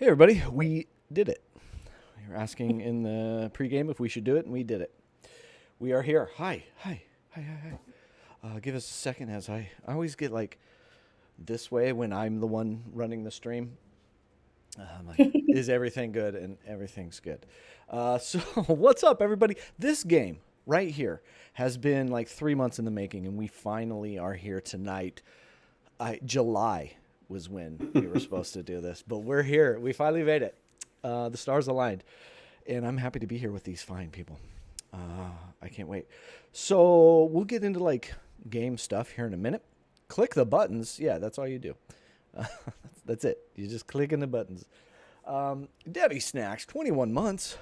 Hey everybody, we did it. We were asking in the pregame if we should do it, and we did it. We are here. Hi. Give us a second as I always get like this way when I'm the one running the stream. I'm like, is everything good? And everything's good. So what's up, everybody? This game right here has been like 3 months in the making, and we finally are here tonight. July was when we were supposed to do this, but we're here. We finally made it. The stars aligned, and I'm happy to be here with these fine people. I can't wait. So we'll get into like game stuff here in a minute. Click the buttons. Yeah, that's all you do. That's it. You just click in the buttons. Debbie Snacks, 21 months.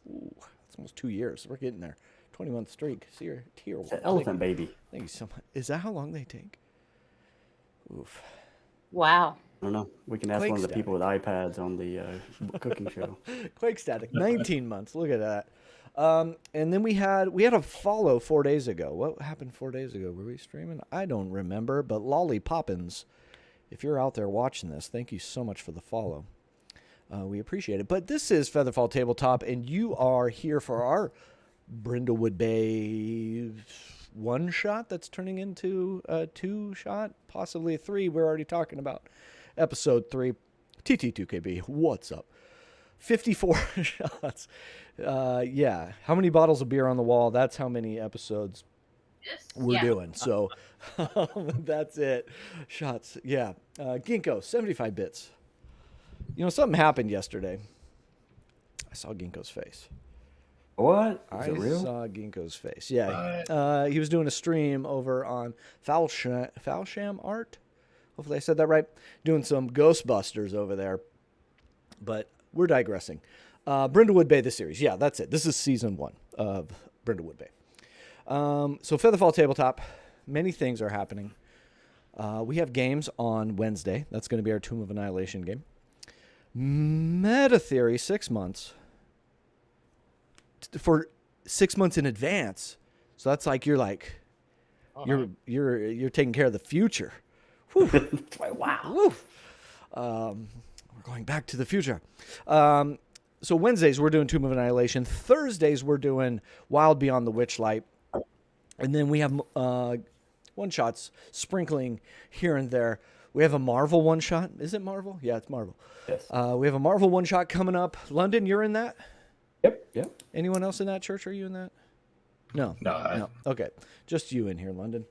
Ooh, that's almost 2 years. We're getting there. 20-month streak. See your tier one. Elephant baby. Thank you so much. Is that how long they take? Oof. Wow. I don't know. We can ask Quake one of the static. people with iPads on the cooking show. Quake Static, 19 months. Look at that. And then we had a follow 4 days ago. What happened 4 days ago? Were we streaming? I don't remember. But Lolly Poppins, if you're out there watching this, thank you so much for the follow. We appreciate it. But this is FeatherFall Tabletop, and you are here for our Brindlewood Bay one shot that's turning into a two shot, possibly a three. We're already talking about episode 3. TT2KB, what's up? 54 shots. Yeah. How many bottles of beer on the wall? That's how many episodes we're doing. So that's it. Shots. Yeah. Ginkgo, 75 bits. You know, something happened yesterday. I saw Ginkgo's face. What? Is I it real? saw Ginkgo's face. Yeah. He was doing a stream over on Foulsham Art. Hopefully I said that right. Doing some Ghostbusters over there. But we're digressing. Brindlewood Bay, the series. Yeah, that's it. This is season 1 of Brindlewood Bay. So FeatherFall Tabletop, many things are happening. We have games on Wednesday. That's going to be our Tomb of Annihilation game. Meta Theory, 6 months. For 6 months in advance. So that's like you're taking care of the future. Whew. Wow. Woo. We're going back to the future. So Wednesdays we're doing Tomb of Annihilation. Thursdays we're doing Wild Beyond the Witchlight. And then we have one-shots sprinkling here and there. We have a Marvel one-shot. Is it Marvel? Yeah, it's Marvel. Yes. We have a Marvel one-shot coming up. London, you're in that? Yep. Anyone else in that church? Are you in that? No. Okay. Just you in here, London.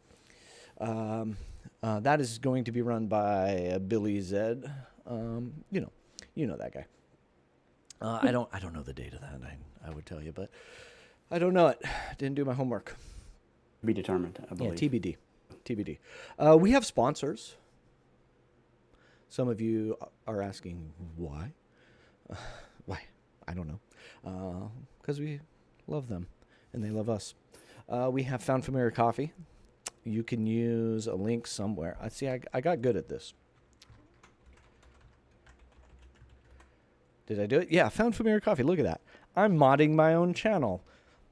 That is going to be run by Billy Zed. You know that guy. I don't know the date of that. I would tell you, but I don't know it. Didn't do my homework. Be determined, I believe. Yeah, TBD. We have sponsors. Some of you are asking why. Why? I don't know. Because we love them and they love us. We have Found Familiar Coffee. You can use a link somewhere. I got good at this. Did I do it? Yeah, Found Familiar Coffee. Look at that. I'm modding my own channel.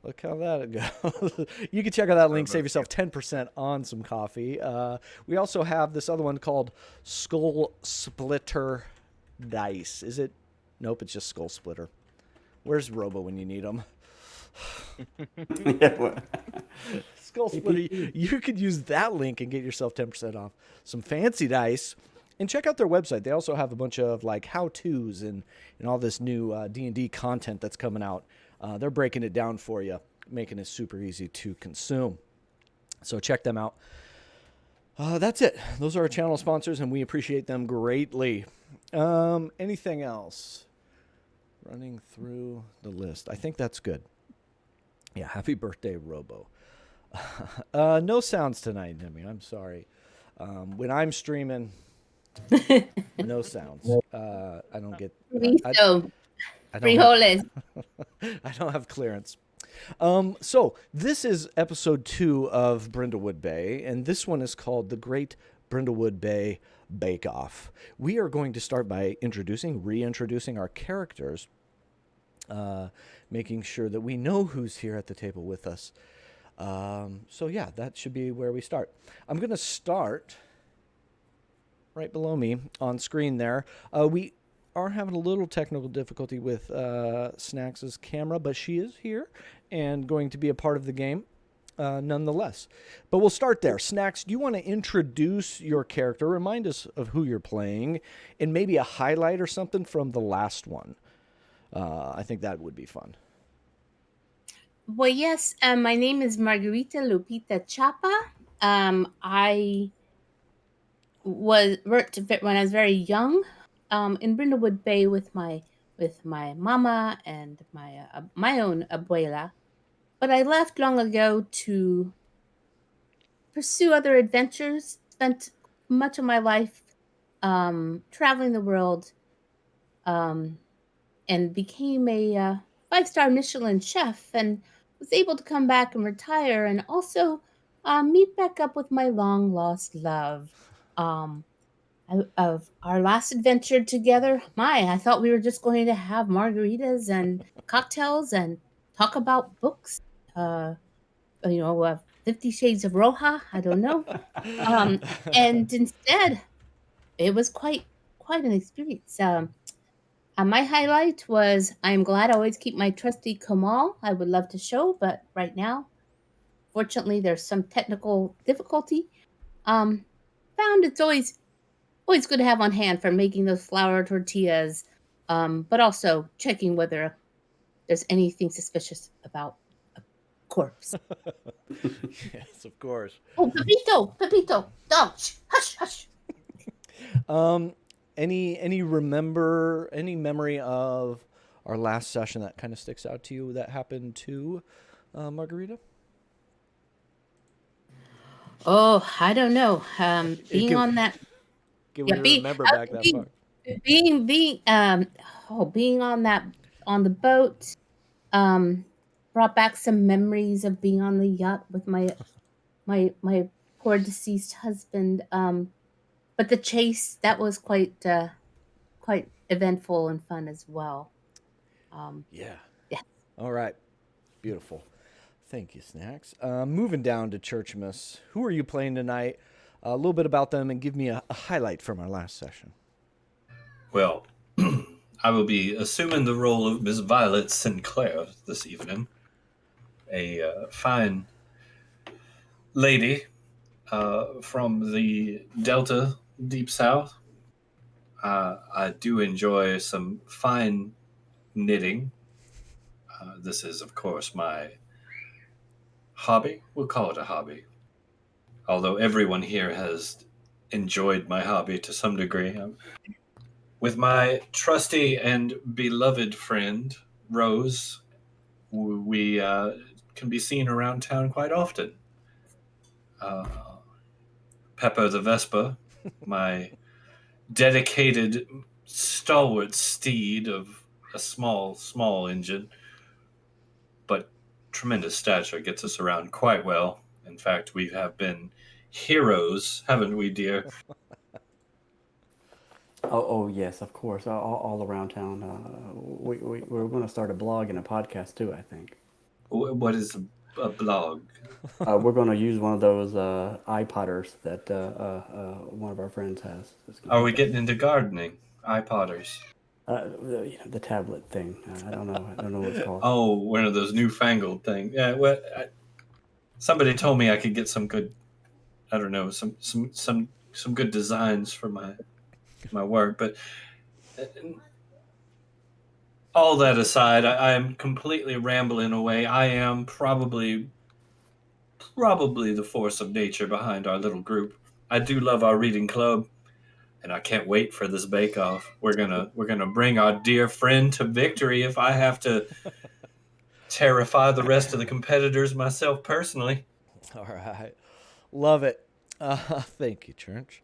Look how that goes. You can check out that link. Save yourself 10% on some coffee. We also have this other one called Skull Splitter Dice. Is it? Nope, it's just Skull Splitter. Where's Robo when you need him? Skull Splitter. You could use that link and get yourself 10% off some fancy dice. And check out their website. They also have a bunch of like how-tos and all this new D&D content that's coming out. They're breaking it down for you, making it super easy to consume. So check them out. That's it. Those are our channel sponsors, and we appreciate them greatly. Anything else? Running through the list. I think that's good. Yeah, happy birthday, Robo. No sounds tonight, Demi. I'm sorry. When I'm streaming, no sounds. I don't get... Frijoles. I don't have clearance. So this is episode 2 of Brindlewood Bay, and this one is called The Great Brindlewood Bay Bake Off. We are going to start by reintroducing our characters, making sure that we know who's here at the table with us. So yeah, that should be where we start. I'm going to start right below me on screen there. We are having a little technical difficulty with Snacks' camera, but she is here and going to be a part of the game nonetheless. But we'll start there. Snacks, do you want to introduce your character? Remind us of who you're playing and maybe a highlight or something from the last one. I think that would be fun. Well, yes. My name is Margarita Lupita Chapa. I worked when I was very young in Brindlewood Bay with my mama and my own abuela. But I left long ago to pursue other adventures. Spent much of my life traveling the world, and became a 5-star Michelin chef, and was able to come back and retire, and also meet back up with my long lost love. Of our last adventure together, I thought we were just going to have margaritas and cocktails and talk about books. 50 Shades of Roja. I don't know. And instead, it was quite an experience. My highlight was I'm glad I always keep my trusty Kamal. I would love to show, but right now, fortunately, there's some technical difficulty. Found it's always good to have on hand for making those flour tortillas, but also checking whether there's anything suspicious about a corpse. Yes, of course. Oh, Pepito, dog, hush. Any memory of our last session that kind of sticks out to you that happened to Margarita? Oh, I don't know. Being on that. Remember back that far. Being on the boat, brought back some memories of being on the yacht with my poor deceased husband. But the chase, that was quite eventful and fun as well. Yeah. Yes. All right. Beautiful. Thank you, Snacks. Moving down to Churchmas. Who are you playing tonight? A little bit about them and give me a highlight from our last session. Well, I will be assuming the role of Miss Violet Sinclair this evening. A fine lady from the Delta, Deep South. I do enjoy some fine knitting. This is, of course, my hobby. We'll call it a hobby. Although everyone here has enjoyed my hobby to some degree. With my trusty and beloved friend, Rose, we can be seen around town quite often. Pepper the Vespa, my dedicated, stalwart steed of a small engine, but tremendous stature, gets us around quite well. In fact, we have been heroes, haven't we, dear? Oh yes, of course. All around town. We're going to start a blog and a podcast too, I think. What is a blog? We're going to use one of those iPodders that one of our friends has. Are we getting into gardening? iPodders. The tablet thing. I don't know what it's called. Oh, one of those newfangled things. Yeah. Well, somebody told me I could get some good. I don't know, some good designs for my work, but all that aside, I am completely rambling away. I am probably the force of nature behind our little group. I do love our reading club, and I can't wait for this bake-off. We're gonna bring our dear friend to victory if I have to terrify the rest of the competitors myself personally. All right. Love it. Thank you, Church.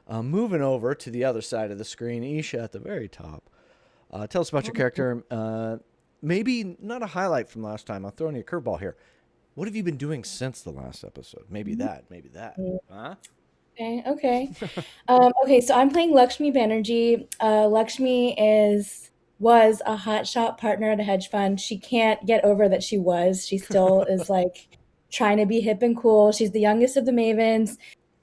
Moving over to the other side of the screen, Isha at the very top. Tell us about your character. Maybe not a highlight from last time. I'm throwing you a curveball here. What have you been doing since the last episode? Maybe that. Huh? Okay. Okay, so I'm playing Lakshmi Banerjee. Lakshmi was a hotshot partner at a hedge fund. She can't get over that she was. She still is like trying to be hip and cool. She's the youngest of the mavens.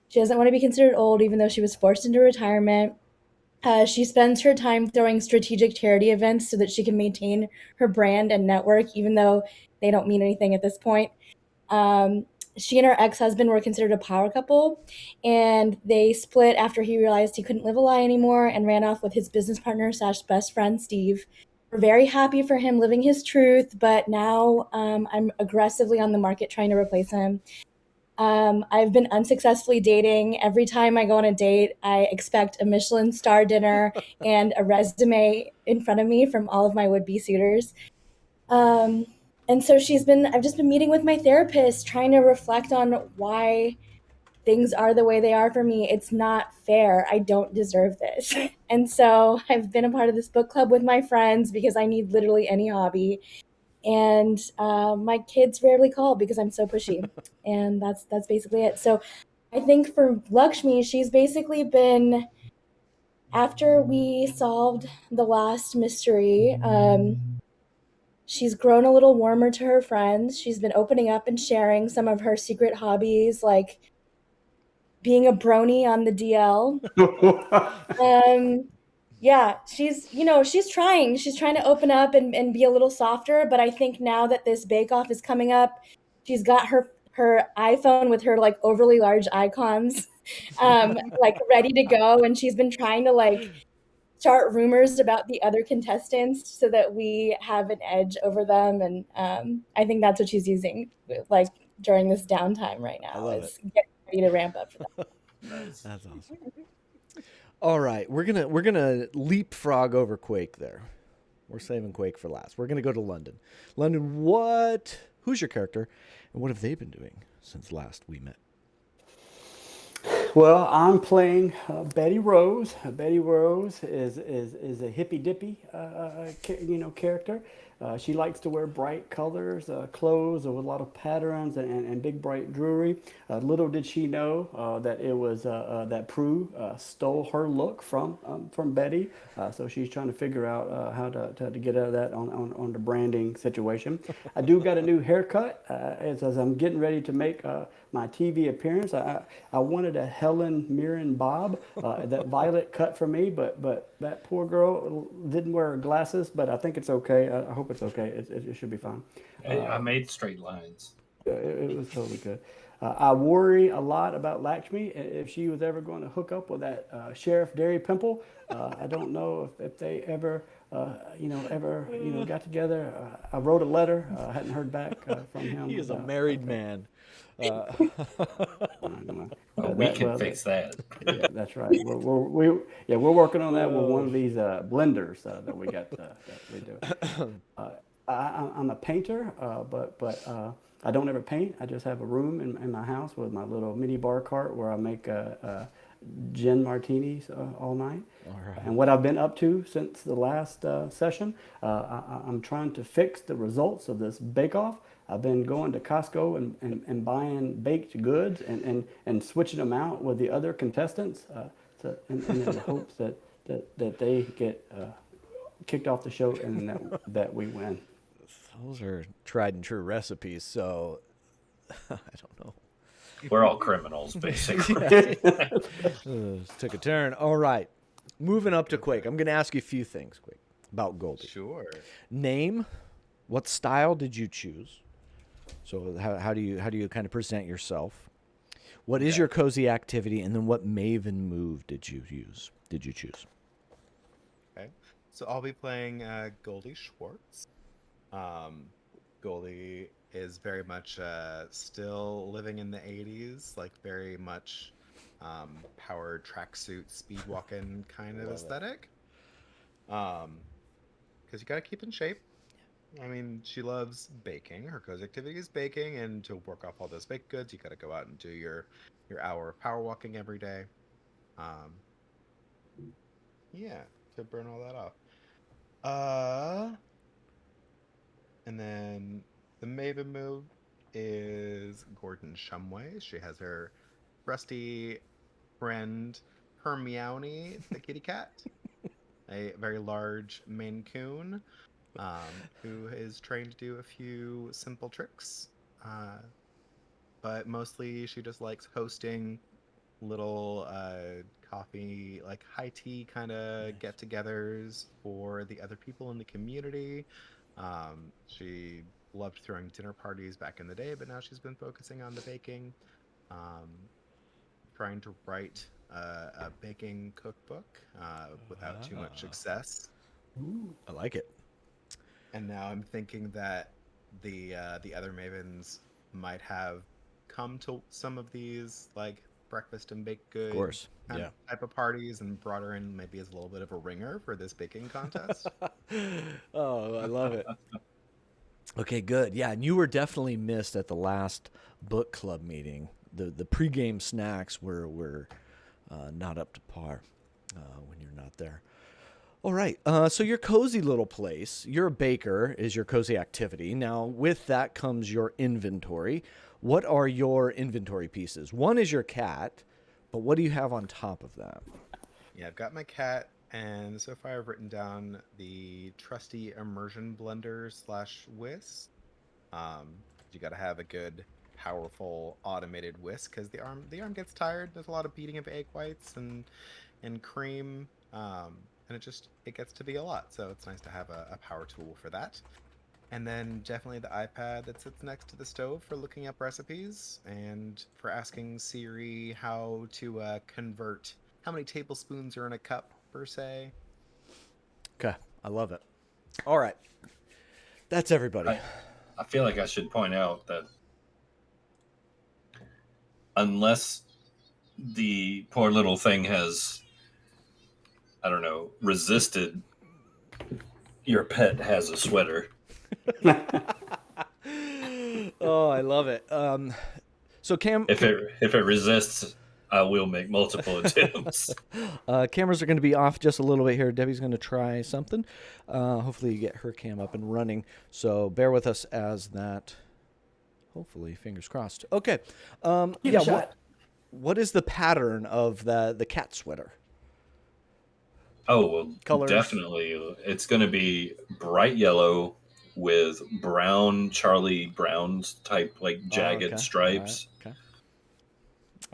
She doesn't want to be considered old, even though she was forced into retirement. She spends her time throwing strategic charity events so that she can maintain her brand and network, even though they don't mean anything at this point. Um, she and her ex-husband were considered a power couple, and they split after he realized he couldn't live a lie anymore and ran off with his business partner / best friend, Steve. We're very happy for him living his truth, but now I'm aggressively on the market trying to replace him. I've been unsuccessfully dating. Every time I go on a date, I expect a Michelin star dinner and a resume in front of me from all of my would-be suitors. Um, and so I've just been meeting with my therapist, trying to reflect on why things are the way they are for me. It's not fair. I don't deserve this. And so I've been a part of this book club with my friends because I need literally any hobby. And my kids rarely call because I'm so pushy. And that's basically it. So I think for Lakshmi, she's basically been, after we solved the last mystery, she's grown a little warmer to her friends. She's been opening up and sharing some of her secret hobbies, like being a brony on the DL. Yeah, she's trying. She's trying to open up and be a little softer. But I think now that this bake-off is coming up, she's got her iPhone with her like overly large icons, like ready to go. And she's been trying to like start rumors about the other contestants so that we have an edge over them. And I think that's what she's using like during this downtime right now. I love is getting ready to ramp up for that. That's awesome. All right, we're gonna leapfrog over Quake there. We're saving Quake for last. We're gonna go to London. London, who's your character, and what have they been doing since last we met? Well, I'm playing Betty Rose. Betty Rose is a hippy dippy, character. She likes to wear bright colors, clothes with a lot of patterns and big bright jewelry. Little did she know that it was that Prue stole her look from Betty. So she's trying to figure out how to get out of that on the branding situation. I do got a new haircut as I'm getting ready to make my TV appearance. I wanted a Helen Mirren bob, that Violet cut for me, but that poor girl didn't wear her glasses. But I think it's okay. I hope it's okay. It should be fine. I made straight lines. It was totally good. I worry a lot about Lakshmi if she was ever going to hook up with that Sheriff Derry Pimple. I don't know if they ever got together. I wrote a letter. I hadn't heard back from him. He is a married man. We can fix that. Yeah, that's right. We're working on that with one of these blenders that we got that we do. I'm a painter, but I don't ever paint. I just have a room in my house with my little mini bar cart where I make gin martinis all night. All right. And what I've been up to since the last session, I'm trying to fix the results of this bake-off. I've been going to Costco and buying baked goods and switching them out with the other contestants in the hopes that they get kicked off the show and that we win. Those are tried and true recipes, so I don't know. We're all criminals, basically. Took a turn. All right. Moving up to Quake. I'm going to ask you a few things, Quake, about Goldie. Sure. Name. What style did you choose? So how do you kind of present yourself? What is your cozy activity, and then what maven move did you choose? Okay. So I'll be playing Goldie Schwartz. Goldie is very much still living in the 80s, like very much powered tracksuit, speed walking kind of aesthetic. Because you got to keep in shape. I mean, she loves baking. Her cozy activity is baking, and to work off all those baked goods, you got to go out and do your hour of power walking every day. To burn all that off. And then the maven move is Gordon Shumway. She has her rusty friend Hermione, the kitty cat, a very large Maine Coon, who is trained to do a few simple tricks. But mostly she just likes hosting little coffee, like high tea kind of get-togethers for the other people in the community. She loved throwing dinner parties back in the day, but now she's been focusing on the baking. Um, Trying to write a baking cookbook without too much success. Ooh. I like it. And now I'm thinking that the other mavens might have come to some of these like breakfast and baked Of good course. kind Yeah. of type of parties and brought her in maybe as a little bit of a ringer for this baking contest. Oh, I love it. Okay, good. Yeah, and you were definitely missed at the last book club meeting. The pregame snacks were not up to par when you're not there. All right. So your cozy little place, you're a baker, is your cozy activity. Now, with that comes your inventory. What are your inventory pieces? One is your cat, but what do you have on top of that? Yeah, I've got my cat, and so far I've written down the trusty immersion blender slash whisk. You got to have a good, powerful automated whisk because the arm gets tired. There's a lot of beating of egg whites and cream, and it gets to be a lot. So it's nice to have a power tool for that. And then definitely the iPad that sits next to the stove for looking up recipes and for asking Siri how to convert how many tablespoons are in a cup per se. Okay, I love it. All right. That's everybody. I feel like I should point out that unless the poor little thing has, I don't know, resisted, your pet has a sweater. Oh, I love it. So If it resists, I will make multiple attempts. cameras are going to be off just a little bit here. Debbie's going to try something. Hopefully you get her cam up and running. So bear with us as that. Hopefully, fingers crossed. Okay. Give it a shot. What is the pattern of the cat sweater? Oh, well, Colors? definitely. It's going to be bright yellow with brown Charlie Brown's type, like jagged Okay. stripes. All right. Okay.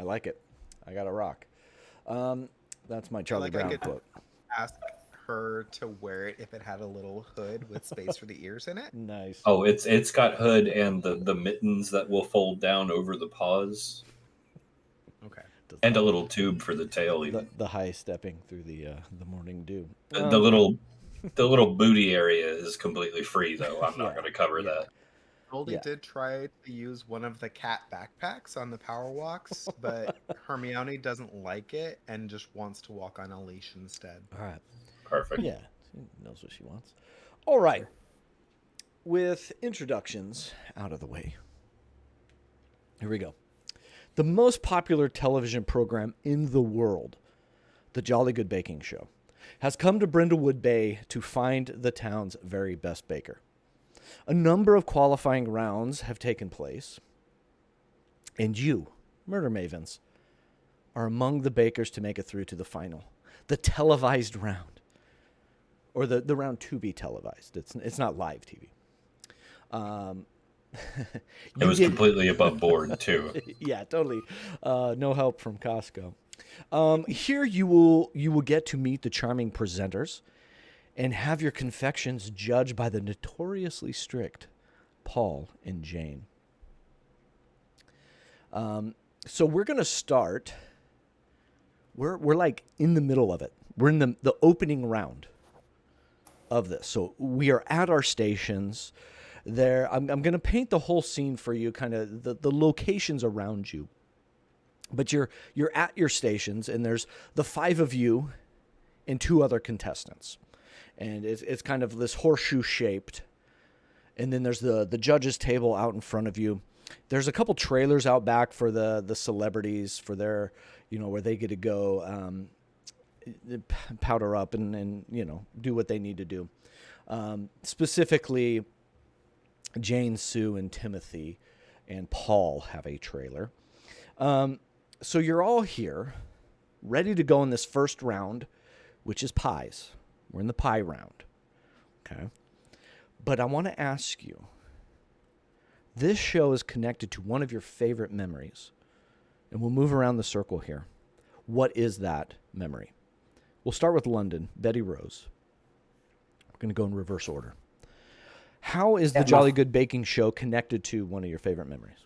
I like it. I got a rock. That's my Charlie Like I Brown could quote. ask her to wear it if it had a little hood with space for the ears in it. Nice. Oh, it's got hood and the mittens that will fold down over the paws, Okay. and a little tube for the tail. Even The high stepping through the morning dew. the little booty area is completely free, though. I'm not Yeah, going to cover yeah. that. Goldie Yeah. did try to use one of the cat backpacks on the power walks, but Hermione doesn't like it and just wants to walk on a leash instead. All right. Perfect. Yeah, she knows what she wants. All right. With introductions out of the way, here we go. The most popular television program in the world, The Jolly Good Baking Show, has come to Brindlewood Bay to find the town's very best baker. A number of qualifying rounds have taken place, and you, Murder Mavens, are among the bakers to make it through to the final, the televised round. Or the round to be televised. It's not live TV. It was completely above board too. Yeah, totally. No help from Costco. Here you will get to meet the charming presenters and have your confections judged by the notoriously strict Paul and Jane. So we're gonna start. We're like in the middle of it. We're in the opening round of this. So we are at our stations. There, I'm going to paint the whole scene for you, kind of the locations around you. But you're at your stations, and there's the 5 of you and 2 other contestants, and it's kind of this horseshoe shaped. And then there's the judges' table out in front of you. There's a couple trailers out back for the celebrities for their, where they get to go powder up and do what they need to do. Specifically, Jane, Sue, and Timothy and Paul have a trailer. So you're all here, ready to go in this first round, which is pies. We're in the pie round. Okay. But I want to ask you, this show is connected to one of your favorite memories. And we'll move around the circle here. What is that memory? We'll start with London, Betty Rose. We're going to go in reverse order. How is the Jolly Good Baking Show connected to one of your favorite memories?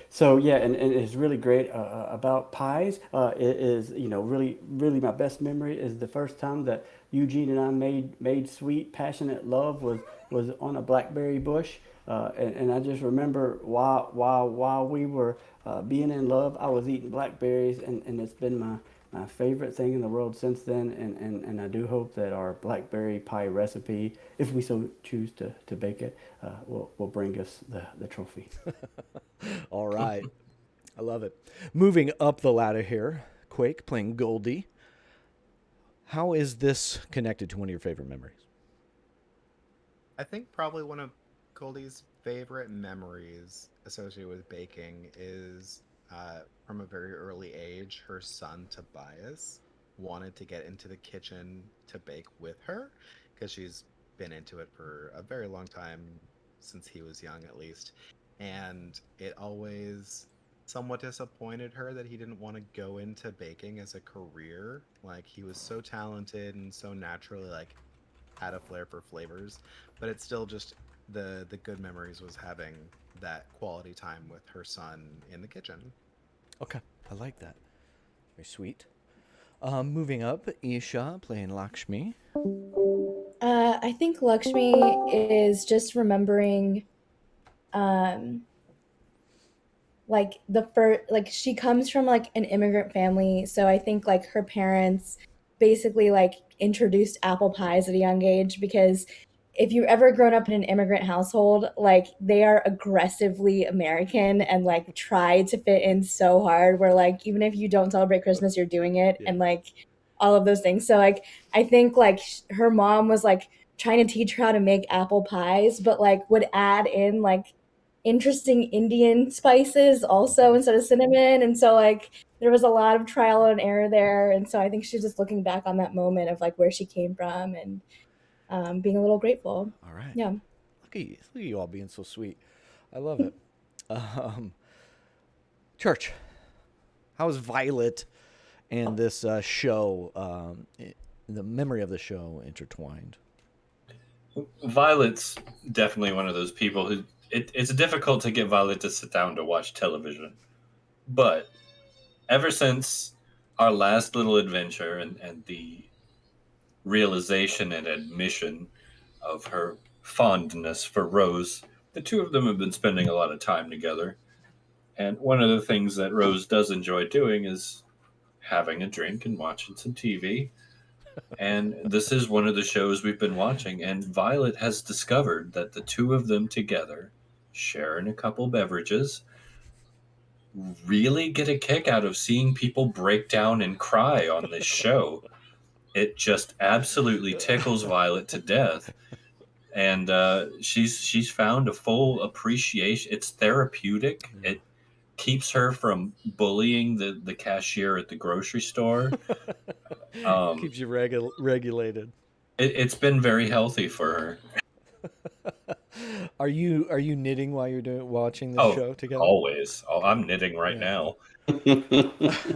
So yeah, and it's really great about pies. It is, really my best memory is the first time that Eugene and I made sweet, passionate love was on a blackberry bush, and I just remember while we were being in love, I was eating blackberries, and it's been my favorite thing in the world since then. And I do hope that our blackberry pie recipe, if we so choose to bake it, will bring us the trophy. All right. I love it. Moving up the ladder here, Quake playing Goldie. How is this connected to one of your favorite memories? I think probably one of Goldie's favorite memories associated with baking is from a very early age, her son Tobias wanted to get into the kitchen to bake with her because she's been into it for a very long time, since he was young at least. And it always somewhat disappointed her that he didn't want to go into baking as a career. Like, he was so talented and so naturally had a flair for flavors, but it's still just the good memories was having that quality time with her son in the kitchen. Okay. I like that. Very sweet. Moving up, Isha playing Lakshmi. I think Lakshmi is just remembering, like the first, like she comes from like an immigrant family, so I think like her parents basically like introduced apple pies at a young age, because if you've ever grown up in an immigrant household, like they are aggressively American and like try to fit in so hard, where like even if you don't celebrate Christmas, you're doing it. Yeah. And like all of those things. So like I think like her mom was like trying to teach her how to make apple pies, but like would add in like interesting Indian spices also instead of cinnamon. And so like there was a lot of trial and error there. And so I think she's just looking back on that moment of like where she came from and being a little grateful. All right. Yeah. Look at you all being so sweet. I love it. Church, how is Violet and this show, the memory of the show, intertwined? Violet's definitely one of those people who it's difficult to get Violet to sit down to watch television. But ever since our last little adventure and the realization and admission of her fondness for Rose, the two of them have been spending a lot of time together. And one of the things that Rose does enjoy doing is having a drink and watching some TV. And this is one of the shows we've been watching. And Violet has discovered that the two of them together, sharing a couple beverages, really get a kick out of seeing people break down and cry on this show. It just absolutely tickles Violet to death. And she's found a full appreciation. It's therapeutic. Yeah. It keeps her from bullying the cashier at the grocery store. Keeps you regulated. It's been very healthy for her. Are you knitting while you're watching this show together? Always. I'm knitting right now.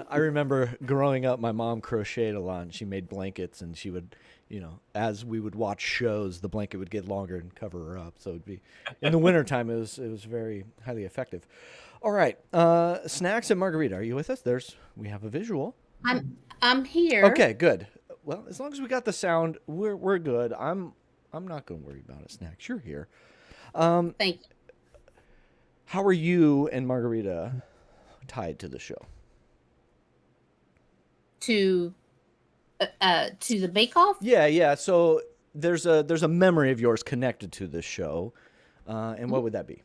I remember growing up, my mom crocheted a lot, and she made blankets, and she would, as we would watch shows, the blanket would get longer and cover her up. So it'd be in the wintertime. It was very highly effective. All right, Snacks and Margarita, are you with us? We have a visual. I'm here. Okay, good. Well, as long as we got the sound, we're good. I'm not going to worry about it. Snacks, you're here. Thank you. How are you and Margarita tied to the show? To the Bake Off? Yeah. So there's a memory of yours connected to this show, and what would that be?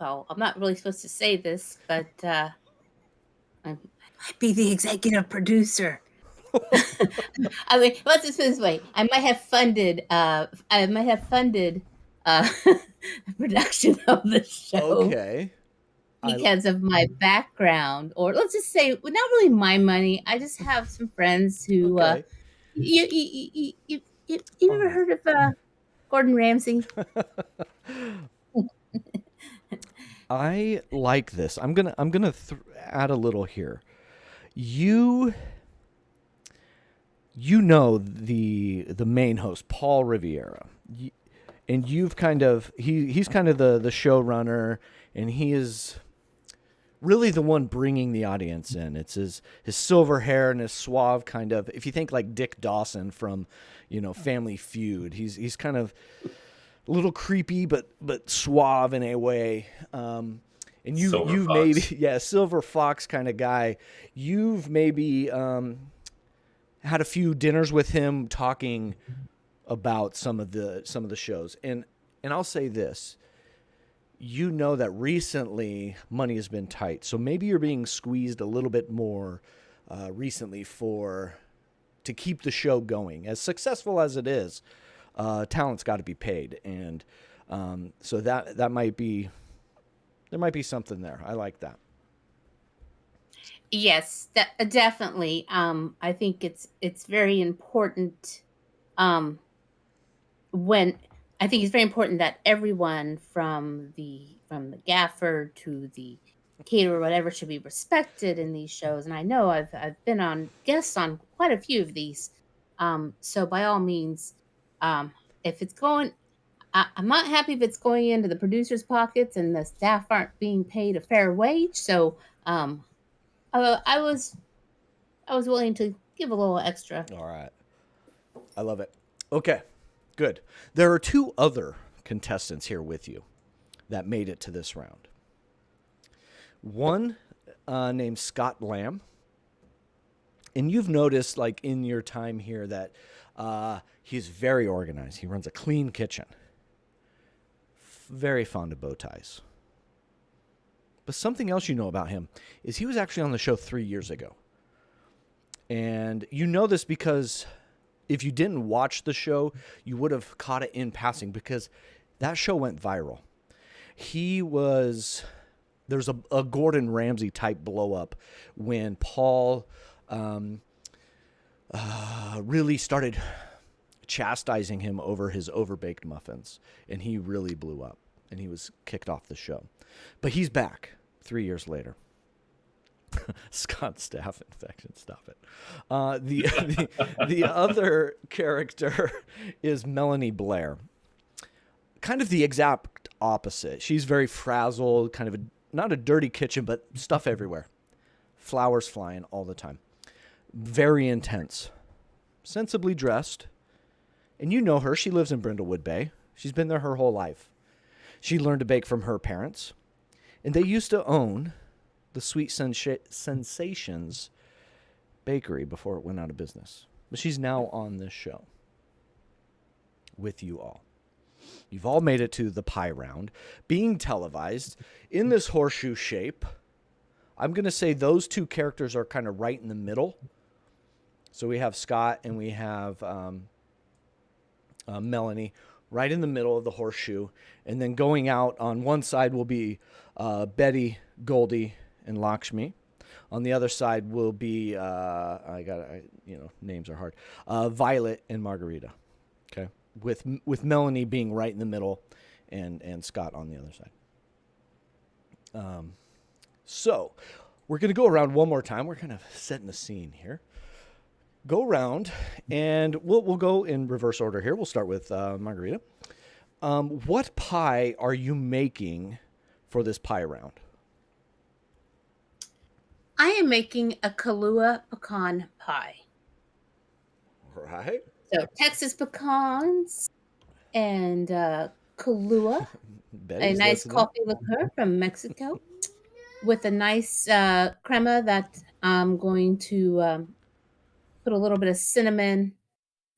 Well, I'm not really supposed to say this, but I might be the executive producer. I mean, let's just put it this way: I might have funded the production of the show. Okay. Because of my background, or let's just say, well, not really my money. I just have some friends who. Okay. You ever heard of Gordon Ramsay? I like this. I'm gonna add a little here. You know the main host, Paul Riviera, and you've kind of he's kind of the showrunner, and he is really the one bringing the audience in. It's his silver hair and his suave kind of. If you think like Dick Dawson from, Family Feud, he's kind of a little creepy, but suave in a way. And you've Fox. maybe Silver Fox kind of guy. You've maybe had a few dinners with him talking about some of the shows. And I'll say this. That recently money has been tight, so maybe you're being squeezed a little bit more recently to keep the show going. As successful as it is, talent's got to be paid, and so there might be something there. I like that. Yes, definitely. I think it's very important. I think it's very important that everyone from the gaffer to the caterer, whatever, should be respected in these shows. And I know I've been on guests on quite a few of these. So by all means, if it's going, I'm not happy if it's going into the producers' pockets and the staff aren't being paid a fair wage. So I was willing to give a little extra. All right. I love it. Okay, good. There are two other contestants here with you that made it to this round. One named Scott Lamb. And you've noticed, like, in your time here that he's very organized. He runs a clean kitchen. Very fond of bow ties. But something else you know about him is he was actually on the show 3 years ago. And you know this because if you didn't watch the show, you would have caught it in passing because that show went viral. There's a Gordon Ramsay type blow up when Paul really started chastising him over his overbaked muffins, and he really blew up, and he was kicked off the show. But he's back 3 years later. Scott Staph infection. Stop it. The other character is Melanie Blair. Kind of the exact opposite. She's very frazzled, kind of not a dirty kitchen, but stuff everywhere. Flowers flying all the time. Very intense. Sensibly dressed. And you know her. She lives in Brindlewood Bay. She's been there her whole life. She learned to bake from her parents. And they used to own the Sweet Sensations bakery before it went out of business. But she's now on this show with you all. You've all made it to the pie round, being televised in this horseshoe shape. I'm going to say those two characters are kind of right in the middle. So we have Scott and we have Melanie right in the middle of the horseshoe. And then going out on one side will be Betty, Goldie, and Lakshmi. On the other side will be, names are hard, Violet and Margarita. Okay. With Melanie being right in the middle and Scott on the other side. So we're going to go around one more time. We're kind of setting the scene here. Go around, and we'll go in reverse order here. We'll start with Margarita. What pie are you making for this pie round? I am making a Kahlua pecan pie. All right. So Texas pecans and Kahlua, a nice coffee liqueur from Mexico, with a nice crema that I'm going to put a little bit of cinnamon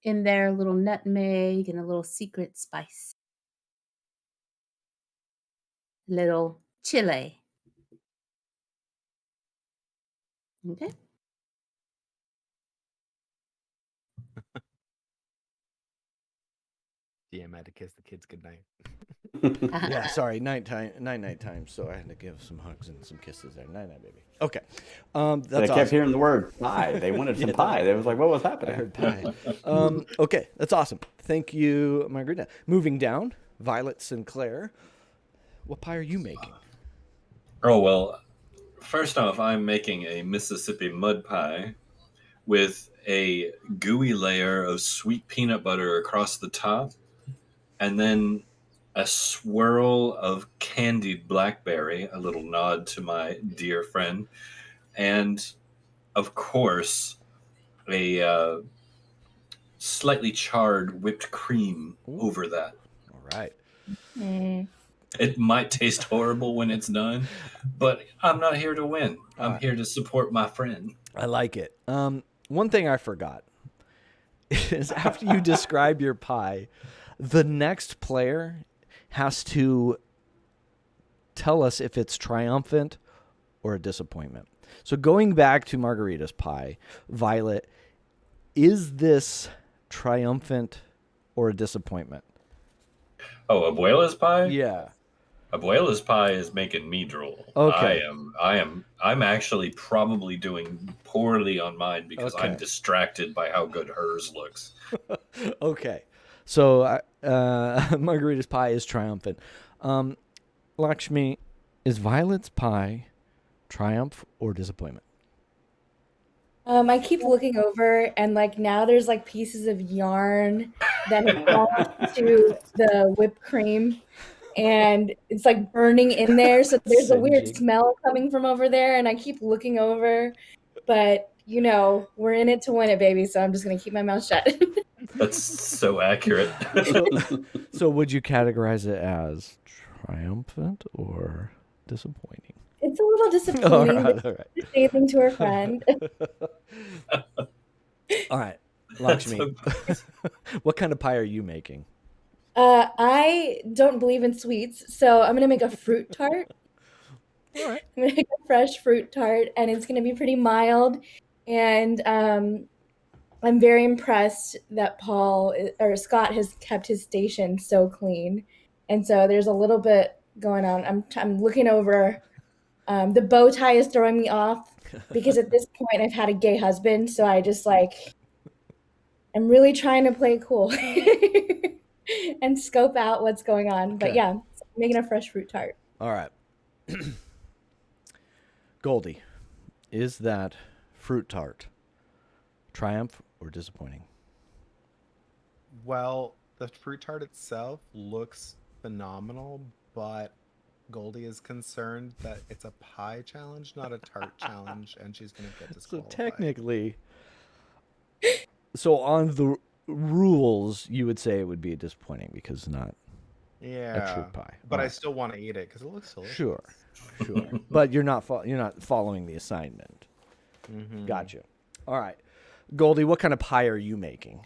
in there, a little nutmeg, and a little secret spice. Little chile. Okay. DM had to kiss the kids goodnight. Yeah, sorry, night time. So I had to give some hugs and some kisses there. Night, baby. Okay, that's They kept awesome. hearing the word pie. They wanted some pie. They was like, what was I happening? heard pie. Okay, that's awesome. Thank you, Margarita. Moving down, Violet Sinclair. What pie are you making? Oh, well, first off, I'm making a Mississippi mud pie with a gooey layer of sweet peanut butter across the top, and then a swirl of candied blackberry, a little nod to my dear friend, and of course, a slightly charred whipped cream Ooh. over that. All right. Mm. It might taste horrible when it's done, but I'm not here to win. I'm right. here to support my friend. I like it. One thing I forgot is after you describe your pie, the next player has to tell us if it's triumphant or a disappointment. So going back to Margarita's pie, Violet, is this triumphant or a disappointment? Oh, Abuela's pie? Yeah. Abuela's pie is making me drool. Okay. I'm actually probably doing poorly on mine because I'm Okay. distracted by how good hers looks. Okay. So Margarita's pie is triumphant. Lakshmi, is Violet's pie triumph or disappointment? I keep looking over and like now there's like pieces of yarn that have fallen into the whipped cream and it's like burning in there. So there's a weird Singeing. smell coming from over there and I keep looking over, but you know, we're in it to win it, baby. So I'm just going to keep my mouth shut. That's so accurate. So would you categorize it as triumphant or disappointing? It's a little disappointing, All but right. she's saying to her friend. All right. Lakshmi, what kind of pie are you making? I don't believe in sweets, so I'm gonna make a fruit tart. All right. I'm gonna make a fresh fruit tart, and it's gonna be pretty mild. And I'm very impressed that Scott has kept his station so clean, and so there's a little bit going on. I'm looking over. The bow tie is throwing me off because at this point I've had a gay husband, so I just I'm really trying to play cool and scope out what's going on. But Okay. yeah, so I'm making a fresh fruit tart. All right. Goldie, is that fruit tart triumph or disappointing? Well, the fruit tart itself looks phenomenal, but Goldie is concerned that it's a pie challenge, not a tart challenge, and she's going to get So disqualified. technically, so on the rules, you would say it would be disappointing because it's not a true pie. But All I right. still want to eat it because it looks delicious. Sure. But you're not following the assignment. Mm-hmm. Gotcha. All right. Goldie, what kind of pie are you making?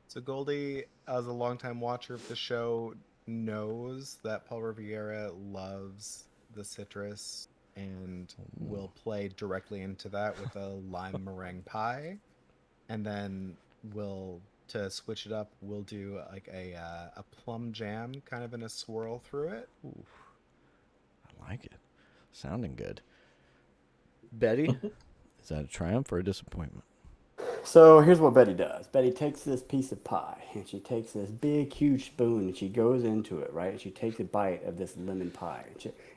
So Goldie, as a longtime watcher of the show, knows that Paul Revere loves the citrus and will play directly into that with a lime meringue pie. And then to switch it up, we'll do like a plum jam kind of in a swirl through it. Ooh, I like it. Sounding good. Betty, is that a triumph or a disappointment? So here's what Betty does. Betty takes this piece of pie and she takes this big, huge spoon and she goes into it, right? And she takes a bite of this lemon pie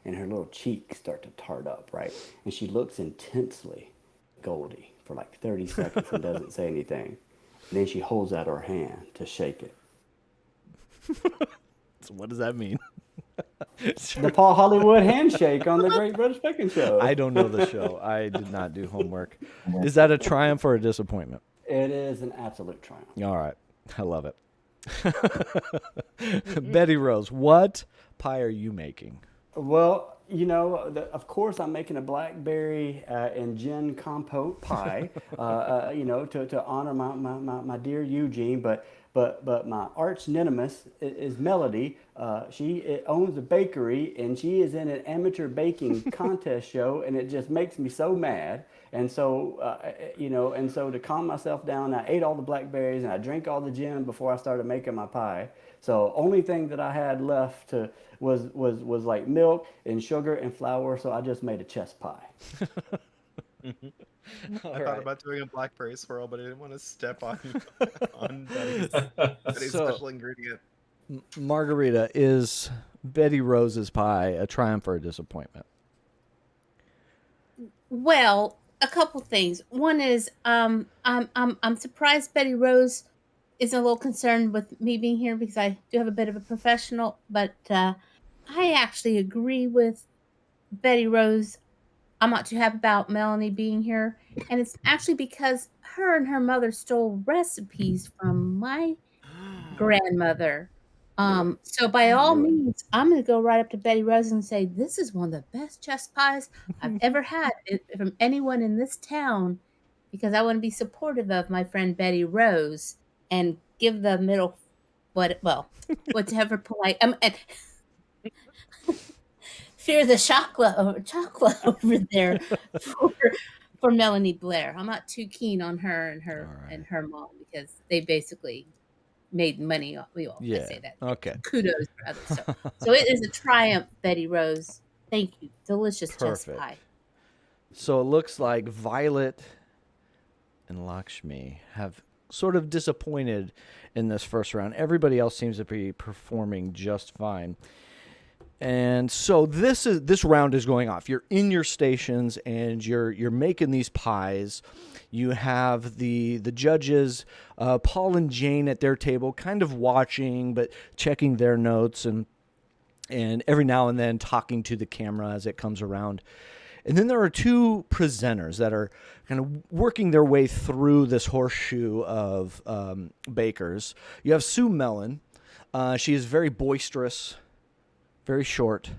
and her little cheeks start to tart up, right? And she looks intensely at Goldie for like 30 seconds and doesn't say anything. And then she holds out her hand to shake it. So what does that mean? The Paul Hollywood handshake on the Great British Baking Show. I don't know the show. I did not do homework. Is that a triumph or a disappointment? It is an absolute triumph. All right. I love it. Betty Rose, what pie are you making? Well, of course, I'm making a blackberry and gin compote pie, to honor my dear Eugene. But my arch nemesis is Melody. She owns a bakery, and she is in an amateur baking contest show, and it just makes me so mad. And so, to calm myself down, I ate all the blackberries and I drank all the gin before I started making my pie. So only thing that I had left was like milk and sugar and flour. So I just made a chest pie. I thought about doing a blackberry swirl, but I didn't want to step on Betty's So- special ingredient. Margarita, is Betty Rose's pie a triumph or a disappointment? Well, a couple things. One is I'm surprised Betty Rose is a little concerned with me being here because I do have a bit of a professional, but I actually agree with Betty Rose. I'm not too happy about Melanie being here, and it's actually because her and her mother stole recipes from my grandmother. So by all Knew it. means, I'm gonna go right up to Betty Rose and say, "This is one of the best chess pies I've ever had from anyone in this town," because I want to be supportive of my friend Betty Rose and give the middle, whatever polite. And fear the chocolate over there for for Melanie Blair. I'm not too keen on her and All right. her mom because they basically made money off. I Yeah. say that. Okay. Kudos for others. So it is a triumph, Betty Rose. Thank you. Delicious chess Perfect. pie. So it looks like Violet and Lakshmi have sort of disappointed in this first round. Everybody else seems to be performing just fine. And so this round is going off. You're in your stations and you're making these pies. You have the judges, Paul and Jane at their table, kind of watching but checking their notes and every now and then talking to the camera as it comes around. And then there are two presenters that are kind of working their way through this horseshoe of bakers. You have Sue Mellon. She is very boisterous, very short,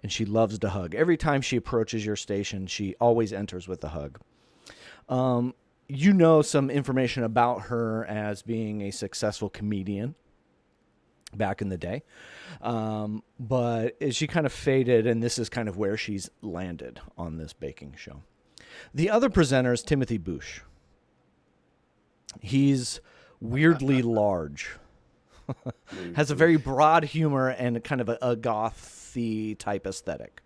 and she loves to hug. Every time she approaches your station, she always enters with a hug. You know some information about her as being a successful comedian back in the day. But she kind of faded, and this is kind of where she's landed on this baking show. The other presenter is Timothy Bush. He's weirdly large. Has a very broad humor and kind of a gothy type aesthetic.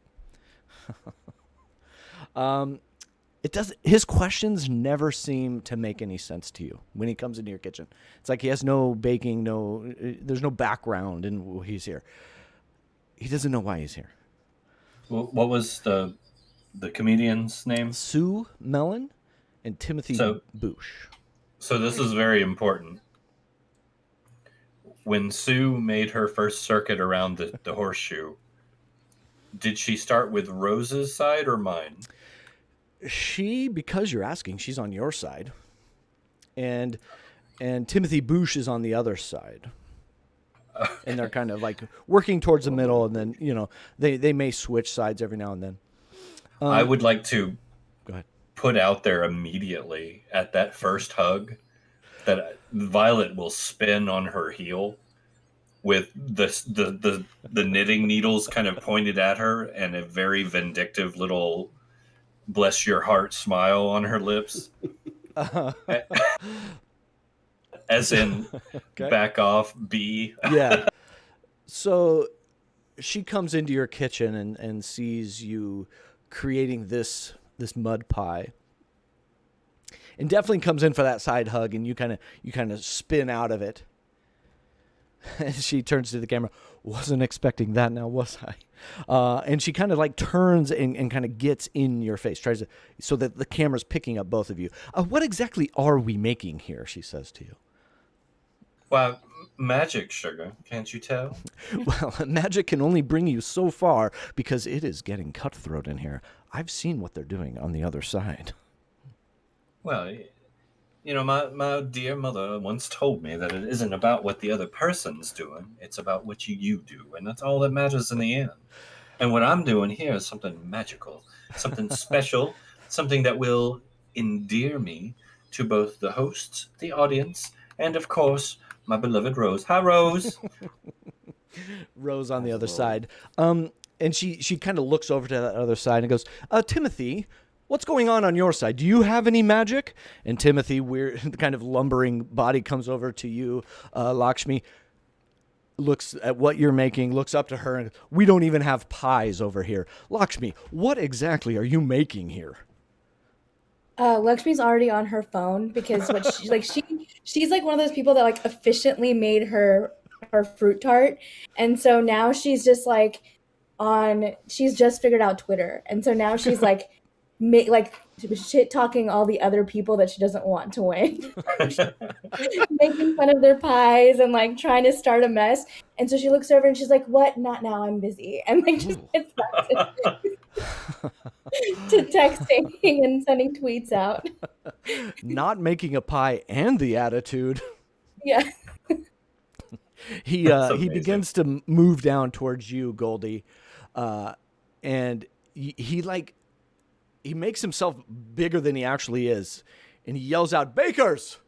His questions never seem to make any sense to you when he comes into your kitchen. It's like he has no baking, there's no background in he's here. He doesn't know why he's here. Well, what was the comedian's name? Sue Mellon and Timothy Bush. So this is very important. When Sue made her first circuit around the horseshoe, did she start with Rose's side or mine? Because you're asking, she's on your side. And Timothy Bush is on the other side. And they're kind of like working towards the middle, and then, they may switch sides every now and then. I would like to go ahead. Put out there immediately at that first hug that Violet will spin on her heel with the knitting needles kind of pointed at her and a very vindictive little bless your heart smile on her lips. As in, okay. Back off, B. Yeah. So she comes into your kitchen and sees you creating this mud pie. And definitely comes in for that side hug, and you kind of spin out of it. And she turns to the camera. Wasn't expecting that now, was I? And she kind of like turns and kind of gets in your face, tries to, so that the camera's picking up both of you. What exactly are we making here? She says to you. Well, magic, sugar. Can't you tell? Well, magic can only bring you so far because it is getting cutthroat in here. I've seen what they're doing on the other side. Well, my dear mother once told me that it isn't about what the other person's doing. It's about what you do, and that's all that matters in the end. And what I'm doing here is something magical, something special, something that will endear me to both the hosts, the audience, and, of course, my beloved Rose. Hi, Rose. Rose on the other side. And she kind of looks over to that other side and goes, Timothy, what's going on your side? Do you have any magic? And Timothy, weird, kind of lumbering body, comes over to you, Lakshmi, looks at what you're making, looks up to her, and we don't even have pies over here. Lakshmi, what exactly are you making here? Lakshmi's already on her phone because she's like one of those people that like efficiently made her her fruit tart. And so now she's just like she's just figured out Twitter. And so now she's like shit talking all the other people that she doesn't want to win. Making fun of their pies and like trying to start a mess. And so she looks over and she's like, "What? Not now, I'm busy." And like just gets back to texting and sending tweets out. Not making a pie and the attitude. Yeah. He That's he amazing. begins to move down towards you, Goldie, and he makes himself bigger than he actually is, and he yells out, "Bakers!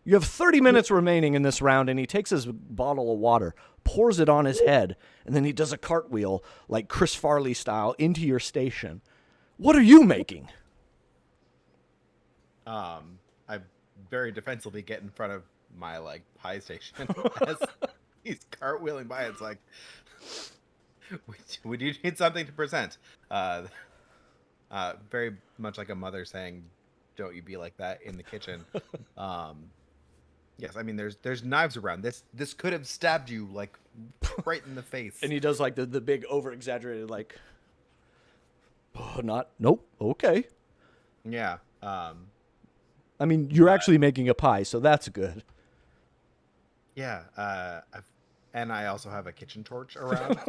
You have 30 minutes remaining in this round," and he takes his bottle of water, pours it on his head, and then he does a cartwheel, like Chris Farley style, into your station. What are you making? I very defensively get in front of my like pie station as he's cartwheeling by. It's like, would you need something to present? Very much like a mother saying, "Don't you be like that in the kitchen." Yes, I mean there's knives around. This could have stabbed you like right in the face. And he does like the big over exaggerated like, oh, nope, okay. Yeah. I mean, you're actually making a pie, so that's good. Yeah. And I also have a kitchen torch around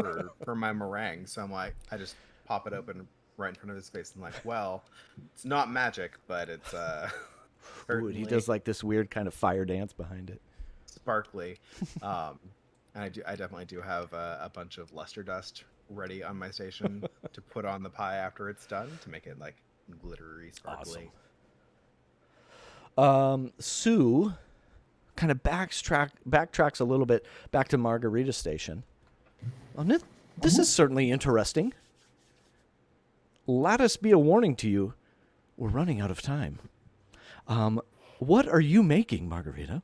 for my meringue. So I'm like, I just pop it open right in front of his face. And like, well, it's not magic, but it's Ooh, he does like this weird kind of fire dance behind it. sparkly. And I definitely do have a bunch of luster dust ready on my station to put on the pie after it's done to make it like glittery, sparkly. Awesome. Sue kind of backtracks a little bit back to Margarita Station. Well, this is certainly interesting. Let us be a warning to you. We're running out of time. What are you making, Margarita?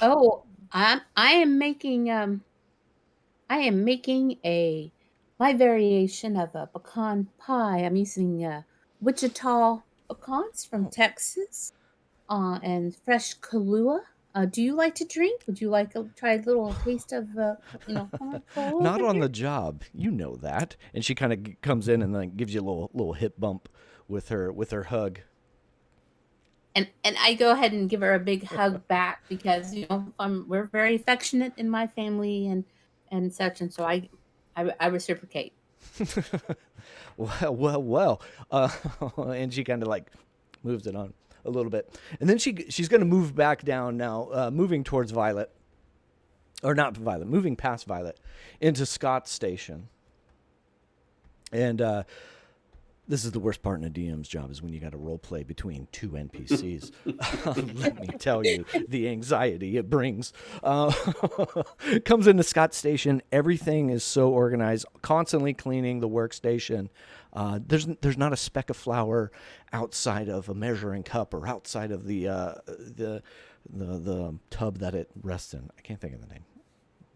Oh, I am making my variation of a pecan pie. I'm using Wichita pecans from Texas, and fresh Kahlua. Do you like to drink? Would you like to try a little taste of Kahlua Not over on here? the job, you know that. And she kind of comes in and then gives you a little hip bump with her hug. And I go ahead and give her a big hug back because we're very affectionate in my family and such, and so I reciprocate. Well. And she kind of like moves it on a little bit, and then she's going to move back down now, moving towards Violet, or not Violet, moving past Violet into Scott's station. And this is the worst part in a DM's job, is when you got to role play between two NPCs. Let me tell you, the anxiety it brings. Comes into Scott's station. Everything is so organized, constantly cleaning the workstation. There's not a speck of flour outside of a measuring cup or outside of the tub that it rests in. I can't think of the name.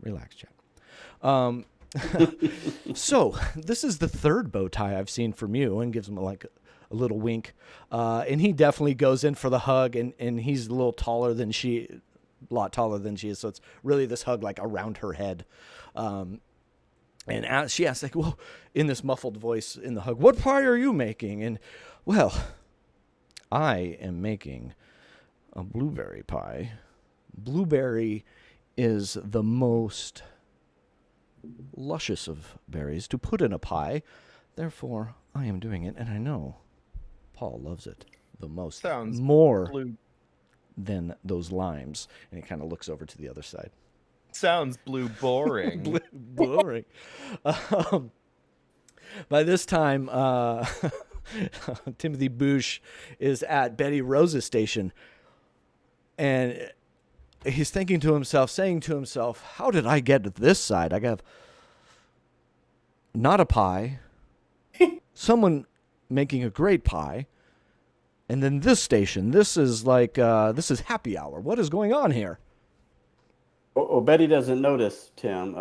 Relax, chat. So this is the third bow tie I've seen from you, and gives him like a little wink. And he definitely goes in for the hug, and he's a lot taller than she is. So it's really this hug like around her head. And she asks like, well, in this muffled voice in the hug, what pie are you making? And well, I am making a blueberry pie. Blueberry is the most luscious of berries to put in a pie. Therefore, I am doing it, and I know Paul loves it the most. Sounds more blue. than those limes. And he kind of looks over to the other side. Sounds blue boring. Boring. By this time, Timothy Boosh is at Betty Rose's station, and he's thinking to himself, saying to himself, how did I get to this side? I have not a pie, someone making a great pie, and then this station. This is like, this is happy hour. What is going on here? Well, Betty doesn't notice Tim,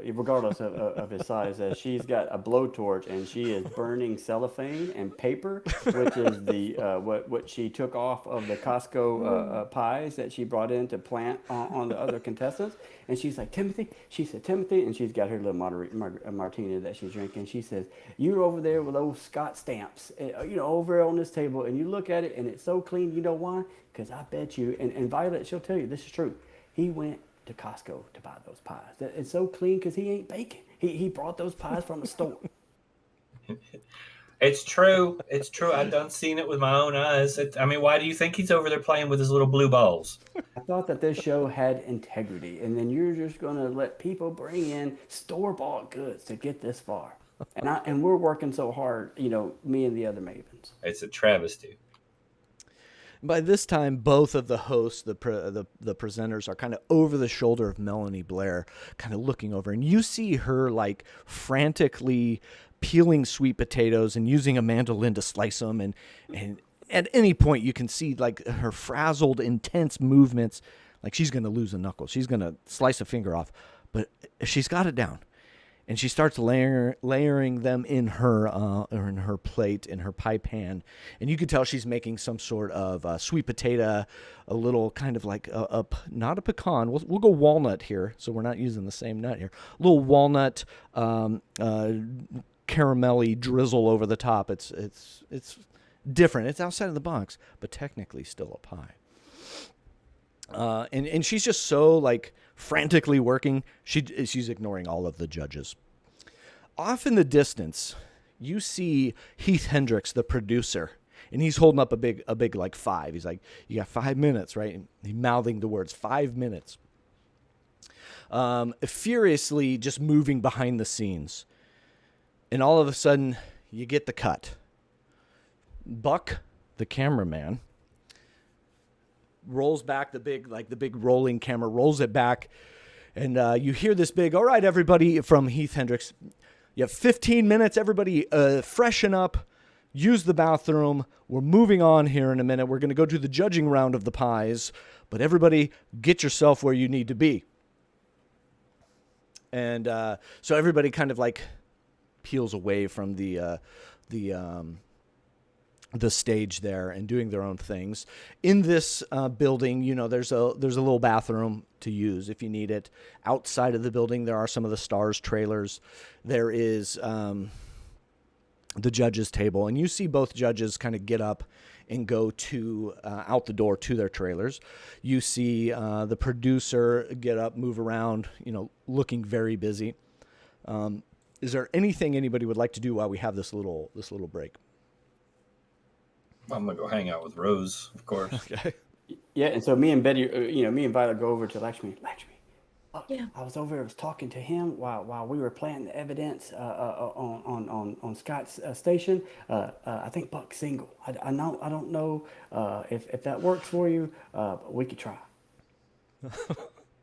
regardless of his size, as she's got a blowtorch and she is burning cellophane and paper, which is the what she took off of the Costco pies that she brought in to plant on the other contestants. And she's like, Timothy, she said, Timothy, and she's got her little martini that she's drinking. She says, you're over there with those Scott stamps, over on this table, and you look at it and it's so clean. You know why? Because I bet you, and Violet, she'll tell you this is true. He went to Costco to buy those pies. It's so clean because he ain't baking. He brought those pies from the store. It's true. It's true. I done seen it with my own eyes. I mean, why do you think he's over there playing with his little blue balls? I thought that this show had integrity, and then you're just going to let people bring in store-bought goods to get this far. And we're working so hard, me and the other mavens. It's a travesty. By this time, both of the hosts, the presenters, are kind of over the shoulder of Melanie Blair, kind of looking over. And you see her, like, frantically peeling sweet potatoes and using a mandolin to slice them. And at any point, you can see, like, her frazzled, intense movements. Like, she's going to lose a knuckle. She's going to slice a finger off. But she's got it down. And she starts layering them in her plate, in her pie pan. And you could tell she's making some sort of sweet potato, a little kind of like not a pecan. We'll go walnut here, so we're not using the same nut here. A little walnut, caramelly drizzle over the top. It's different. It's outside of the box, but technically still a pie. And she's just so, like, frantically working. She's ignoring all of the judges. Off in the distance, you see Heath Hendricks, the producer, and he's holding up a big like 5. He's like, you got 5 minutes, right? And he's mouthing the words, 5 minutes. Furiously just moving behind the scenes. And all of a sudden, you get the cut. Buck, the cameraman, rolls back the big rolling camera, rolls it back, and you hear this big, all right, everybody, from Heath Hendricks. You have 15 minutes, everybody freshen up, use the bathroom. We're moving on here in a minute. We're going to go to the judging round of the pies, but everybody get yourself where you need to be. And so everybody kind of like peels away from the stage there and doing their own things. In this building, there's a little bathroom to use if you need it. Outside of the building, there are some of the stars trailers. There is the judges' table, and you see both judges kind of get up and go to out the door to their trailers. You see the producer get up, move around, looking very busy. Is there anything anybody would like to do while we have this little break? I'm gonna go hang out with Rose, of course. Okay. Yeah, and so me and Betty, me and Violet go over to Lakshmi. Look, Yeah. I was over there, I was talking to him while we were planting the evidence on Scott's station. I think Buck's single. I don't know if that works for you, but we could try.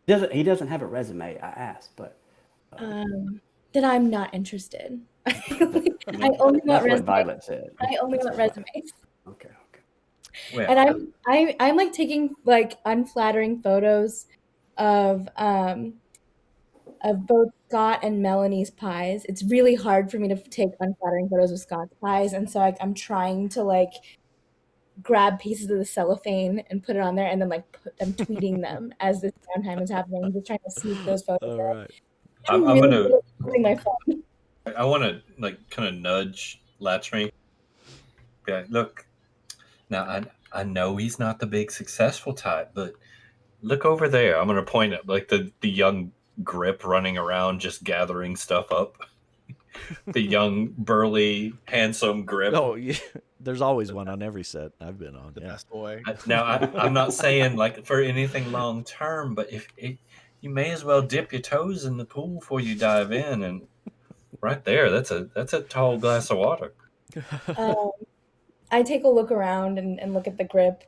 He doesn't have a resume. I asked, but Then I'm not interested. I only want that's what resumes. Violet said. I only want resumes. Okay. And Well, I'm like taking like unflattering photos of both Scott and Melanie's pies. It's really hard for me to take unflattering photos of Scott's pies, and so I'm trying to like grab pieces of the cellophane and put it on there, and then like I'm tweeting them as this downtime is happening. I'm just trying to sneak those photos. All out. right. I'm really gonna. good at using my phone. I want to like kind of nudge Latchme. Yeah, look. Now I know he's not the big successful type, but look over there. I'm gonna point at like the young grip running around just gathering stuff up. The young, burly, handsome grip. Oh, yeah. There's always one on every set I've been on. The Yeah. best boy. Now I'm not saying like for anything long term, but if you may as well dip your toes in the pool before you dive in, and right there, that's a tall glass of water. I take a look around and look at the grip.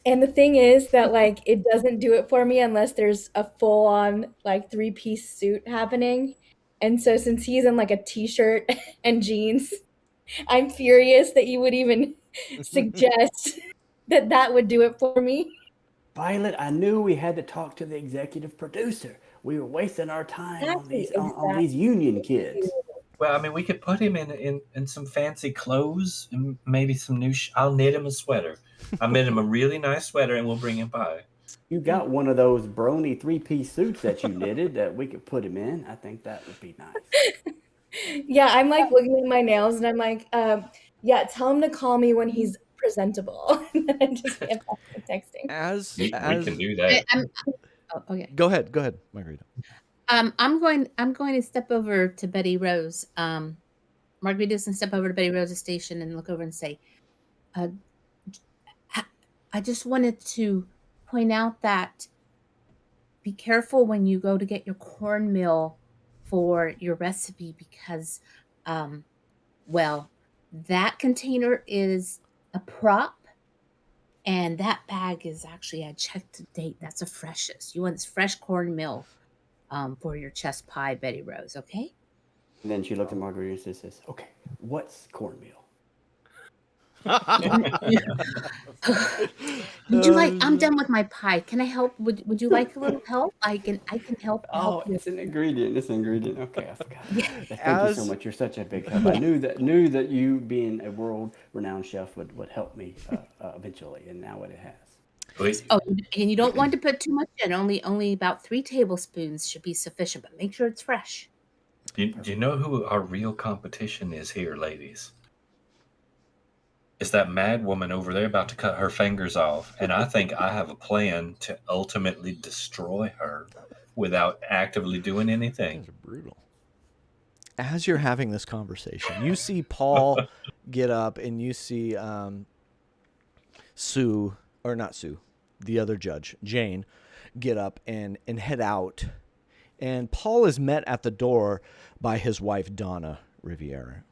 And the thing is that like it doesn't do it for me unless there's a full-on like 3-piece suit happening. And so since he's in like a t-shirt and jeans, I'm furious that you would even suggest that would do it for me. Violet, I knew we had to talk to the executive producer. We were wasting our time on Exactly, on these union kids. Well, I mean, we could put him in some fancy clothes and maybe some new. I'll knit him a sweater. I knit him a really nice sweater, and we'll bring him by. You got one of those brony three-piece suits that you knitted that we could put him in. I think that would be nice. Yeah, I'm like looking at my nails and I'm like, yeah, tell him to call me when he's presentable. And then I just get back to texting. We can do I, that. I'm, oh, okay. Go ahead, Margarita. I'm going to step over to Betty Rose. Margarita's gonna step over to Betty Rose's station and look over and say, uh, I just wanted to point out that be careful when you go to get your cornmeal for your recipe because, well, that container is a prop and that bag is actually, I checked the date, that's the freshest. You want this fresh cornmeal for your chest pie, Betty Rose, okay? And then she looked at Margarita and says, "Okay, what's cornmeal?" Would you like? I'm done with my pie. Can I help? Would you like a little help? I can help. Oh, help you. it's an ingredient. It's an ingredient. Okay, I forgot. Thank you so As- much. You're such a big help. I knew that you being a world-renowned chef would help me eventually, and now it has. Wait, Oh, and you don't want to put too much in. Only about 3 tablespoons should be sufficient, but make sure it's fresh. do you know who our real competition is here, ladies? It's that mad woman over there about to cut her fingers off, and I think I have a plan to ultimately destroy her without actively doing anything. Things are brutal. As you're having this conversation, you see Paul get up, and you see Sue, or not Sue, the other judge, Jane, get up and head out. And Paul is met at the door by his wife, Donna Riviera.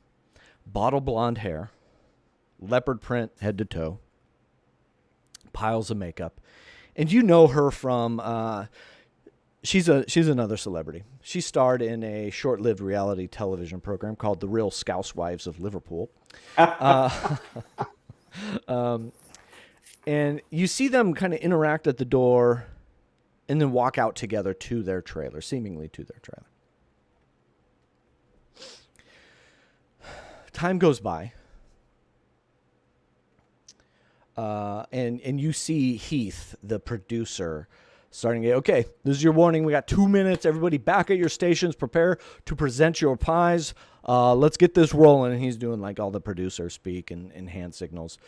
Bottle blonde hair, leopard print head to toe, piles of makeup. And you know her from, she's another celebrity. She starred in a short-lived reality television program called The Real Scousewives of Liverpool. And you see them kind of interact at the door and then walk out together to their trailer, seemingly to their trailer. Time goes by. And you see Heath, the producer, starting to, okay, this is your warning. We got 2 minutes. Everybody back at your stations. Prepare to present your pies. Let's get this rolling. And he's doing like all the producer speak and hand signals.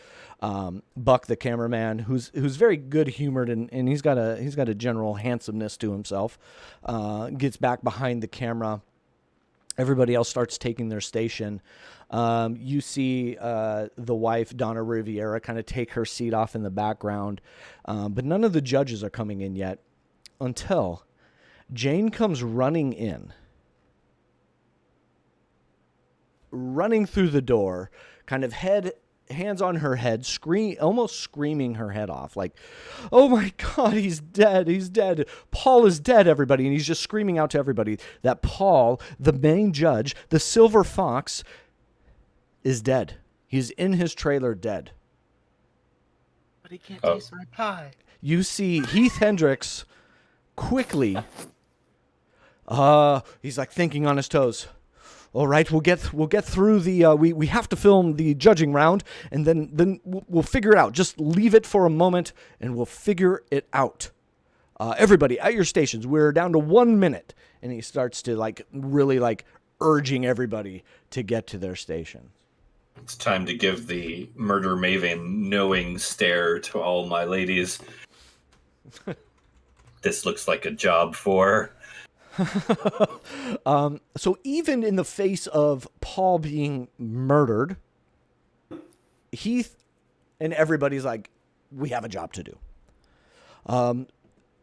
Buck, the cameraman, who's very good humored and he's got a general handsomeness to himself, gets back behind the camera. Everybody else starts taking their station. You see the wife, Donna Riviera, kind of take her seat off in the background. But none of the judges are coming in yet until Jane comes running in. Running through the door, kind of hands on her head, almost screaming her head off, like, "Oh my God, he's dead! He's dead! Paul is dead!" Everybody, and he's just screaming out to everybody that Paul, the main judge, the Silver Fox, is dead. He's in his trailer, dead. But he can't taste my pie. You see Heath Hendricks quickly. He's like thinking on his toes. All right, we'll get through the we have to film the judging round, and then we'll figure it out. Just leave it for a moment, and we'll figure it out. Everybody at your stations, we're down to 1 minute, and he starts to really urging everybody to get to their station. It's time to give the murder maven knowing stare to all my ladies. This looks like a job for. So even in the face of Paul being murdered, Heath and everybody's like, we have a job to do.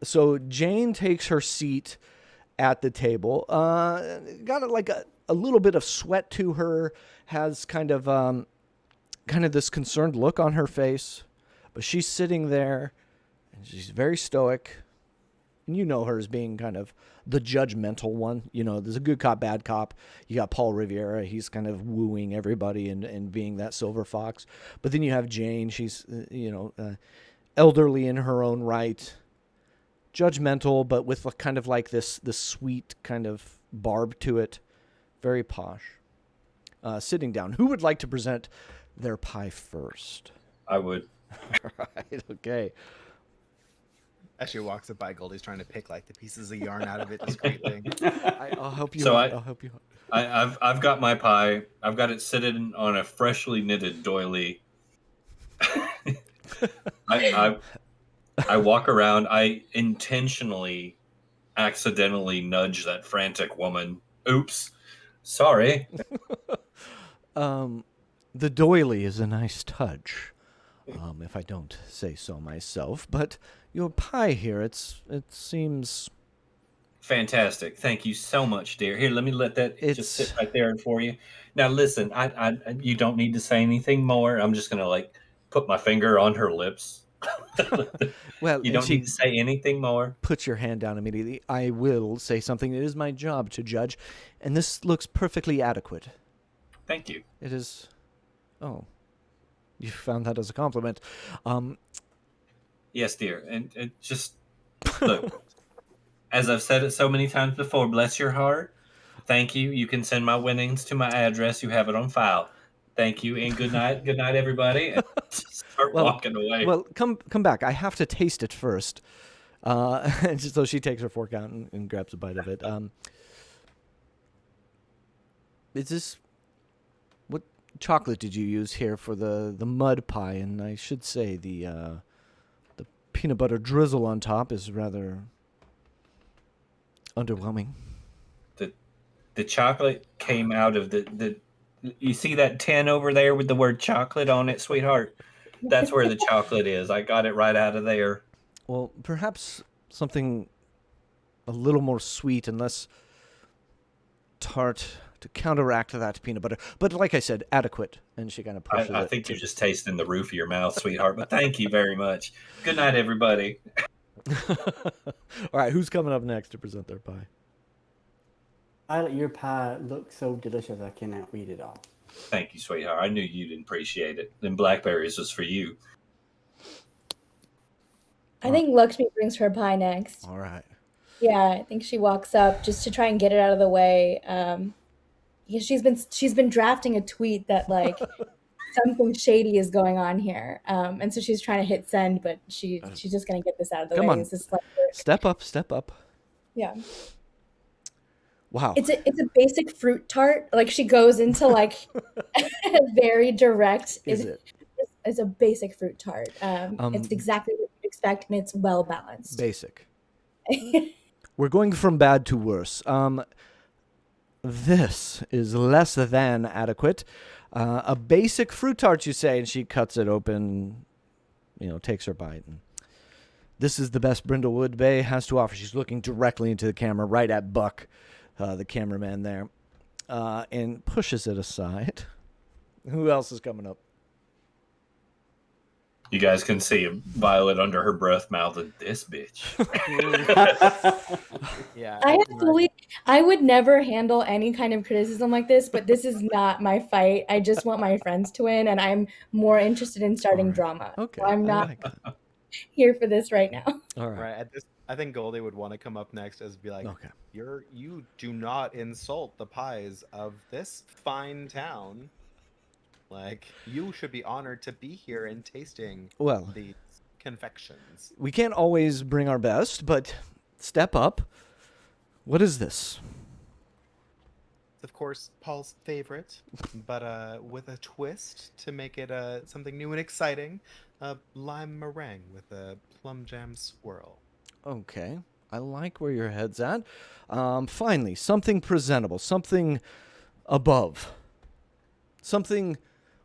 So Jane takes her seat at the table. Got a little bit of sweat to her, has kind of this concerned look on her face, but she's sitting there and she's very stoic. And you know her as being kind of the judgmental one. You know, there's a good cop, bad cop. You got Paul Riviera. He's kind of wooing everybody and being that silver fox. But then you have Jane. She's, elderly in her own right, judgmental, but with kind of like this sweet kind of barb to it. Very posh. Sitting down. Who would like to present their pie first? I would. All right, okay. As she walks up by, Goldie's trying to pick like the pieces of yarn out of it discreetly. I'll help you So out. I'll help you out. I've got my pie. I've got it sitting on a freshly knitted doily. I walk around. I intentionally, accidentally nudge that frantic woman. Oops, sorry. The doily is a nice touch, if I don't say so myself. But your pie here, it seems Fantastic. Thank you so much, dear. Here, let me let that It's- just sit right there for you. Now, listen, you don't need to say anything more. I'm just gonna like put my finger on her lips. well. You And don't she need to say anything more. puts your hand down immediately. I will say something. It is my job to judge, and this looks perfectly adequate. Thank you. It is. Oh, you found that as a compliment. Yes, dear. And just look, as I've said it so many times before, bless your heart. Thank you. You can send my winnings to my address. You have it on file. Thank you, and good night. Good night, everybody. And just start walking away. Well, come back. I have to taste it first. And so she takes her fork out and grabs a bite of it. Is this what chocolate did you use here for the mud pie? And I should say the peanut butter drizzle on top is rather underwhelming. The chocolate came out of the you see that tin over there with the word chocolate on it, sweetheart? That's where the chocolate is. I got it right out of there. Well, perhaps something a little more sweet and less tart to counteract that peanut butter. But like I said, adequate. And she kind of pushes I it. think you're just tasting the roof of your mouth, sweetheart. But thank you very much. Good night, everybody. All right, who's coming up next to present their pie? Violet, your pie looks so delicious. I cannot read it all. Thank you, sweetheart. I knew you'd appreciate it. And blackberries was for you. I think Lakshmi brings her pie next. All right. Yeah, I think she walks up just to try and get it out of the way. Because she's been drafting a tweet that like something shady is going on here, and so she's trying to hit send, but she's just gonna get this out of the Come way. on. This is like, Step up, step up. yeah, Wow. it's a basic fruit tart. Like she goes into like a very direct. Is it? It's a basic fruit tart. It's exactly what you'd expect, and it's well balanced. Basic. We're going from bad to worse. This is less than adequate. A basic fruit tart, you say, and she cuts it open, takes her bite. And this is the best Brindlewood Bay has to offer. She's looking directly into the camera, right at Buck, the cameraman there, and pushes it aside. Who else is coming up? You guys can see Violet under her breath mouthing, "This bitch." Yeah. I would never handle any kind of criticism like this, but this is not my fight. I just want my friends to win, and I'm more interested in starting drama. Okay. So I'm I not like that. here for this right now. All right. Right. At this, I think Goldie would want to come up next as be like, Okay. You do not insult the pies of this fine town. Like, you should be honored to be here and tasting these confections. We can't always bring our best, but step up. What is this? Of course, Paul's favorite, but with a twist to make it something new and exciting. Lime meringue with a plum jam swirl. Okay. I like where your head's at. Finally, something presentable, something above, something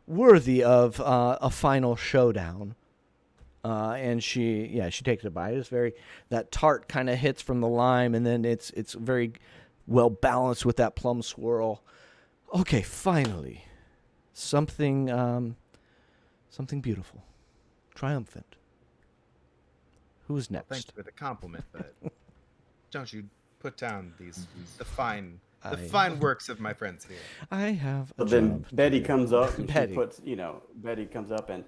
worthy of a final showdown. And she takes a bite. It's that tart kind of hits from the lime, and then it's very well balanced with that plum swirl. Okay, finally, something beautiful, triumphant. Who's next? Thank you for the compliment, but don't you put down the fine The fine works of my friends here. I have a So then job. Betty comes up and Betty. she puts, Betty comes up and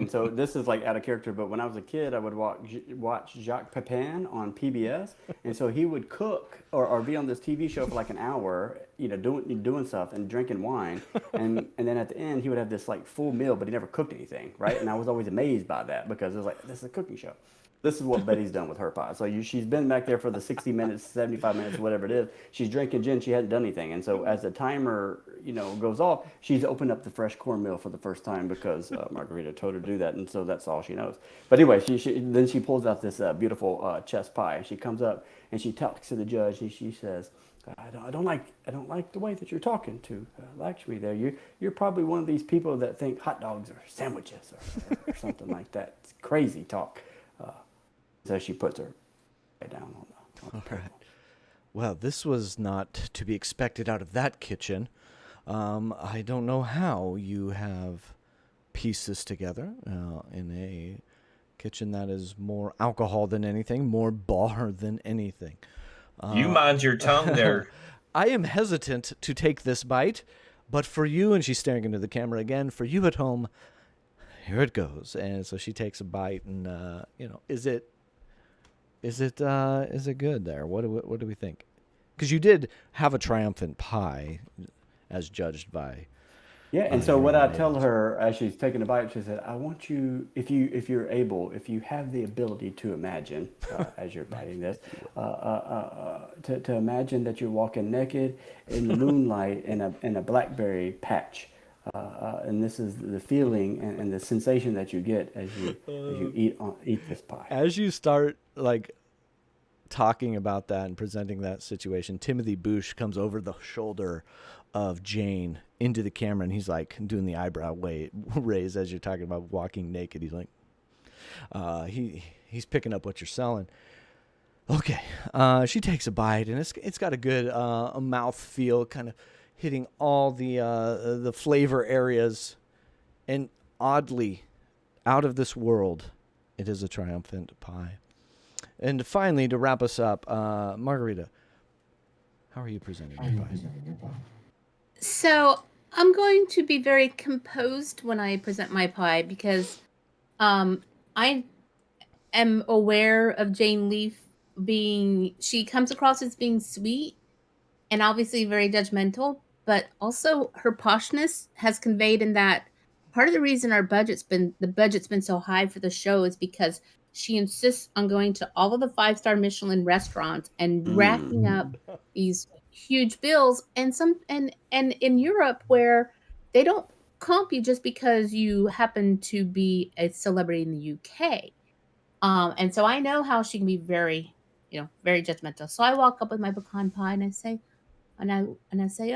so this is like out of character, but when I was a kid, I would watch Jacques Pepin on PBS. And so he would cook or be on this TV show for like an hour, doing stuff and drinking wine. And then at the end, he would have this like full meal, but he never cooked anything, right? And I was always amazed by that because it was like, this is a cooking show. This is what Betty's done with her pie. So she's been back there for the 60 minutes, 75 minutes, whatever it is. She's drinking gin. She hadn't done anything. And so as the timer, goes off, she's opened up the fresh cornmeal for the first time because Margarita told her to do that. And so that's all she knows. But anyway, then she pulls out this beautiful chess pie. And she comes up and she talks to the judge. And she says, I don't like the way that you're talking to Lakshmi there. You're probably one of these people that think hot dogs are sandwiches or something like that. It's crazy talk. So she puts her down on the All right. Well, this was not to be expected out of that kitchen. I don't know how you have pieced this together in a kitchen that is more alcohol than anything, more bar than anything. You mind your tongue there. I am hesitant to take this bite, but for you, and she's staring into the camera again, for you at home, here it goes. And so she takes a bite, and is it good there? What do we think? Because you did have a triumphant pie, as judged by. Yeah, and so what I tell her as she's taking a bite, she said, "I want you, if you have the ability to imagine, as you're biting this, to imagine that you're walking naked in the moonlight in a blackberry patch, and this is the feeling and the sensation that you get as you eat this pie." As you start talking about that and presenting that situation, Timothy Bush comes over the shoulder of Jane into the camera, and he's like doing the eyebrow raise as you're talking about walking naked. He's like, he's picking up what you're selling. Okay, she takes a bite, and it's got a good mouth feel, kind of hitting all the flavor areas, and oddly, out of this world, it is a triumphant pie. And finally, to wrap us up, Margarita, how are you presenting your pie? So I'm going to be very composed when I present my pie because I am aware of Jane Leaf she comes across as being sweet and obviously very judgmental, but also her poshness has conveyed in that part of the reason the budget's been so high for the show is because she insists on going to all of the 5-star Michelin restaurants and racking up these huge bills, and in Europe where they don't comp you just because you happen to be a celebrity in the UK. And so I know how she can be very, very judgmental. So I walk up with my pecan pie and I say,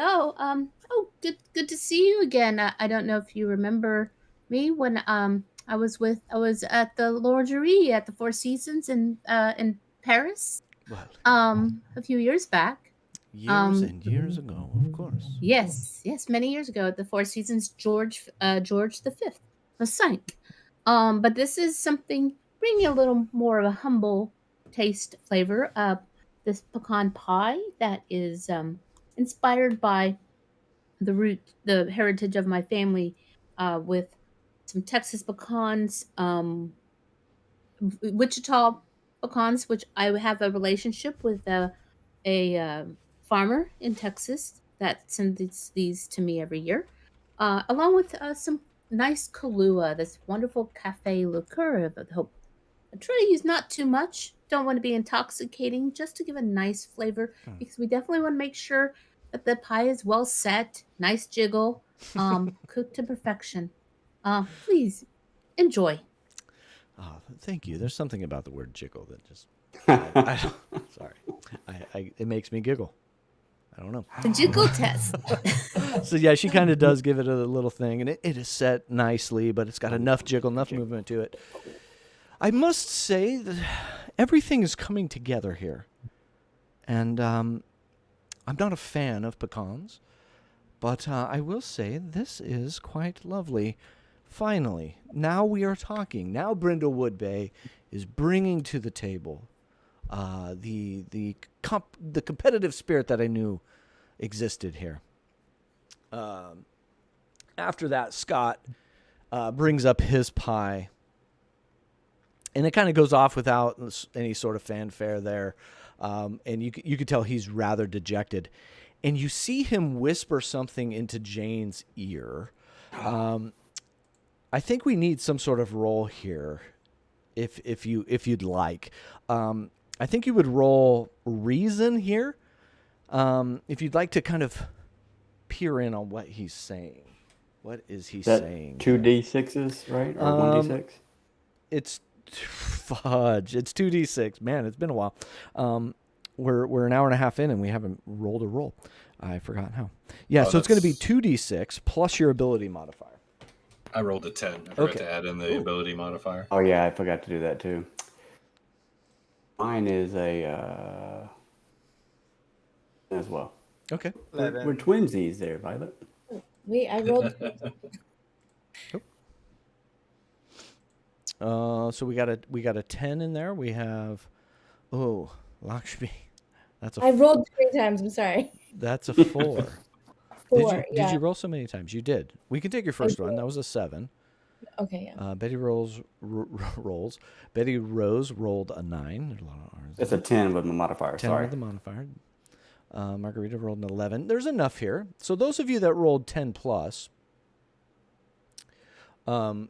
oh, good to see you again. I don't know if you remember me when I was at the L'Orangerie at the Four Seasons in Paris a few years back. Years and years ago, of course. Yes, many years ago at the Four Seasons, George V was sank. But this is something bringing a little more of a humble taste flavor. This pecan pie that is inspired by the heritage of my family, with some Texas pecans, Wichita pecans, which I have a relationship with a farmer in Texas that sends these to me every year, along with some nice Kahlua, this wonderful cafe liqueur. I hope I try to use not too much. Don't want to be intoxicating, just to give a nice flavor, because we definitely want to make sure that the pie is well set, nice jiggle, cooked to perfection. Please enjoy. Oh, thank you. There's something about the word jiggle that just sorry. It makes me giggle. I don't know. The jiggle test. So yeah, she kind of does give it a little thing, and it is set nicely, but it's got enough jiggle, enough movement to it. I must say that everything is coming together here. And I'm not a fan of pecans, but I will say this is quite lovely. Finally, now we are talking. Now Brindlewood Bay is bringing to the table the competitive spirit that I knew existed here. After that, Scott brings up his pie, and it kind of goes off without any sort of fanfare there. And you could tell he's rather dejected. And you see him whisper something into Jane's ear. I think we need some sort of roll here, if you'd like. I think you would roll reason here, if you'd like to kind of peer in on what he's saying. What is he saying? 2d6s, right? Or 1d6? It's fudge. It's 2d6. Man, it's been a while. We're an hour and a half in and we haven't rolled a roll. I forgot how. Yeah, so it's going to be 2d6 plus your ability modifier. I rolled a 10. I forgot to add in the ability modifier. Oh yeah, I forgot to do that too. Mine is a as well. Okay. We're twinsies there, Violet. Wait, I rolled. So we got a 10 in there. We have Lakshmi. I rolled 3 times. I'm sorry. That's a 4. 4. Did you roll so many times? You did. We can take your first one. That was a 7. Okay, yeah. Betty rolls. Betty Rose rolled a 9. There's a lot of R's. It's a 10 with the modifier. 10 Sorry. with the modifier. Margarita rolled an 11. There's enough here. So those of you that rolled 10 plus,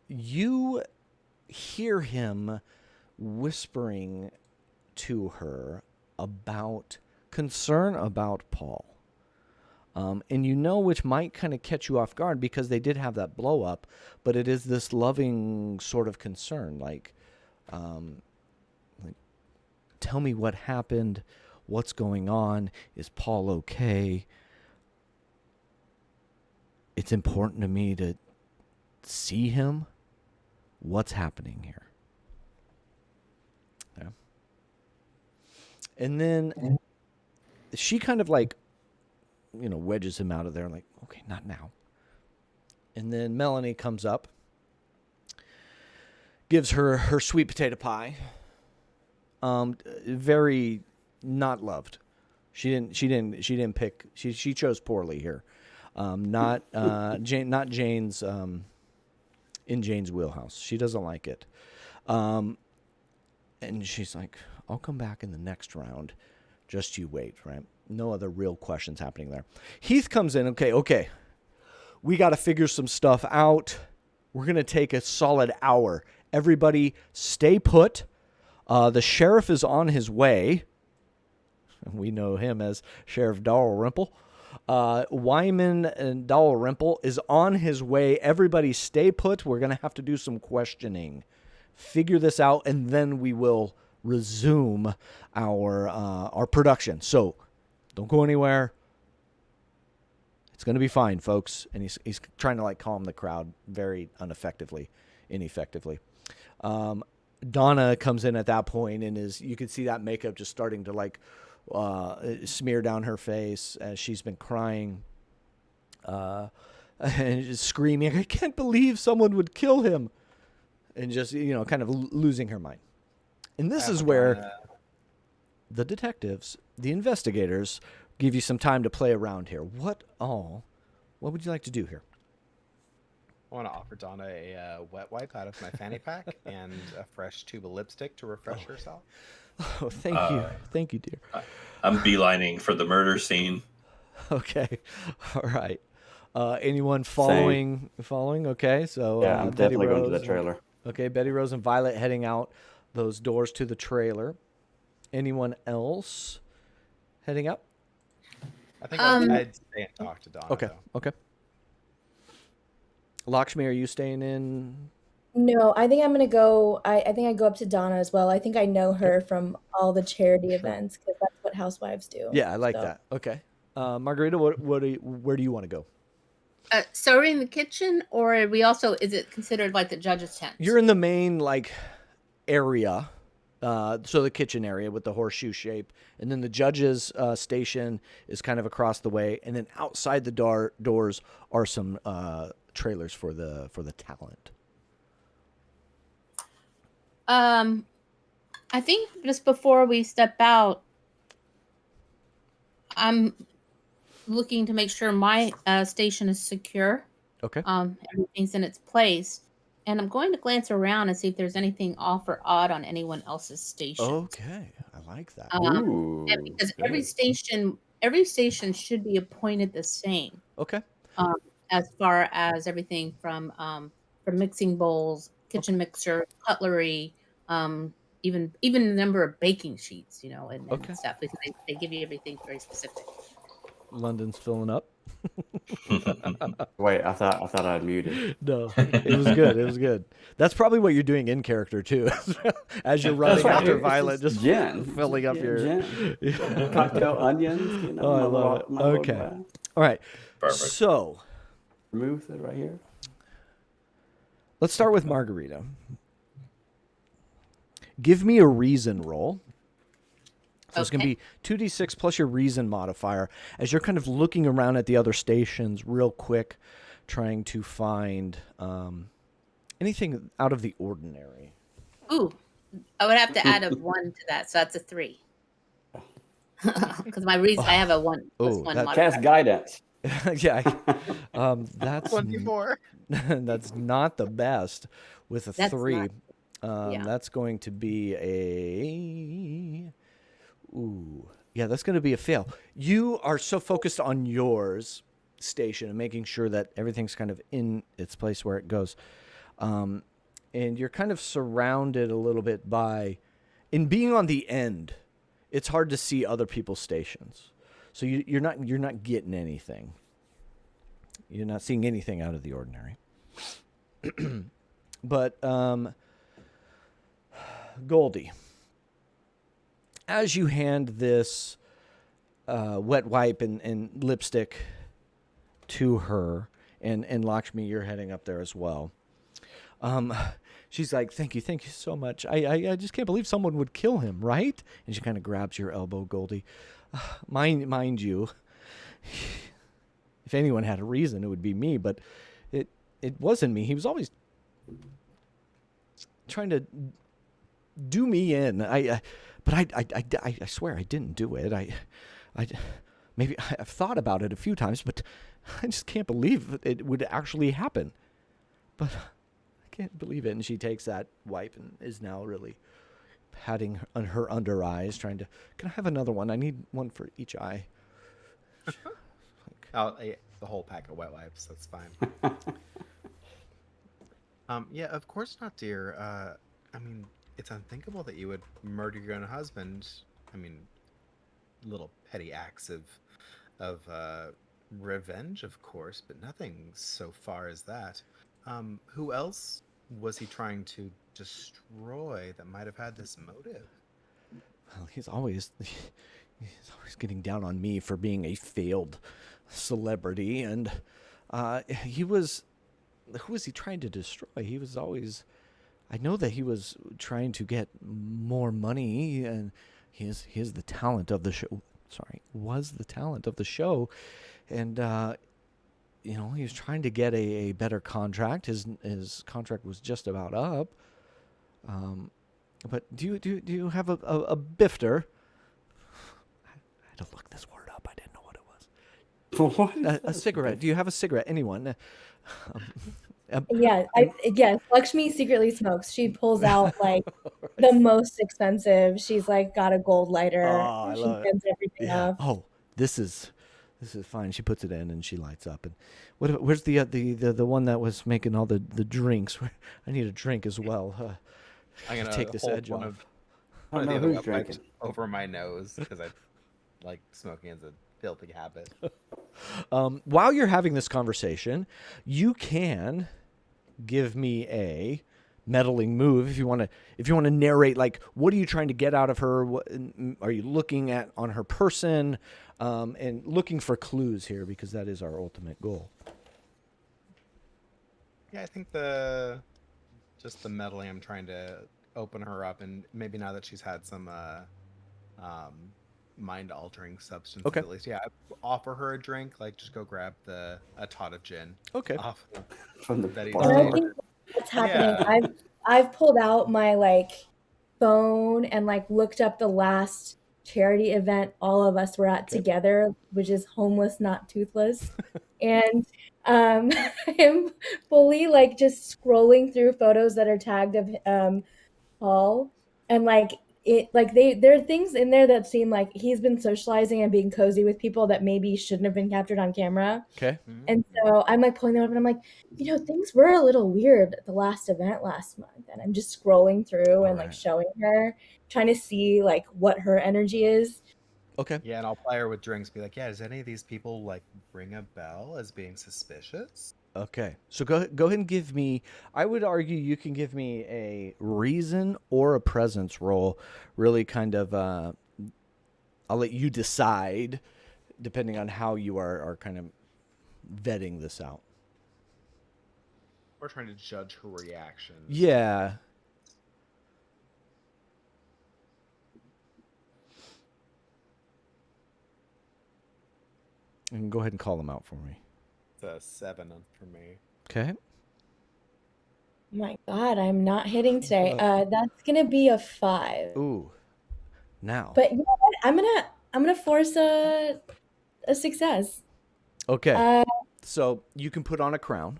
you hear him whispering to her about concern about Paul. And you know, which might kind of catch you off guard because they did have that blow up, but it is this loving sort of concern, like tell me what happened, what's going on, is Paul okay? It's important to me to see him. What's happening here? Yeah. And then she kind of like, wedges him out of there, like, okay, not now. And then Melanie comes up, gives her sweet potato pie. Very not loved. She didn't pick. She chose poorly here. Not Jane's. In Jane's wheelhouse. She doesn't like it. And she's like, I'll come back in the next round. Just you wait, right? No other real questions happening there. Heath comes in. Okay. We got to figure some stuff out. We're going to take a solid hour. Everybody stay put. The sheriff is on his way. We know him as Sheriff Dalrymple. Wyman and Dalrymple is on his way. Everybody stay put. We're going to have to do some questioning. Figure this out, and then we will resume our production. So don't go anywhere. It's going to be fine, folks. And he's trying to calm the crowd very ineffectively. Donna comes in at that point and you can see that makeup just starting to smear down her face as she's been crying and just screaming, I can't believe someone would kill him, and just kind of losing her mind. And this is where the detectives, the investigators, give you some time to play around here. What would you like to do here? I want to offer Donna a wet wipe out of my fanny pack and a fresh tube of lipstick to refresh herself. Oh, thank you. Thank you, dear. I'm beelining for the murder scene. Okay. All right. Anyone following? Okay. So yeah, I'm definitely going to the trailer. Okay. Betty Rose and Violet heading out those doors to the trailer. Anyone else heading up? I think I'd stay and talk to Donna. Okay. Though. Okay. Lakshmi, are you staying in? No, I think I'm going to go. I think I go up to Donna as well. I think I know her from all the charity events because that's what housewives do. Yeah, I like that. Okay. Margarita, where do you want to go? So are we in the kitchen, or are we also, is it considered like the judge's tent? You're in the main area. So the kitchen area with the horseshoe shape, and then the judge's station is kind of across the way, and then outside the doors are some trailers for the talent. I think just before we step out, I'm looking to make sure my station is secure. Okay. Everything's in its place. And I'm going to glance around and see if there's anything off or odd on anyone else's station. Okay. I like that. And Ooh, because good. every station should be appointed the same. Okay. As far as everything from mixing bowls, kitchen mixer, cutlery, even the number of baking sheets, you know, and Okay. stuff, because they give you everything very specific. London's filling up. Wait, I thought I'd muted. No, it was good. It was good. That's probably what you're doing in character too, as you're running right. after It's Violet, just just gin. filling up your Gin. Cocktail onions, you know. Oh, I my love little, it. my little Okay. glass. All right. Perfect. So Remove it right here. let's start with Margarita. Give me a reason roll. So it's going to Okay. be 2d6 plus your reason modifier as you're kind of looking around at the other stations real quick, trying to find anything out of the ordinary. Ooh, I would have to add a 1 to that, so that's a 3. Because my reason, I have a 1 plus Oh, 1 that- modifier. Cast guidance. Yeah, that's 24. that's not the best with a That's 3. not- yeah. That's going to be a that's going to be a fail. You are so focused on yours station and making sure that everything's kind of in its place where it goes, and you're kind of surrounded a little bit by, in being on the end, it's hard to see other people's stations. So you're not getting anything. You're not seeing anything out of the ordinary. But Goldie, as you hand this wet wipe and lipstick to her, and Lakshmi, you're heading up there as well. She's like, thank you so much. I just can't believe someone would kill him, right? And she kind of grabs your elbow, Goldie. Mind you, if anyone had a reason, it would be me, but it wasn't me. He was always trying to do me in. But I swear I didn't do it. Maybe I've thought about it a few times, but I just can't believe it would actually happen. But I can't believe it. And she takes that wipe and is now really patting on her under eyes, trying to, can I have another one? I need one for each eye. I'll eat the whole pack of wet wipes. That's fine. Yeah, of course not, dear. I mean, it's unthinkable that you would murder your own husband. I mean, little petty acts of revenge, of course, but nothing so far as that. Who else was he trying to destroy that might have had this motive? Well, he's always getting down on me for being a failed celebrity, and who was he trying to destroy? He was always, I know that he was trying to get more money, and he is the talent of the show. Sorry, was the talent of the show, and he was trying to get a better contract. His contract was just about up. But do you have a bifter? I had to look this word up. I didn't know what it was. What? A cigarette. Do you have a cigarette? Anyone? Yes, Lakshmi secretly smokes. She pulls out like the most expensive. She's like got a gold lighter. Oh, I She love it. bends everything Yeah. off. Oh, this is fine. She puts it in and she lights up. And where's the one that was making all the drinks? I need a drink as well. I'm gonna take this hold edge one off. of I one don't of know the who's other wet wipes drinking. over my nose because I like smoking as a filthy habit. While you're having this conversation, you can give me a meddling move if you want to narrate, like, what are you trying to get out of her? What are you looking at on her person, and looking for clues here, because that is our ultimate goal. Yeah, I think just the meddling. I'm trying to open her up, and maybe now that she's had some mind-altering substances, Okay. at least, yeah, offer her a drink. Like, just go grab a tot of gin. Okay. Off From the Betty's bar. And I bar. think what's happening, Yeah. I've pulled out my like phone and like looked up the last charity event all of us were at Okay. together, which is Homeless Not Toothless. And I'm fully like just scrolling through photos that are tagged of Paul, and like there are things in there that seem like he's been socializing and being cozy with people that maybe shouldn't have been captured on camera. Okay. And so I'm like pulling them up and I'm like, things were a little weird at the last event last month. And I'm just scrolling through and like Alright. showing her, trying to see like what her energy is. Okay. Yeah, and I'll play her with drinks. Be like, yeah, does any of these people like ring a bell as being suspicious? Okay. So go ahead and give me. I would argue you can give me a reason or a presence roll. Really, kind of. I'll let you decide, depending on how you are kind of vetting this out. We're trying to judge her reaction. Yeah. And go ahead and call them out for me. It's a 7 for me. Okay. My God, I'm not hitting today. That's gonna be a 5. Ooh. Now. But you know what? I'm gonna force a success. Okay. So you can put on a crown.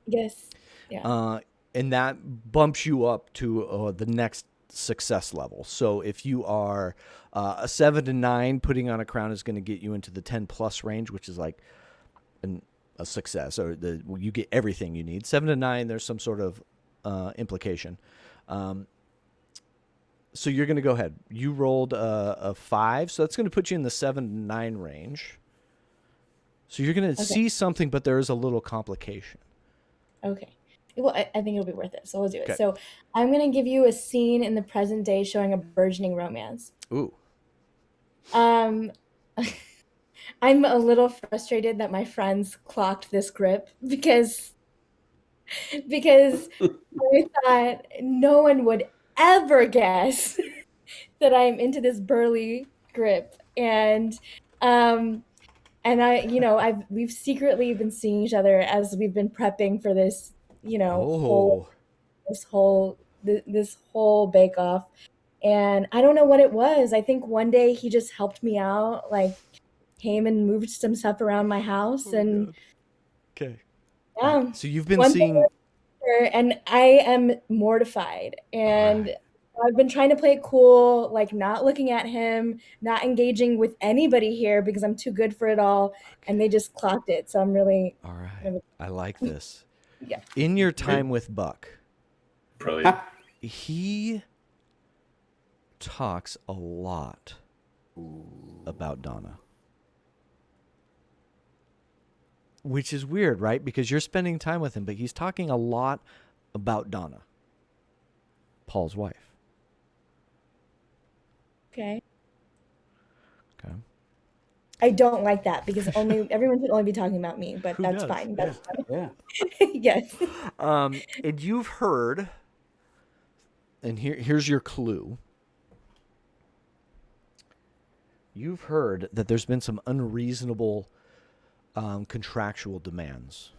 Yes. Yeah. And that bumps you up to the next success level. So if you are a 7 to 9, putting on a crown is going to get you into the 10 plus range, which is like a success, or you get everything you need. 7 to 9, there's some sort of implication. So you're going to go ahead. You rolled a 5, so that's going to put you in the 7 to 9 range. So you're going to see something, but there is a little complication. Okay. Well, I think it'll be worth it. So we'll do it. Okay. So I'm going to give you a scene in the present day showing a burgeoning romance. Ooh. I'm a little frustrated that my friends clocked this grip because I thought no one would ever guess that I'm into this burly grip. And we've secretly been seeing each other as we've been prepping for this, this whole bake off. And I don't know what it was. I think one day he just helped me out, like came and moved some stuff around my house. Okay. Yeah. So you've been seeing. And I am mortified. And I've been trying to play it cool, like not looking at him, not engaging with anybody here because I'm too good for it all. And they just clocked it. So I'm really. All right. I like this. Yeah. In your time with Buck, Brilliant. he talks a lot about Donna. Which is weird, right? Because you're spending time with him, but he's talking a lot about Donna, Paul's wife. Okay. Okay. I don't like that because everyone should only be talking about me, but that's does? fine. That's fine. Yeah. Yes. And you've heard, and here's your clue. You've heard that there's been some unreasonable contractual demands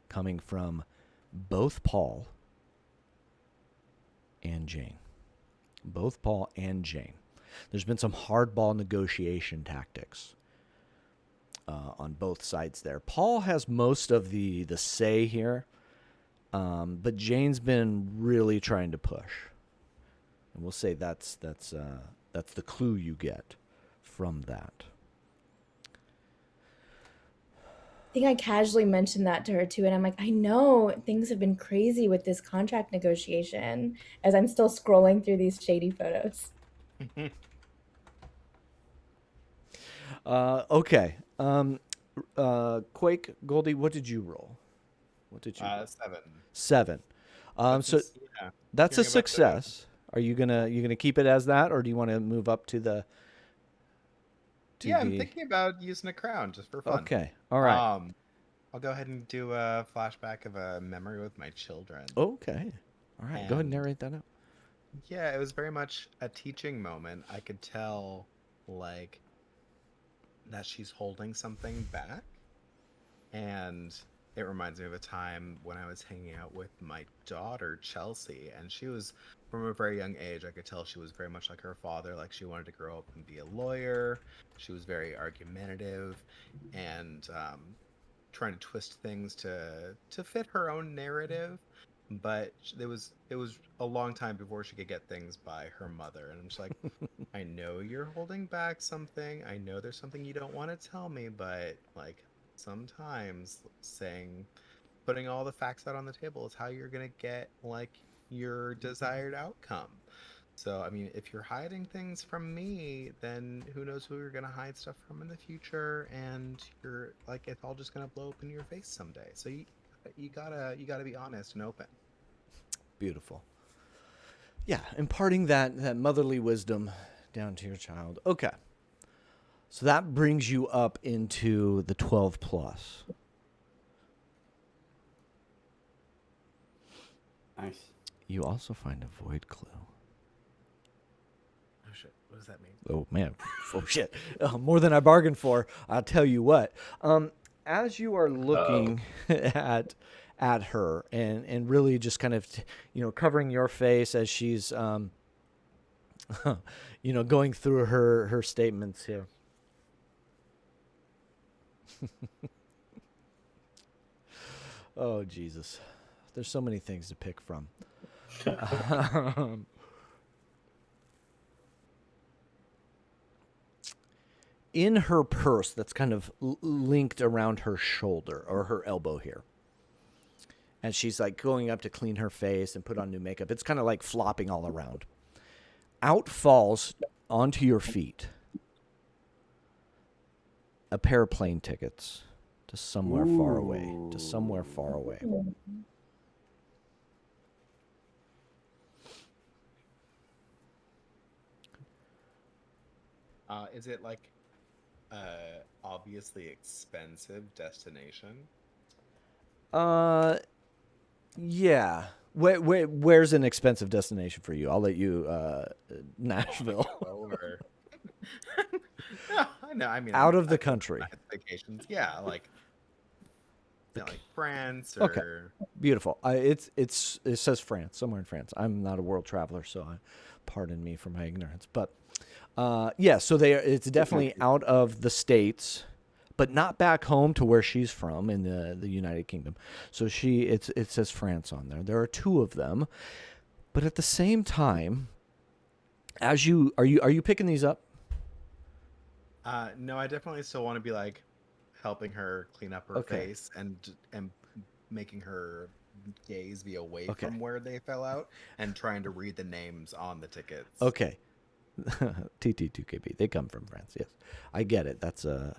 coming from both Paul and Jane. Both Paul and Jane. There's been some hardball negotiation tactics on both sides there. Paul has most of the say here, but Jane's been really trying to push. And we'll say that's the clue you get from that. I think I casually mentioned that to her too. And I'm like, I know things have been crazy with this contract negotiation as I'm still scrolling through these shady photos. Okay. Quake, Goldie, what did you roll? What did you roll? 7. 7. So Yeah. that's a Hearing about the- success. Are you gonna keep it as that, or do you want to move up to the? Yeah, I'm thinking about using a crown just for fun. Okay. All right. I'll go ahead and do a flashback of a memory with my children. Okay. All right. Go ahead and And- narrate that out. Yeah, it was very much a teaching moment. I could tell, like, that she's holding something back. And it reminds me of a time when I was hanging out with my daughter, Chelsea, and she was from a very young age, I could tell she was very much like her father. Like she wanted to grow up and be a lawyer. She was very argumentative, and trying to twist things to fit her own narrative. But it was a long time before she could get things by her mother, and I'm just like, I know you're holding back something. I know there's something you don't want to tell me, but like sometimes putting all the facts out on the table is how you're gonna get like your desired outcome. So I mean, if you're hiding things from me, then who knows who you're gonna hide stuff from in the future, and you're like it's all just gonna blow up in your face someday. So you gotta be honest and open. Beautiful. Yeah, imparting that motherly wisdom down to your child. Okay. So that brings you up into the 12 plus. Nice. You also find a void clue. Oh shit! What does that mean? Oh man! Oh shit! More than I bargained for. I'll tell you what. As you are looking at her and really just kind of covering your face as she's going through her statements here. Oh Jesus! There's so many things to pick from. In her purse that's kind of linked around her shoulder or her elbow here. And she's like going up to clean her face and put on new makeup. It's kind of like flopping all around. Out falls onto your feet a pair of plane tickets to somewhere far away. To somewhere far away. Is it like obviously expensive destination? Yeah. Where's an expensive destination for you? I'll let you Nashville. Or no, I know. I mean, Out of the country. Vacations, yeah, like like France Okay. or Beautiful. It says France, somewhere in France. I'm not a world traveler, so pardon me for my ignorance. But yeah, so it's definitely out of the States, but not back home to where she's from in the United Kingdom. So it says France on there. There are two of them, but at the same time, are you picking these up? no, I definitely still want to be like helping her clean up her Okay. face and making her gaze be away Okay. from where they fell out and trying to read the names on the tickets. Okay. TT2KB. They come from France. Yes, I get it. That's a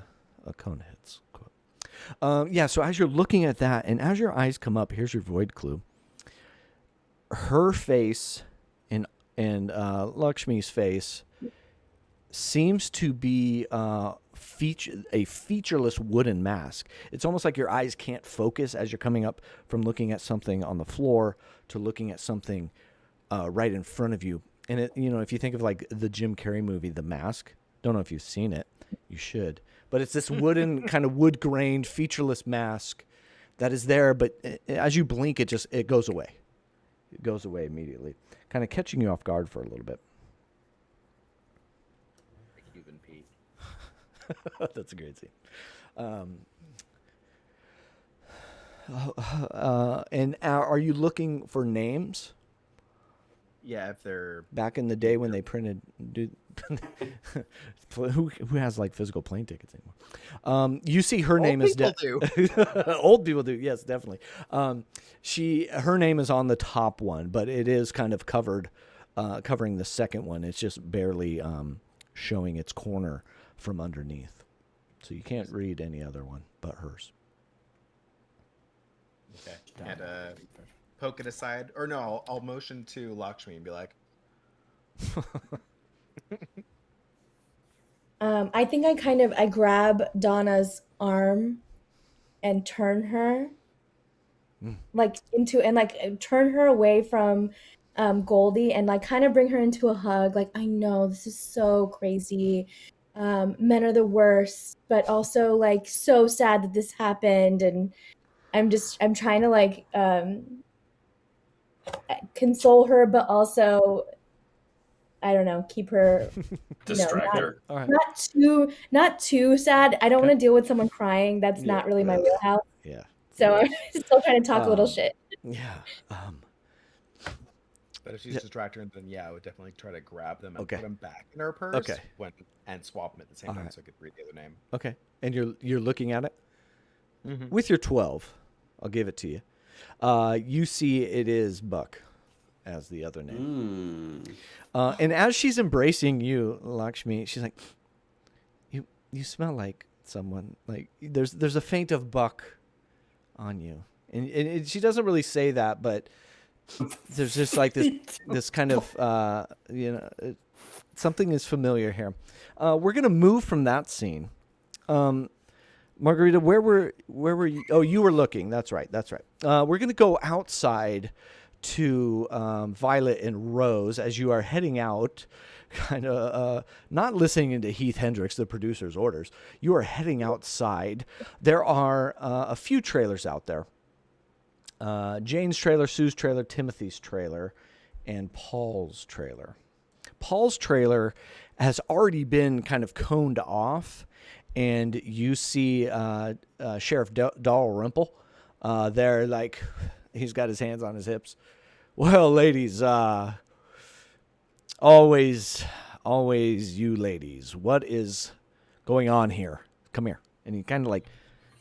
Coneheads quote. Yeah. So as you're looking at that, and as your eyes come up, here's your void clue. Her face and Lakshmi's face seems to be a featureless wooden mask. It's almost like your eyes can't focus as you're coming up from looking at something on the floor to looking at something right in front of you. And if you think of like the Jim Carrey movie, The Mask, don't know if you've seen it, you should. But it's this wooden kind of wood-grained, featureless mask that is there, but as you blink, it goes away. It goes away immediately, kind of catching you off guard for a little bit. Cuban Pete. That's a great scene. And are you looking for names? Yeah, if they're Back in the day when they printed, who has like physical plane tickets anymore? You see her name is do. Old people do, yes, definitely. Her name is on the top one, but it is kind of covered, covering the second one. It's just barely showing its corner from underneath, so you can't read any other one but hers. Okay. And poke it aside, or no, I'll motion to Lakshmi and be like, I think I grab Donna's arm and turn her like into and like turn her away from Goldie and like kind of bring her into a hug. Like, I know this is so crazy. Men are the worst, but also like so sad that this happened. And I'm trying to like console her, but also, I don't know, keep her Distract not her. All right. not too sad. I don't Okay. want to deal with someone crying. That's Yeah. not really my wheelhouse. Yeah. So I'm still trying to talk a little Um, shit. Yeah. But if she's Yeah. distracted, then yeah, I would definitely try to grab them and Okay. put them back in her purse. Okay. And swap them at the same All time right. so I could read the other name. Okay. And you're looking at it Mm-hmm. with your 12. I'll give it to you. You see it is Buck as the other name. And as she's embracing you, Lakshmi, she's like, you smell like someone. Like there's a faint of Buck on you, and she doesn't really say that, but there's just like this kind of something is familiar here. We're gonna move from that scene. Margarita, where were you? Oh, you were looking. That's right. We're gonna go outside to Violet and Rose as you are heading out, kind of not listening to Heath Hendricks, the producer's orders. You are heading outside. There are a few trailers out there. Jane's trailer, Sue's trailer, Timothy's trailer, and Paul's trailer. Paul's trailer has already been kind of coned off, and you see Sheriff Dalrymple there, like he's got his hands on his hips. Well, ladies, always you ladies, what is going on here? Come here. And he kind of like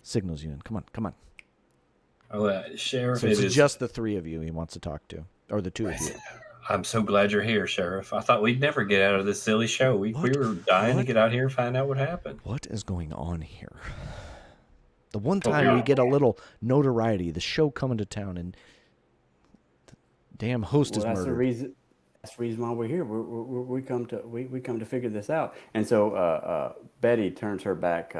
signals you in. Come on. Oh, Sheriff, So it it's is just the three of you he wants to talk to, or the two of you. I'm so glad you're here, Sheriff. I thought we'd never get out of this silly show. We were dying to get out here and find out what happened. What is going on here? The one time we get a little notoriety, the show coming to town, and the damn host is That's murdered. the reason. That's the reason why we're here. We come to figure this out. And so Betty turns her back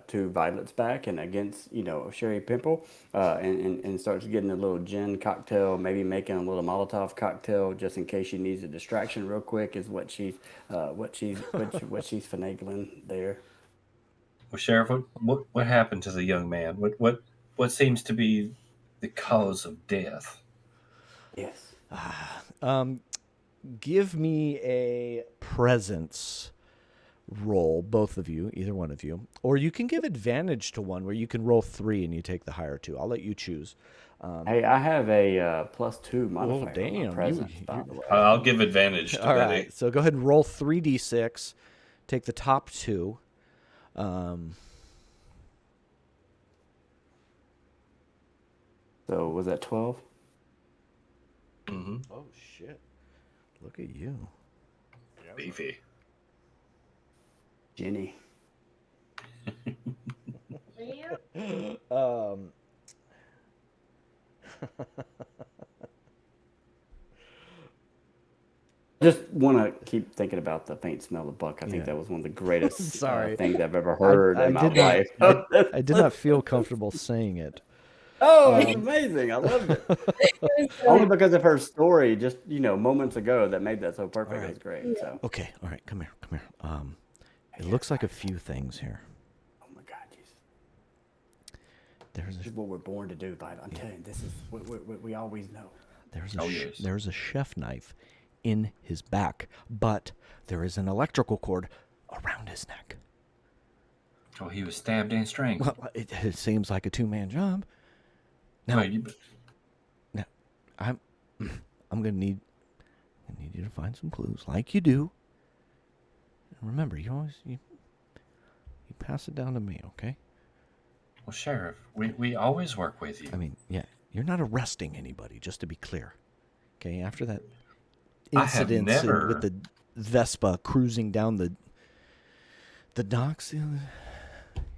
to Violet's back and against Sherry Pimple, and starts getting a little gin cocktail, maybe making a little Molotov cocktail just in case she needs a distraction real quick. Is what she's finagling there. Well, Sheriff, what happened to the young man? What seems to be the cause of death? Yes. Give me a presence roll, both of you, either one of you, or you can give advantage to one where you can roll 3 and you take the higher 2. I'll let you choose. Hey, I have a +2 modifier. On damn, my presence, by the way. I'll give advantage to All Betty. right, so go ahead and roll 3d6. Take the top 2. So was that 12? Mm-hmm. Oh shit! Look at you, Beefy. Jenny. Just want to keep thinking about the faint smell of Buck. I think that was one of the greatest Sorry. things I've ever heard in my did not- life. I did not feel comfortable saying it. Oh, it's amazing. I loved it. Only because of her story just, moments ago that made that so perfect. All right. It was great. So. Okay, all right, come here. It looks like a few things here. Oh, my God. Jesus. There's This is what we're born to do, Violet. I'm telling you, this is what we always know. there's a chef knife in his back, but there is an electrical cord around his neck. Oh, he was stabbed and strangled. Well, it seems like a 2-man job. Now, Well, you- I'm gonna need you to find some clues, like you do. And remember, you pass it down to me, okay? well, Sheriff, we always work with you. I mean, yeah, you're not arresting anybody, just to be clear. Okay, after that I have incident never- with the Vespa cruising down the docks.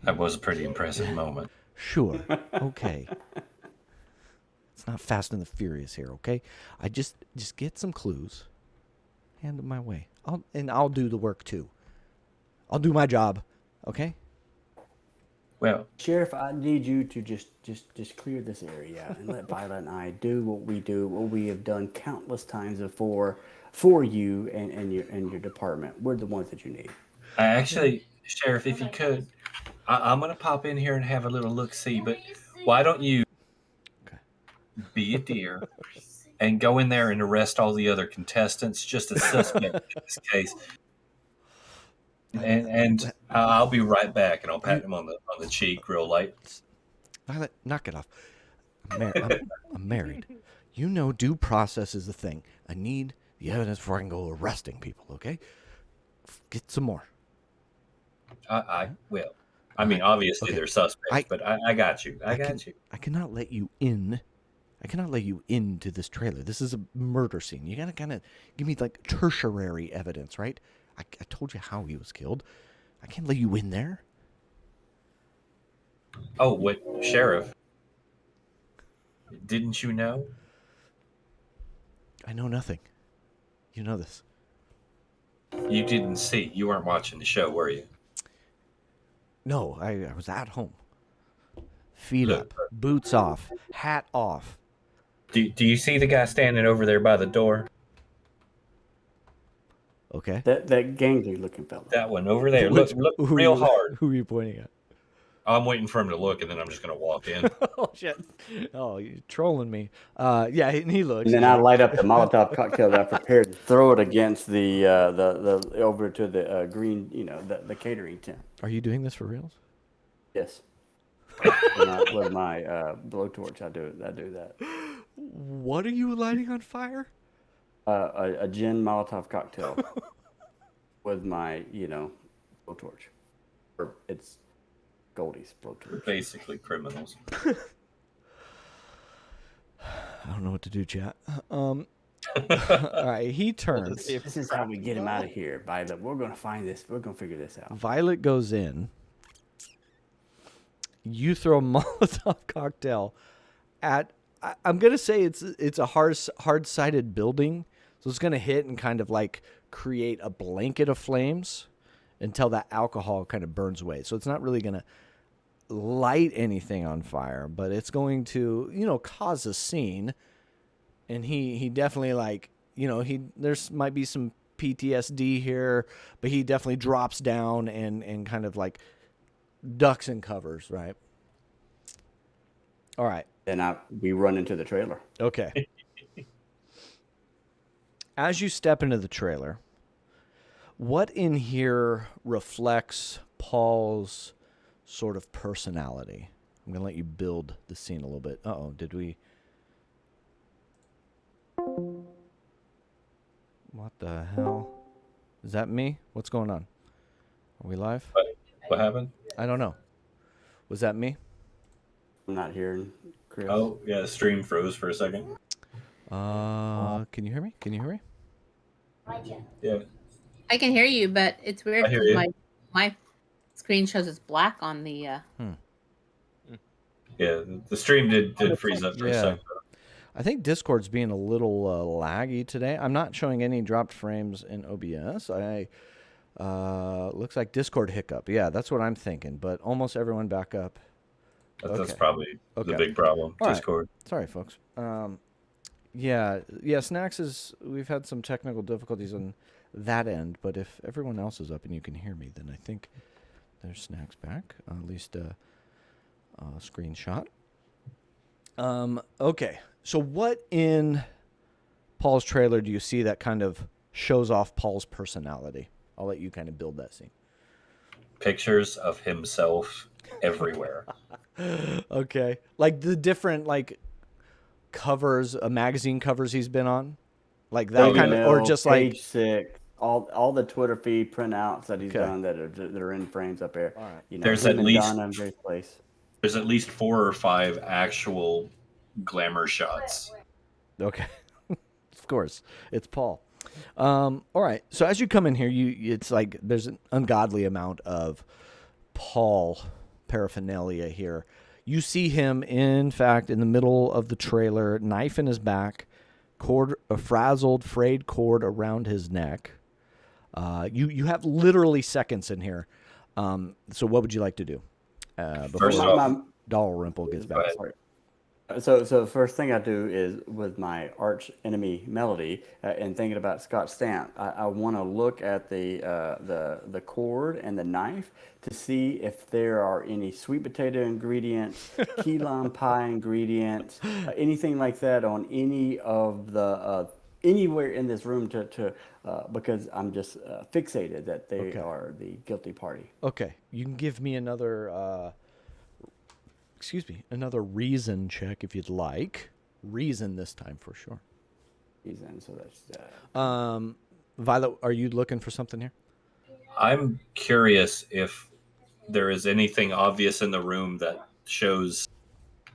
That was a pretty impressive moment. Sure, okay. It's not Fast and the Furious here, okay? I just get some clues, hand them my way. I'll do the work too. I'll do my job, okay? Well, Sheriff, I need you to just clear this area and let Violet and I do what we have done countless times before for you and your department. We're the ones that you need. I actually, Sheriff, if you could, I'm going to pop in here and have a little look-see, but why don't you be a dear and go in there and arrest all the other contestants, just a suspect in this case. And I'll be right back, and I'll pat him on the cheek real light. Violet, knock it off. I'm married. You know due process is the thing. I need the evidence before I can go arresting people, okay? Get some more. I will. I mean, obviously Okay. they're suspects, but I got you. I got you. I cannot let you in. I cannot let you into this trailer. This is a murder scene. You gotta kind of give me like tertiary evidence, right? I told you how he was killed. I can't let you in there. Oh, what, Sheriff? Didn't you know? I know nothing. You know this. You didn't see. You weren't watching the show, were you? No, I was at home. Feet Look. up, boots off, hat off. Do you see the guy standing over there by the door? Okay. That gangly looking fella. That one over there. Look Who real are you- hard. Who are you pointing at? I'm waiting for him to look, and then I'm just going to walk in. Oh shit! Oh, you're trolling me. Yeah, he looks. And then I light up the Molotov cocktail that I prepared to throw it against the over to the green, the catering tent. Are you doing this for reals? Yes. with my blowtorch, I do that. What are you lighting on fire? A gin Molotov cocktail with my blowtorch. Or it's Goldie's blowtorch. Basically criminals. I don't know what to do, chat. All right, he turns. This is how we get him out of here, Violet. We're gonna find this. We're gonna figure this out. Violet goes in. You throw a Molotov cocktail at. I'm gonna say it's a hard-sided building, so it's gonna hit and kind of like create a blanket of flames until that alcohol kind of burns away. So it's not really gonna light anything on fire, but it's going to cause a scene. And he definitely there's might be some PTSD here, but he definitely drops down and kind of like ducks and covers, right? All right. Then we run into the trailer. Okay. As you step into the trailer, what in here reflects Paul's sort of personality? I'm going to let you build the scene a little bit. Uh-oh, did we... What the hell? Is that me? What's going on? Are we live? What happened? I don't know. Was that me? I'm not hearing Chris. Oh, yeah, the stream froze for a second. Can you hear me? Can you hear me? Yeah. I can hear you, but it's weird I hear because you. my screen shows it's black on the. Yeah, the stream did freeze up for a Yeah. second. I think Discord's being a little laggy today. I'm not showing any dropped frames in OBS. Looks like Discord hiccup. Yeah, that's what I'm thinking. But almost everyone back up. That's Okay. probably Okay. the big problem. All right. Discord. Sorry, folks. Snacks we've had some technical difficulties on that end, but if everyone else is up and you can hear me, then I think there's Snacks back. At least a screenshot. Okay. So what in Paul's trailer do you see that kind of shows off Paul's personality? I'll let you kind of build that scene. Pictures of himself everywhere. Okay. Like the different covers, magazine covers he's been on? Like that Daily kind of, or Mail, just Page 6, all the Twitter feed printouts that he's Okay. done that are in frames up there. All right. There's him at and least- Donna in great place. There's at least 4 or 5 actual glamour shots. Okay. Of course. It's Paul. All right. So as you come in here, it's like there's an ungodly amount of Paul paraphernalia here. You see him, in fact, in the middle of the trailer, knife in his back, a frazzled, frayed cord around his neck. You have literally seconds in here. So what would you like to do before First off- Dalrymple gets back? Go So the first thing I do is with my arch enemy Melody, and thinking about Scott Stamp, I want to look at the cord and the knife to see if there are any sweet potato ingredients, key lime pie ingredients, anything like that on any of the anywhere in this room to because I'm just fixated that they Okay. are the guilty party. Okay, you can give me another. Another reason check if you'd like. Reason this time for sure. Reason, so that's Violet, are you looking for something here? I'm curious if there is anything obvious in the room that shows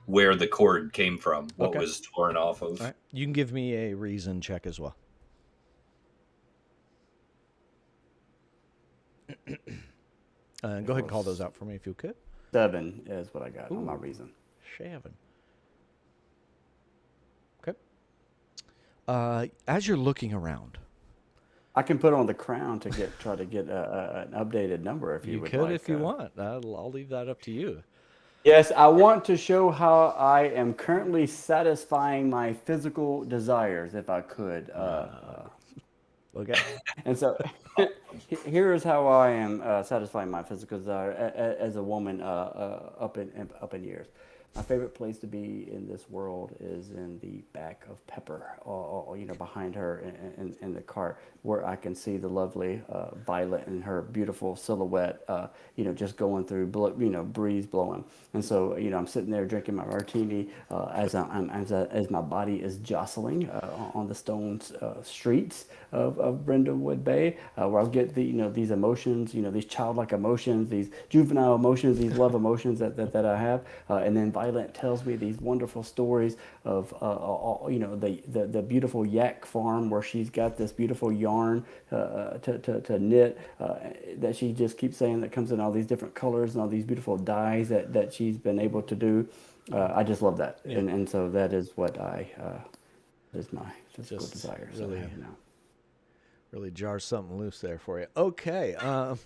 where the cord came from, what Okay. was torn off of. All right. You can give me a reason check as well. Go ahead and call those out for me if you could. 7 is what I got on my reason. Shaven. Okay. As you're looking around, I can put on the crown to try to get an updated number if you, you would could like. if you want. I'll leave that up to you. Yes, I want to show how I am currently satisfying my physical desires, if I could. Okay. And so here is how I am satisfying my physical desire as a woman up in years. My favorite place to be in this world is in the back of Pepper, or behind her in the cart, where I can see the lovely Violet and her beautiful silhouette, just going through, breeze blowing. And so, I'm sitting there drinking my martini as my body is jostling on the stone streets of Brindlewood Bay, where I'll get these emotions, these childlike emotions, these juvenile emotions, these love emotions that I have, and then Violet tells me these wonderful stories of the beautiful yak farm where she's got this beautiful yarn to knit that she just keeps saying that comes in all these different colors and all these beautiful dyes that she's been able to do. I just love that, and so that is what is my physical Just desire. So really- I have now. Really jars something loose there for you. Okay. All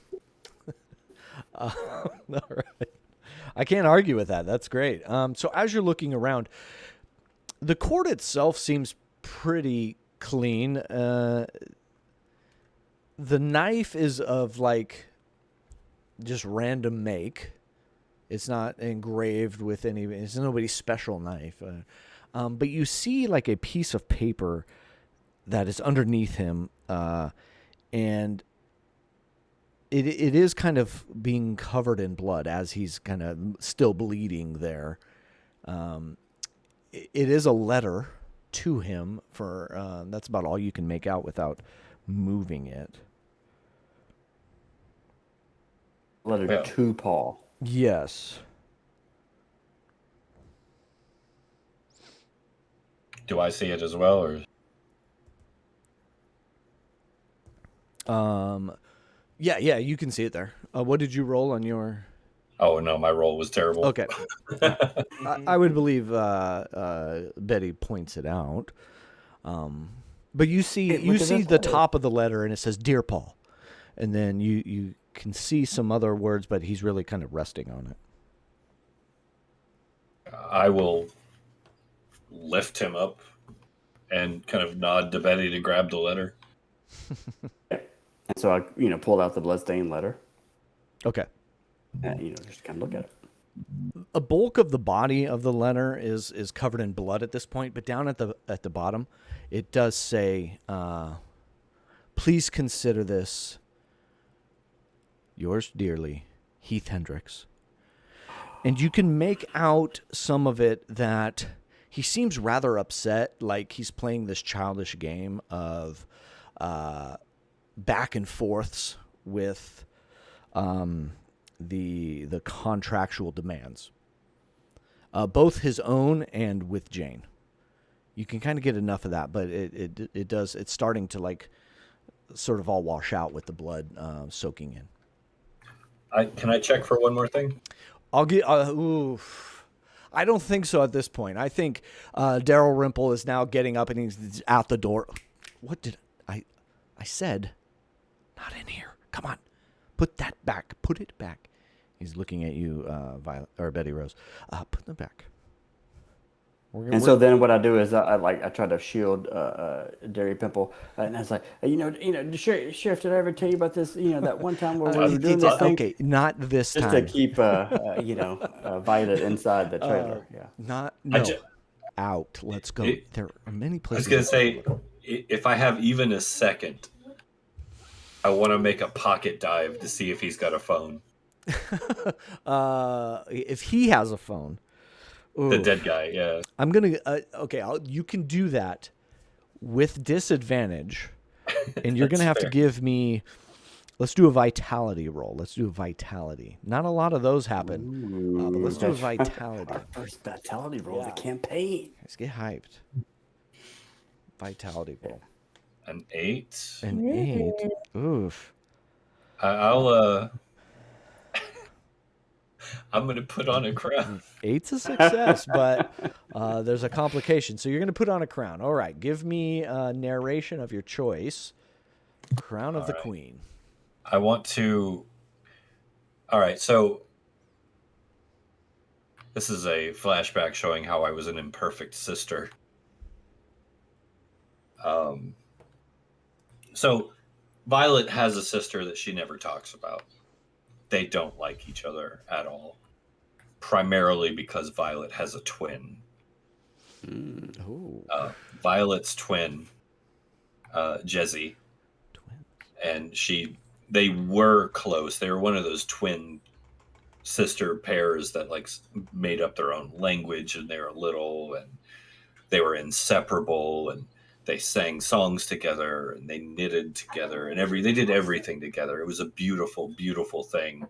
right. I can't argue with that. That's great. So as you're looking around, the cord itself seems pretty clean. The knife is of like just random make. It's not engraved with any. It's nobody's special knife. But you see like a piece of paper that is underneath him, and it is kind of being covered in blood as he's kind of still bleeding there. It is a letter to him for that's about all you can make out without moving it. Letter Yeah. to Paul. Yes. Do I see it as well, or? Yeah, you can see it there. What did you roll on your? Oh no, my roll was terrible. Okay. I would believe Betty points it out. But you see the top of the letter, and it says "Dear Paul," and then you can see some other words, but he's really kind of resting on it. I will lift him up and kind of nod to Betty to grab the letter. And so I, pulled out the bloodstained letter, Okay. and, just kind of look at it. A bulk of the body of the letter is covered in blood at this point, but down at the bottom, it does say, "Please consider this. Yours dearly, Heath Hendricks." And you can make out some of it that he seems rather upset, like he's playing this childish game of back and forths with the contractual demands, both his own and with Jane. You can kind of get enough of that, but it's starting to like sort of all wash out with the blood soaking in. Can I check for one more thing? I'll get. I don't think so at this point. I think Daryl Rimple is now getting up and he's out the door. What did I said? Not in here. Come on, put that back. Put it back. He's looking at you, Violet or Betty Rose. Put them back. And so then what I do is I try to shield Derry Pimple, and I was like, Sheriff, did I ever tell you about this? That one time where we were doing this thing. Okay, not this just time. to keep Violet inside the trailer. Out. Let's go. There are many I places. was gonna say, if I have even a second, I want to make a pocket dive to see if he's got a phone. If he has a phone. The dead guy, yeah. I'm going to, you can do that with disadvantage, and you're going to have to give me, let's do a vitality roll. Let's do a vitality. Not a lot of those happen, but let's do a vitality. Our first vitality roll of the campaign. Let's get hyped. Vitality roll. An 8. An 8. Oof. I'm going to put on a crown. 8's a success, but there's a complication. So you're going to put on a crown. All right. Give me a narration of your choice. Crown of the Queen. I want to... All right, so this is a flashback showing how I was an imperfect sister. So Violet has a sister that she never talks about. They don't like each other at all, primarily because Violet has a twin. Violet's twin, Jezzy, and they were close. They were one of those twin sister pairs that like made up their own language, and they were little, and they were inseparable, and they sang songs together, and they knitted together, and they did everything together. It was a beautiful, beautiful thing.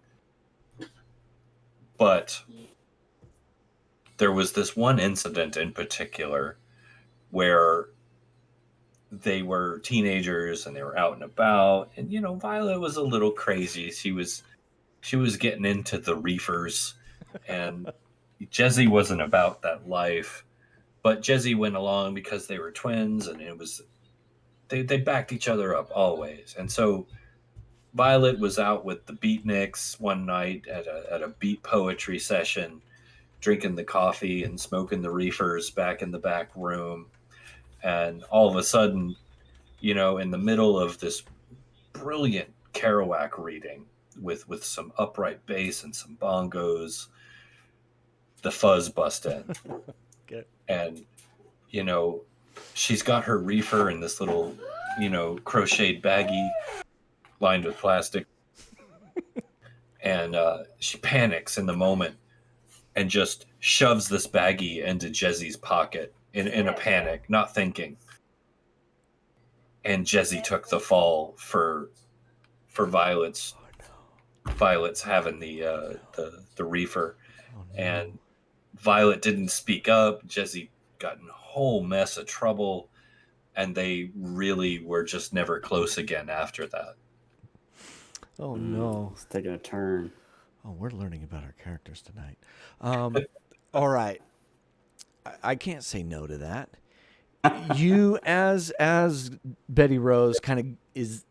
But there was this one incident in particular where they were teenagers and they were out and about, and Violet was a little crazy. She was getting into the reefers, and Jezzy wasn't about that life. But Jezzy went along because they were twins, and they backed each other up always. And so Violet was out with the beatniks one night at a beat poetry session, drinking the coffee and smoking the reefers back in the back room. And all of a sudden, in the middle of this brilliant Kerouac reading with some upright bass and some bongos, the fuzz bust in. Okay. And, she's got her reefer in this little, crocheted baggie lined with plastic. And she panics in the moment and just shoves this baggie into Jezzy's pocket in a panic, not thinking. And Jezzy took the fall for Violet's having the reefer. And Violet didn't speak up. Jezzy got in a whole mess of trouble, and they really were just never close again after that. Oh no, it's taking a turn. Oh, we're learning about our characters tonight. All right, I can't say no to that. You, as Betty Rose, kind of is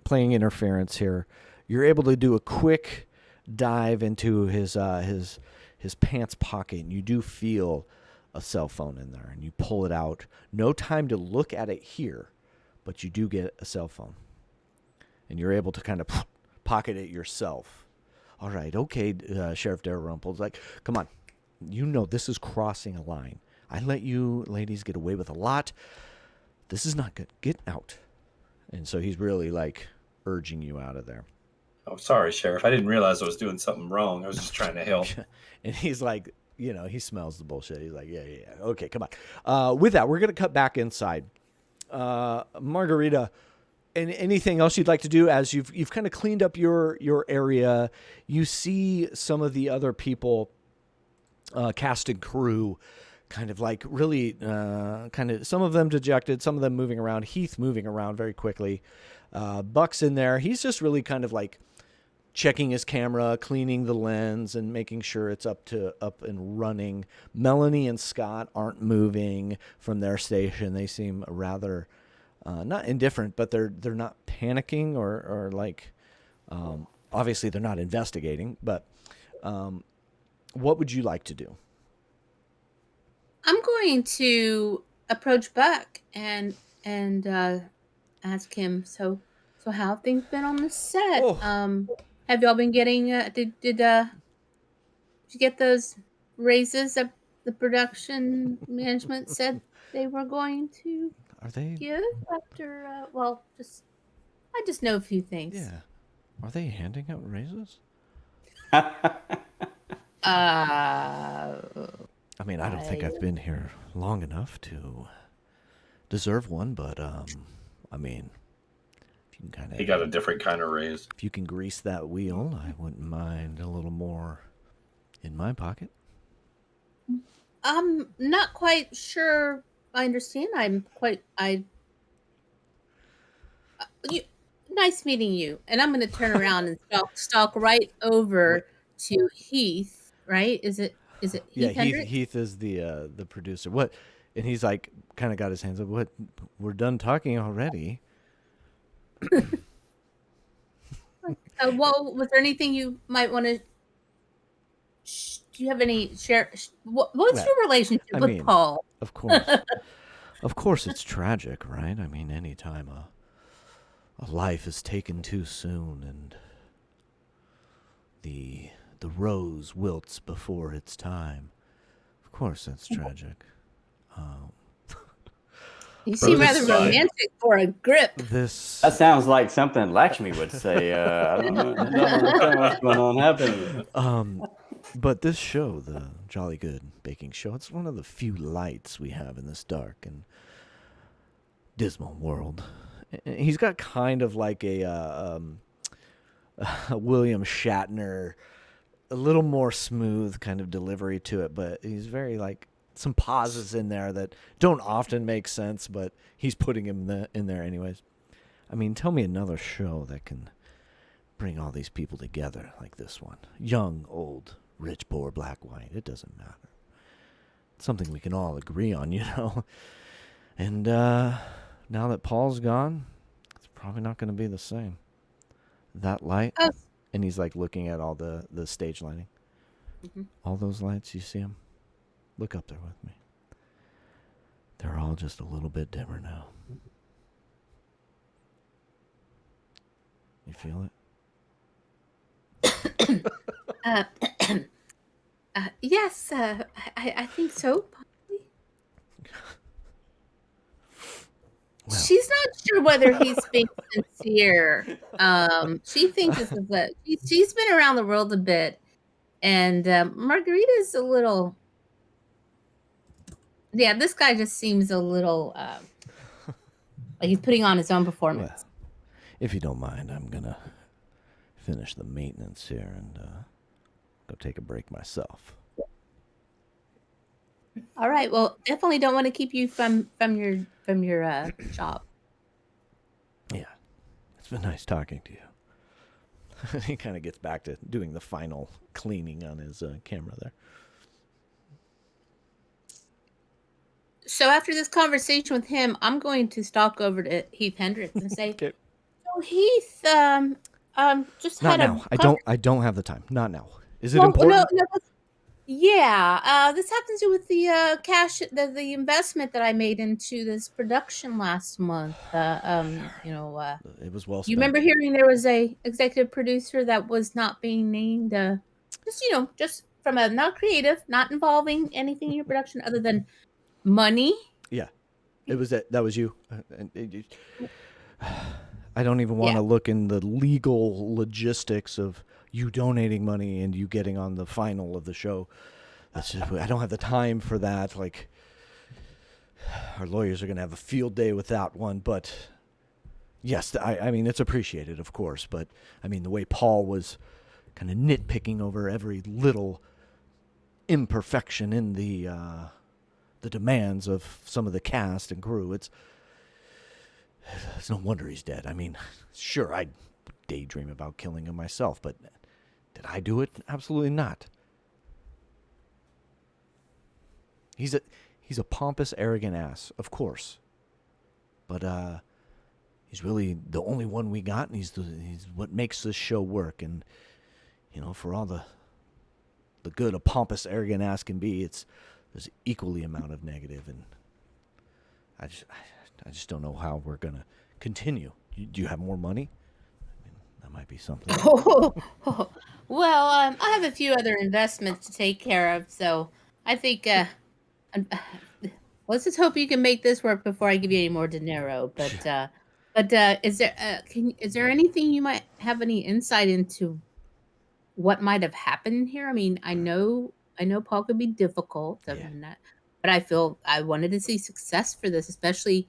playing interference here. You're able to do a quick dive into his pants pocket, and you do feel a cell phone in there, and you pull it out. No time to look at it here, but you do get a cell phone, and you're able to kind of pocket it yourself. All right, okay, Sheriff Dalrymple's like, come on, this is crossing a line. I let you ladies get away with a lot. This is not good. Get out. And so he's really like urging you out of there. Oh, sorry, Sheriff. I didn't realize I was doing something wrong. I was just trying to help. And he's like, he smells the bullshit. He's like, yeah. Okay, come on. With that, we're going to cut back inside. Margarita, anything else you'd like to do as you've kind of cleaned up your area? You see some of the other people, cast and crew, kind of like really some of them dejected, some of them moving around. Heath moving around very quickly. Buck's in there. He's just really kind of like checking his camera, cleaning the lens, and making sure it's up and running. Melanie and Scott aren't moving from their station. They seem rather not indifferent, but they're not panicking or like obviously they're not investigating. But what would you like to do? I'm going to approach Buck and ask him. So how have things been on the set? Oh. Have y'all been getting? Did you get those raises that the production management said they were going to Are they? give after? I just know a few things. Yeah. Are they handing out raises? I mean, I don't think I've been here long enough to deserve one, but I mean, if you can kind of He got a different kind of raise. if you can grease that wheel, I wouldn't mind a little more in my pocket. I'm not quite sure. I understand. Nice meeting you. And I'm going to turn around and stalk right over to Heath. Right? Is it Heath Yeah, Hendricks? Heath is the producer. What? And he's like, kind of got his hands up. What? We're done talking already. Well, was there anything you might want to? Do you have any share? What's your relationship with Paul? Of course, it's tragic, right? I mean, anytime a life is taken too soon and the rose wilts before its time. Of course, that's tragic. You seem rather romantic for a grip. That sounds like something Lakshmi would say. I don't know what's going on happening. But this show, the Jolly Good Baking Show, it's one of the few lights we have in this dark and dismal world. He's got kind of like a William Shatner, a little more smooth kind of delivery to it, but he's very like some pauses in there that don't often make sense, but he's putting him in there anyways. I mean, tell me another show that can bring all these people together like this one. Young, old, rich, poor, black, white. It doesn't matter. It's something we can all agree on, you know. And now that Paul's gone, it's probably not going to be the same. That light, and he's like looking at all the stage lighting. Mm-hmm. All those lights, you see them? Look up there with me. They're all just a little bit dimmer now. You feel it? Yes, I think so. Probably. Well, she's not sure whether he's being sincere. She thinks this is she's been around the world a bit, and Margarita's a little. Yeah, this guy just seems a little like he's putting on his own performance. Well, if you don't mind, I'm gonna finish the maintenance here and go take a break myself. All right. Well, definitely don't want to keep you from your job. Yeah, it's been nice talking to you. He kind of gets back to doing the final cleaning on his camera there. So after this conversation with him, I'm going to stalk over to Heath Hendricks and say, okay. "So Heath, just not had now. a I don't have the time. Not now. Is it important? No, yeah. This has to do with the cash, the investment that I made into this production last month. It was well spent. You remember hearing there was a executive producer that was not being named? Just from a not creative, not involving anything in your production other than money. Yeah, it was that was you. I don't even want to look in the legal logistics of you donating money and you getting on the final of the show. That's just, I don't have the time for that. Like, our lawyers are going to have a field day with that one. But yes, I mean, it's appreciated, of course. But I mean, the way Paul was kind of nitpicking over every little imperfection in the demands of some of the cast and crew, it's no wonder he's dead. I mean, sure, I'd daydream about killing him myself, but did I do it? Absolutely not. He's a pompous, arrogant ass, of course. But he's really the only one we got, and he's what makes this show work. And for all the good a pompous, arrogant ass can be, it's there's equally amount of negative, and I just don't know how we're gonna continue. Do you have more money? I mean, that might be something. Well, I have a few other investments to take care of, so I think let's just hope you can make this work before I give you any more dinero. But is there anything you might have any insight into what might have happened here? I mean, I know Paul could be difficult, I Yeah. mean, but I feel I wanted to see success for this, especially,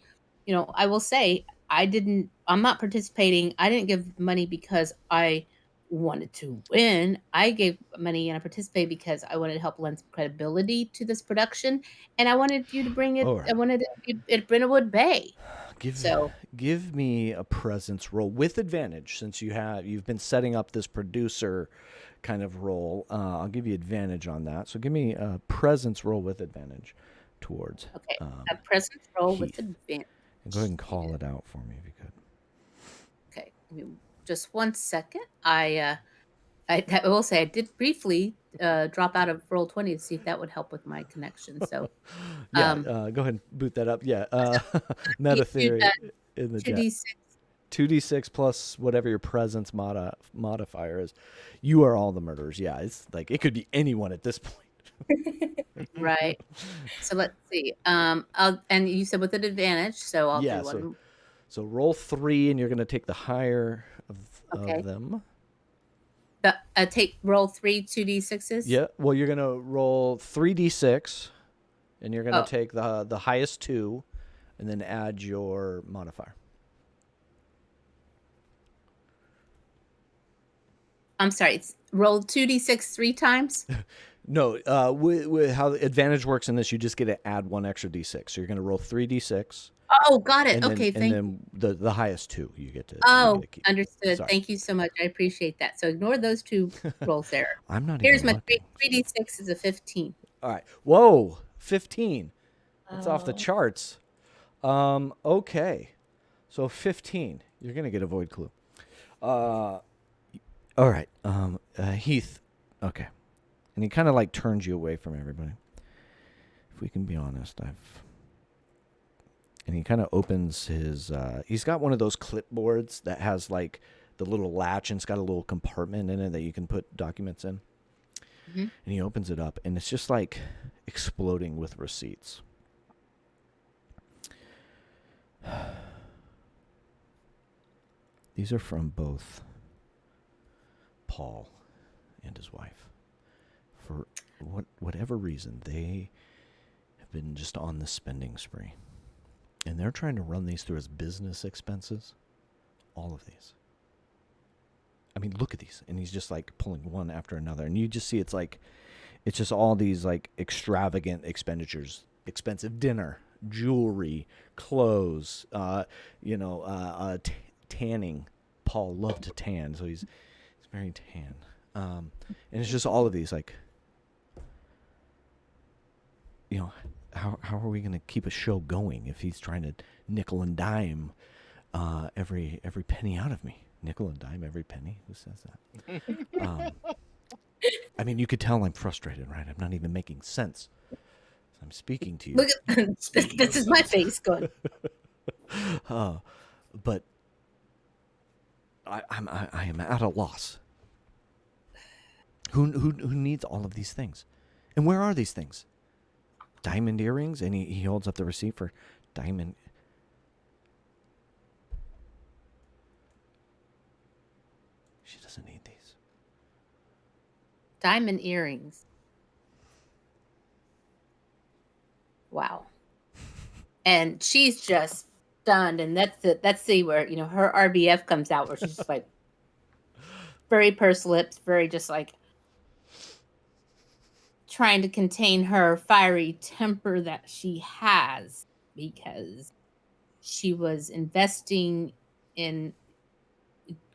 I will say I'm not participating. I didn't give money because I wanted to win. I gave money and I participated because I wanted to help lend some credibility to this production, and I wanted you to bring it. All I right. wanted it at Brindlewood Bay. Give So give me a presence roll with advantage, since you've been setting up this producer kind of role. I'll give you advantage on that. So give me a presence roll with advantage towards okay, a presence roll with Heath. advantage. And go ahead and call it out for me if you could. Okay, give me just 1 second. I will say I did briefly drop out of Roll20 to see if that would help with my connection. So Yeah, um, go ahead and boot that up. Yeah, you meta do theory that in the chat. 2d6. 2d6 plus whatever your presence modifier is. You are all the murderers. Yeah, it's like it could be anyone at this point. Right. So let's see. And you said with an advantage, so I'll Yeah, do one. so roll 3, and you're going to take the higher Okay. of them. Roll 3 2d6s. Yeah, well, you're going to roll 3d6, and you're going to Oh. take the highest 2, and then add your modifier. I'm sorry. It's roll 2d6 3 times. No, with how the advantage works in this, you just get to add 1 extra d6. So you're going to roll 3d6. Oh, got it. And Okay, then, thank and then the highest 2 you get to. Oh, keep. understood. Sorry. Thank you so much. I appreciate that. So ignore those 2 rolls there. I'm not Here's even my looking. 3d6 is a 15. All right. Whoa, 15. That's off the Oh. charts. Okay. So 15. You're going to get a void clue. All right. Heath. Okay. And he kind of like turns you away from everybody. If we can be honest, and he kind of opens his, he's got one of those clipboards that has like the little latch, and it's got a little compartment in it that you can put documents in. Mm-hmm. And he opens it up, and it's just like exploding with receipts. These are from both Paul and his wife. For whatever reason, they have been just on the spending spree. And they're trying to run these through as business expenses. All of these. I mean, look at these. And he's just like pulling one after another. And you just see it's just all these like extravagant expenditures. Expensive dinner, jewelry, clothes, tanning. Paul loved to tan, so he's very tan. And it's just all of these like, how are we going to keep a show going if he's trying to nickel and dime every penny out of me? Nickel and dime every penny? Who says that? I mean, you could tell I'm frustrated, right? I'm not even making sense. I'm speaking to you. Look at this is my face going. But I am at a loss. Who needs all of these things? And where are these things? Diamond earrings? And he holds up the receipt for diamond. She doesn't need these. Diamond earrings. Wow. And she's just stunned, and that's where her RBF comes out, where she's just like very pursed lips, very just like trying to contain her fiery temper that she has, because she was investing in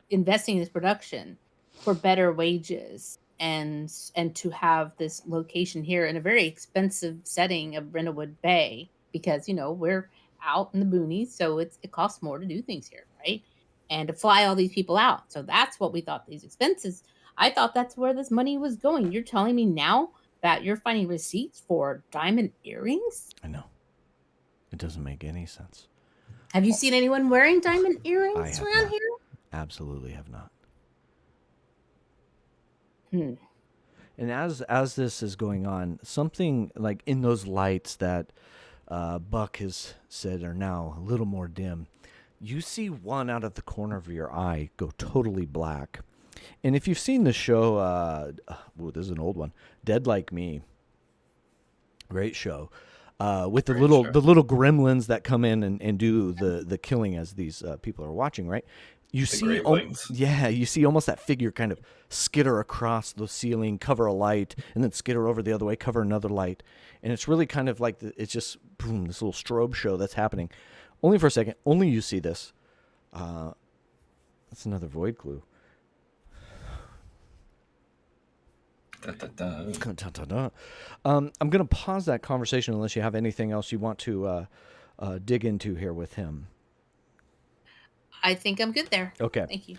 this production for better wages and to have this location here in a very expensive setting of Brindlewood Bay, because we're out in the boonies, so it costs more to do things here, right? And to fly all these people out. So that's what we thought, these expenses. I thought that's where this money was going. You're telling me now that you're finding receipts for diamond earrings? I know. It doesn't make any sense. Have you seen anyone wearing diamond I earrings have around not. here? Absolutely have not. Hmm. And as this is going on, something like in those lights that Buck has said are now a little more dim, you see one out of the corner of your eye go totally black. And if you've seen the show, this is an old one, Dead Like Me, great show, with the Great little show. gremlins that come in and do the killing as these people are watching, right? You see, Gravelings. you see almost that figure kind of skitter across the ceiling, cover a light, and then skitter over the other way, cover another light, and it's really kind of like it's just boom, this little strobe show that's happening. Only for a second. Only you see this. That's another void clue. Da, da, da. Dun, dun, dun, dun. I'm going to pause that conversation unless you have anything else you want to dig into here with him. I think I'm good there. Okay. Thank you.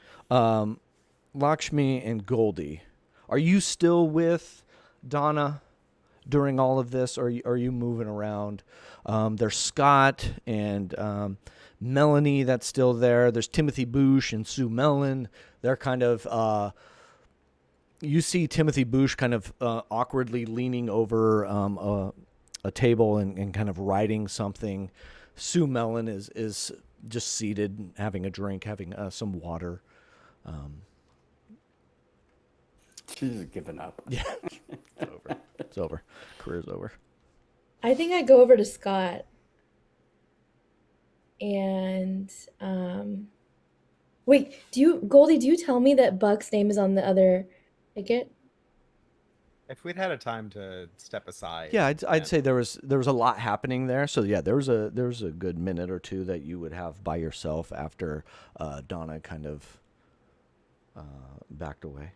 Lakshmi and Goldie, are you still with Donna during all of this, or are you moving around? There's Scott and Melanie that's still there. There's Timothy Boosh and Sue Mellon. They're kind of... you see Timothy Boosh kind of awkwardly leaning over a table and kind of writing something. Sue Mellon is just seated, having a drink, having some water. She's just given up. Yeah, it's over. It's over. Career's over. I think I go over to Scott and wait, Goldie, do you tell me that Buck's name is on the other ticket? If we'd had a time to step aside. Yeah, I'd and- say there was a lot happening there. So yeah, there was a good minute or two that you would have by yourself after Donna kind of backed away.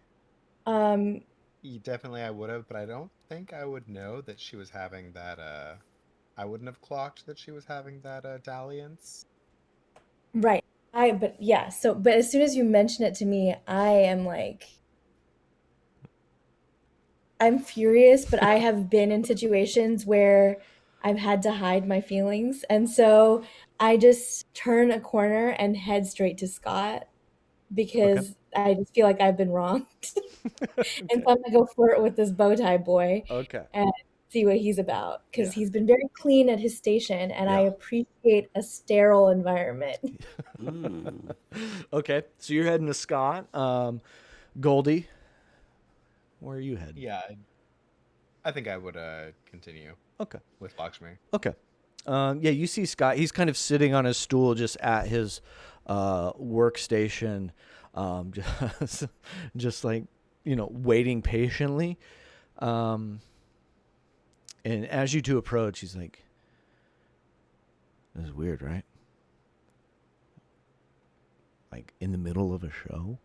Definitely I would have, but I don't think I would know that she was having that I wouldn't have clocked that she was having that dalliance. Right. But as soon as you mention it to me, I am like, I'm furious, but I have been in situations where I've had to hide my feelings. And so I just turn a corner and head straight to Scott because I just feel like I've been wronged. And so I'm gonna go flirt with this bow tie boy Okay. and see what he's about because Yeah. he's been very clean at his station, and I Yeah. appreciate a sterile environment. Okay, so you're heading to Scott. Goldie, where are you heading? Yeah, I think I would continue Okay. with Lakshmi. Okay. Yeah, you see Scott. He's kind of sitting on his stool just at his workstation, just like, waiting patiently. And as you two approach, he's like, "This is weird, right? Like in the middle of a show."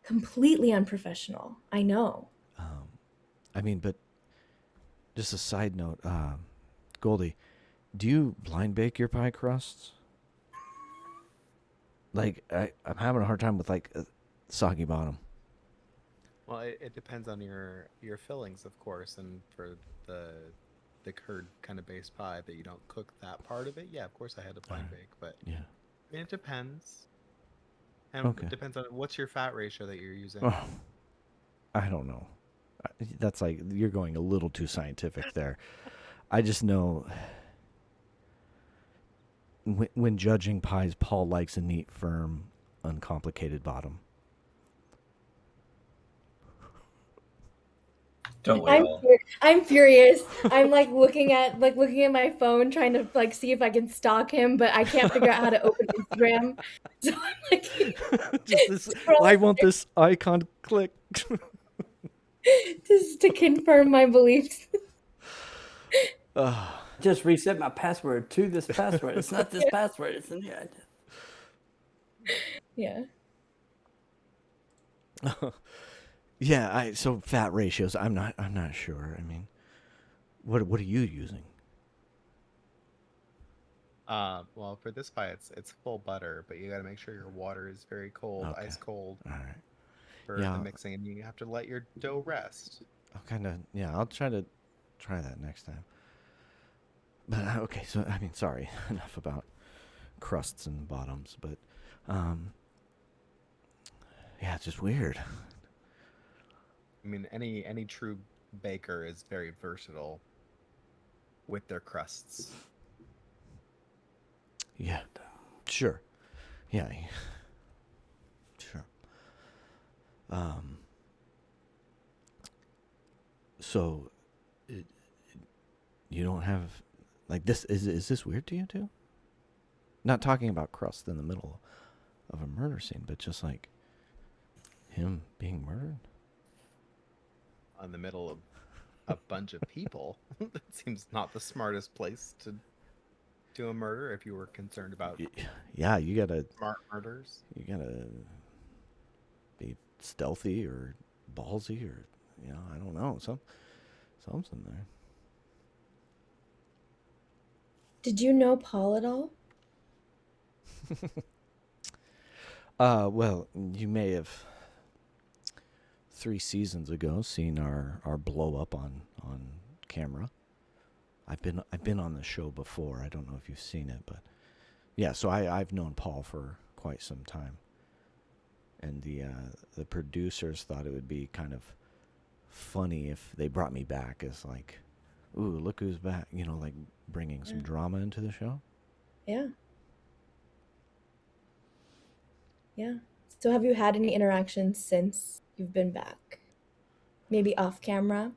Completely unprofessional. I know. I mean, but just a side note, Goldie, do you blind bake your pie crusts? Like, I'm having a hard time with like soggy bottom. Well, it depends on your fillings, of course, and for the curd kind of base pie that you don't cook that part of it. Yeah, of course I had to blind bake, but Yeah. I mean, it depends. And Okay. it depends on what's your fat ratio that you're using. Oh, I don't know. That's like, you're going a little too scientific there. I just know when judging pies, Paul likes a neat, firm, uncomplicated bottom. Don't we all? I'm furious. I'm like looking at my phone, trying to like see if I can stalk him, but I can't figure out how to open Instagram. So I'm like, Just this, I want this icon to click. just to confirm my beliefs. Just reset my password to this password. It's not this password. It's in here. Yeah. Yeah, so fat ratios, I'm not sure. I mean, what are you using? Well, for this pie, it's full butter, but you got to make sure your water is very cold, Okay. ice cold, All right. for Yeah. the mixing, and you have to let your dough rest. I'll try that next time. But okay, so I mean, sorry, enough about crusts and bottoms, but yeah, it's just weird. I mean, any true baker is very versatile with their crusts. Yeah, sure. Yeah, sure. So, you don't have like this. Is this weird to you too? Not talking about crust in the middle of a murder scene, but just like him being murdered. In the middle of a bunch of people. That seems not the smartest place to do a murder if you were concerned about Yeah, you gotta smart murders. you gotta be stealthy or ballsy or I don't know, something there. Did you know Paul at all? Well, you may have 3 seasons ago seen our blow up on camera. I've been on the show before. I don't know if you've seen it, but yeah. So I've known Paul for quite some time, and the producers thought it would be kind of funny if they brought me back as like, ooh, look who's back. Like bringing some drama into the show. Yeah. Yeah. So have you had any interactions since you've been back? Maybe off camera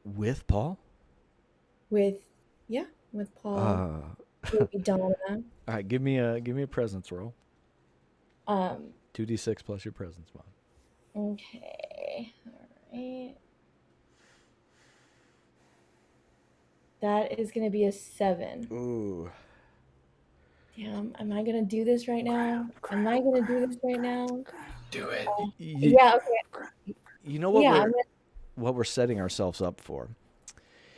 With Paul? with Paul, maybe Donna. All right, give me a presence roll. 2d6 plus your presence mod. Okay. All right. That is going to be a 7. Ooh. Damn, am I going to do this right now? Am I going to do this right now? Do it. Yeah, okay. You know what Yeah, what we're setting ourselves up for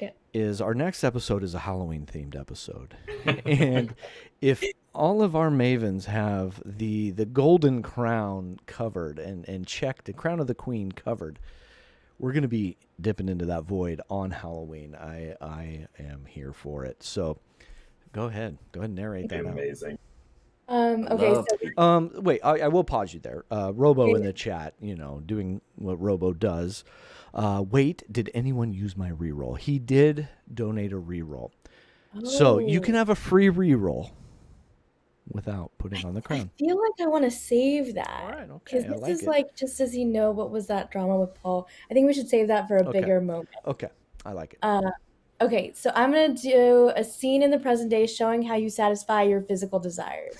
Yeah. is our next episode is a Halloween themed episode. And if all of our mavens have the golden crown covered and checked, the crown of the queen covered, we're going to be dipping into that void on Halloween. I am here for it. So go ahead and narrate that out. Amazing. Okay, so Wait, I will pause you there. Robo in the chat, doing what Robo does. Wait, did anyone use my reroll? He did donate a reroll. So you can have a free reroll without putting on the crown. I feel like I want to save that. All right, okay. Because I this like is it. just as you know, what was that drama with Paul? I think we should save that for a Okay. bigger moment. Okay, I like it. Okay, so I'm going to do a scene in the present day showing how you satisfy your physical desires.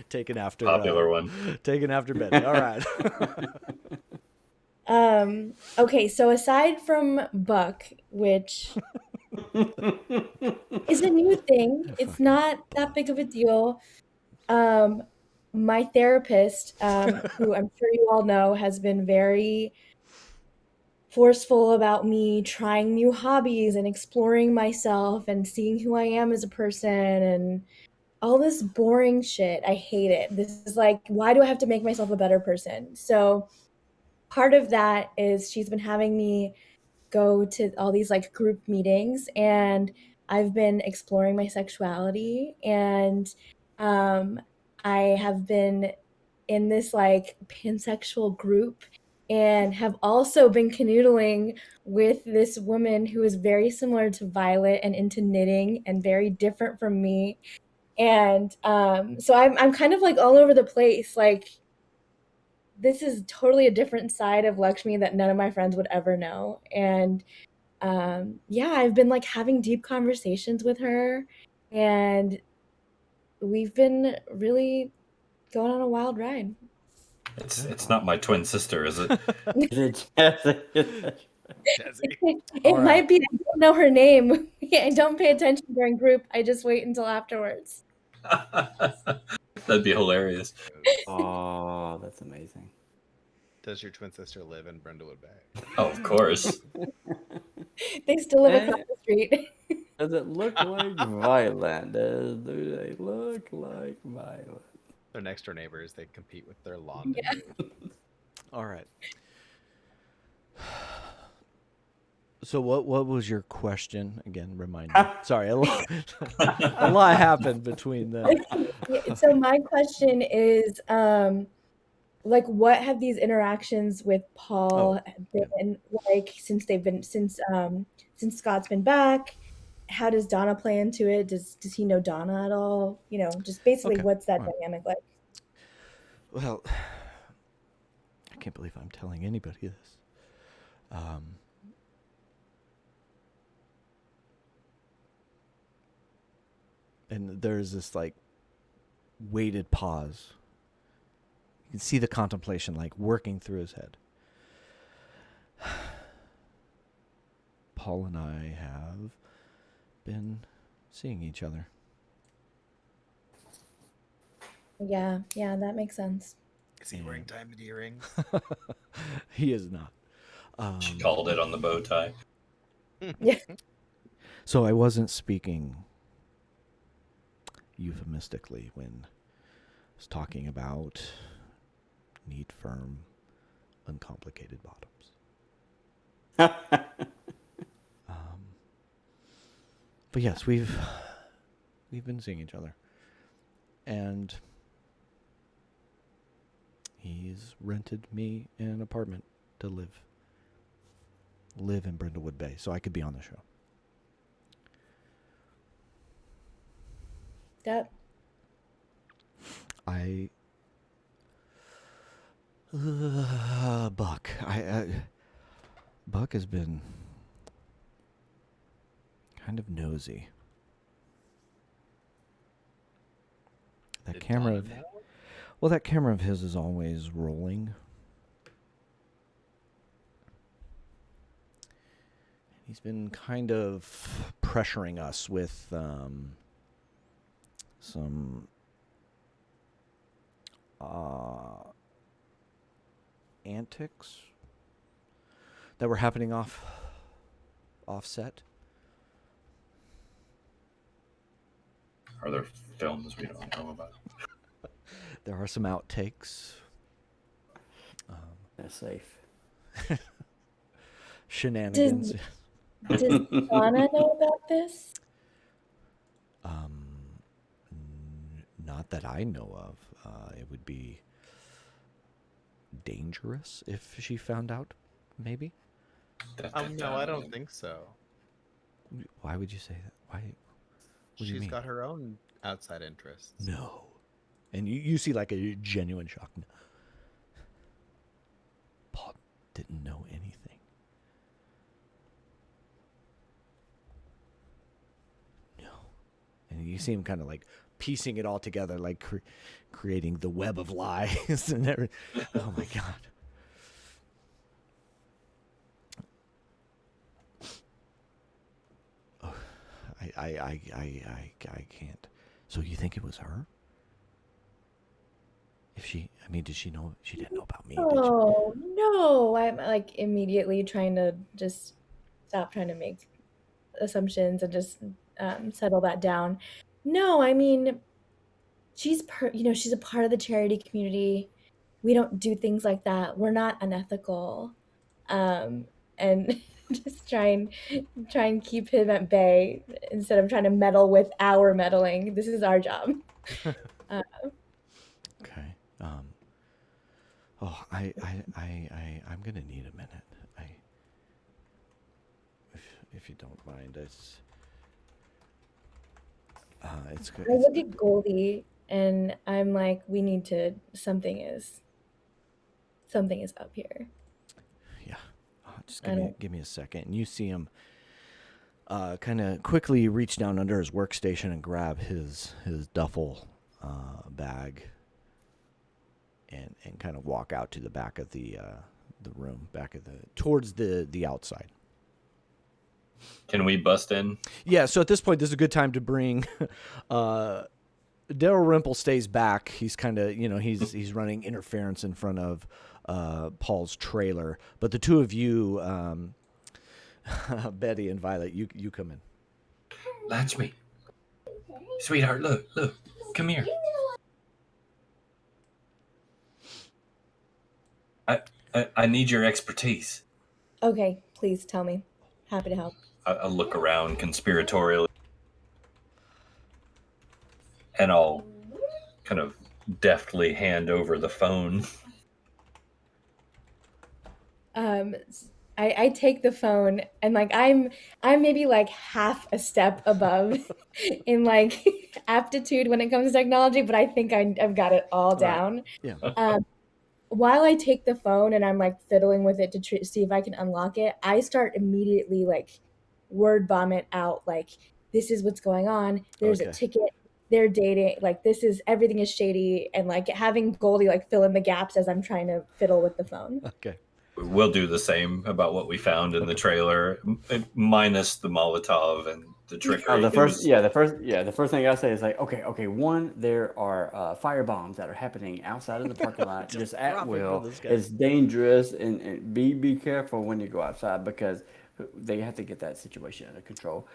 Taken after Popular one. Taken after Betty. All right. Okay, so aside from Buck, which is a new thing, it's not that big of a deal. My therapist, who I'm sure you all know, has been very forceful about me trying new hobbies and exploring myself and seeing who I am as a person and all this boring shit. I hate it. This is like, why do I have to make myself a better person? So part of that is she's been having me go to all these like group meetings, and I've been exploring my sexuality, and I have been in this like pansexual group and have also been canoodling with this woman who is very similar to Violet and into knitting and very different from me. And so I'm kind of like all over the place. Like, this is totally a different side of Lakshmi that none of my friends would ever know. And yeah, I've been like having deep conversations with her, and we've been really going on a wild ride. It's not my twin sister, is it? Jazzy. It might be. I don't know her name. I don't pay attention during group. I just wait until afterwards. That'd be hilarious. Oh, that's amazing. Does your twin sister live in Brindlewood Bay? Oh, of course. They still live across the street. Does it look like Violet? Do they look like Violet? They're next door neighbors. They compete with their lawn. Yeah. All right. So what was your question again? Remind me. Sorry, a lot happened between the. Yeah, so my question is, like, what have these interactions with Paul been like since Scott's been back? How does Donna play into it? Does he know Donna at all? You know, just basically Okay. what's that All right. dynamic like? Well, I can't believe I'm telling anybody this. And there's this like weighted pause. You can see the contemplation like working through his head. Paul and I have been seeing each other. Yeah, that makes sense. Is he wearing diamond earrings? He is not. She called it on the bow tie. Yeah. So I wasn't speaking euphemistically when I was talking about neat, firm, uncomplicated bottoms. But yes, we've been seeing each other, and he's rented me an apartment to live in Brindlewood Bay, so I could be on the show. Yep. Buck. Buck has been kind of nosy. That Did camera Donna of know? well, that camera of his is always rolling. He's been kind of pressuring us with some antics that were happening offset. Are there films we don't know about? There are some outtakes. They're safe. Shenanigans. Does Donna know about this? Not that I know of. It would be dangerous if she found out, maybe. No, I don't think so. Why would you say that? Why? What do you She's mean? got her own outside interests. No. And you see like a genuine shock. No. Paul didn't know anything. No. And you see him kind of like piecing it all together, like creating the web of lies and everything. Oh my God. Oh, I can't. So you think it was her? Did she know? She didn't know about me, did she? Oh, no. I'm like immediately trying to just stop trying to make assumptions and just settle that down. No, I mean, she's a part of the charity community. We don't do things like that. We're not unethical. And just try and keep him at bay instead of trying to meddle with our meddling. This is our job. Okay. I'm gonna need a minute. If you don't mind, it's good. I look at Goldie and I'm like, we need to. Something is up here. Yeah. Just give me a second. And you see him kind of quickly reach down under his workstation and grab his duffel bag and kind of walk out to the back of the room, towards the outside. Can we bust in? Yeah, so at this point, this is a good time to bring. Daryl Rimple stays back. He's kind of, he's running interference in front of Paul's trailer. But the two of you, Betty and Violet, you come in. Latch me. Sweetheart, look. Come here. I need your expertise. Okay, please tell me. Happy to help. I look around conspiratorially, and I'll kind of deftly hand over the phone. I take the phone and like I'm maybe like half a step above in like aptitude when it comes to technology, but I think I've got it all Right. down. Yeah. While I take the phone and I'm like fiddling with it to see if I can unlock it, I start immediately like word vomit out like, this is what's going on. There's Okay. a ticket. They're dating. Like this is everything is shady, and like having Goldie like fill in the gaps as I'm trying to fiddle with the phone. Okay. We'll do the same about what we found in the trailer, minus the Molotov and the trickery. The first thing I say is like, okay. One, there are fire bombs that are happening outside of the parking lot, just at drop it will. for this guy. It's dangerous, and be careful when you go outside because they have to get that situation under control.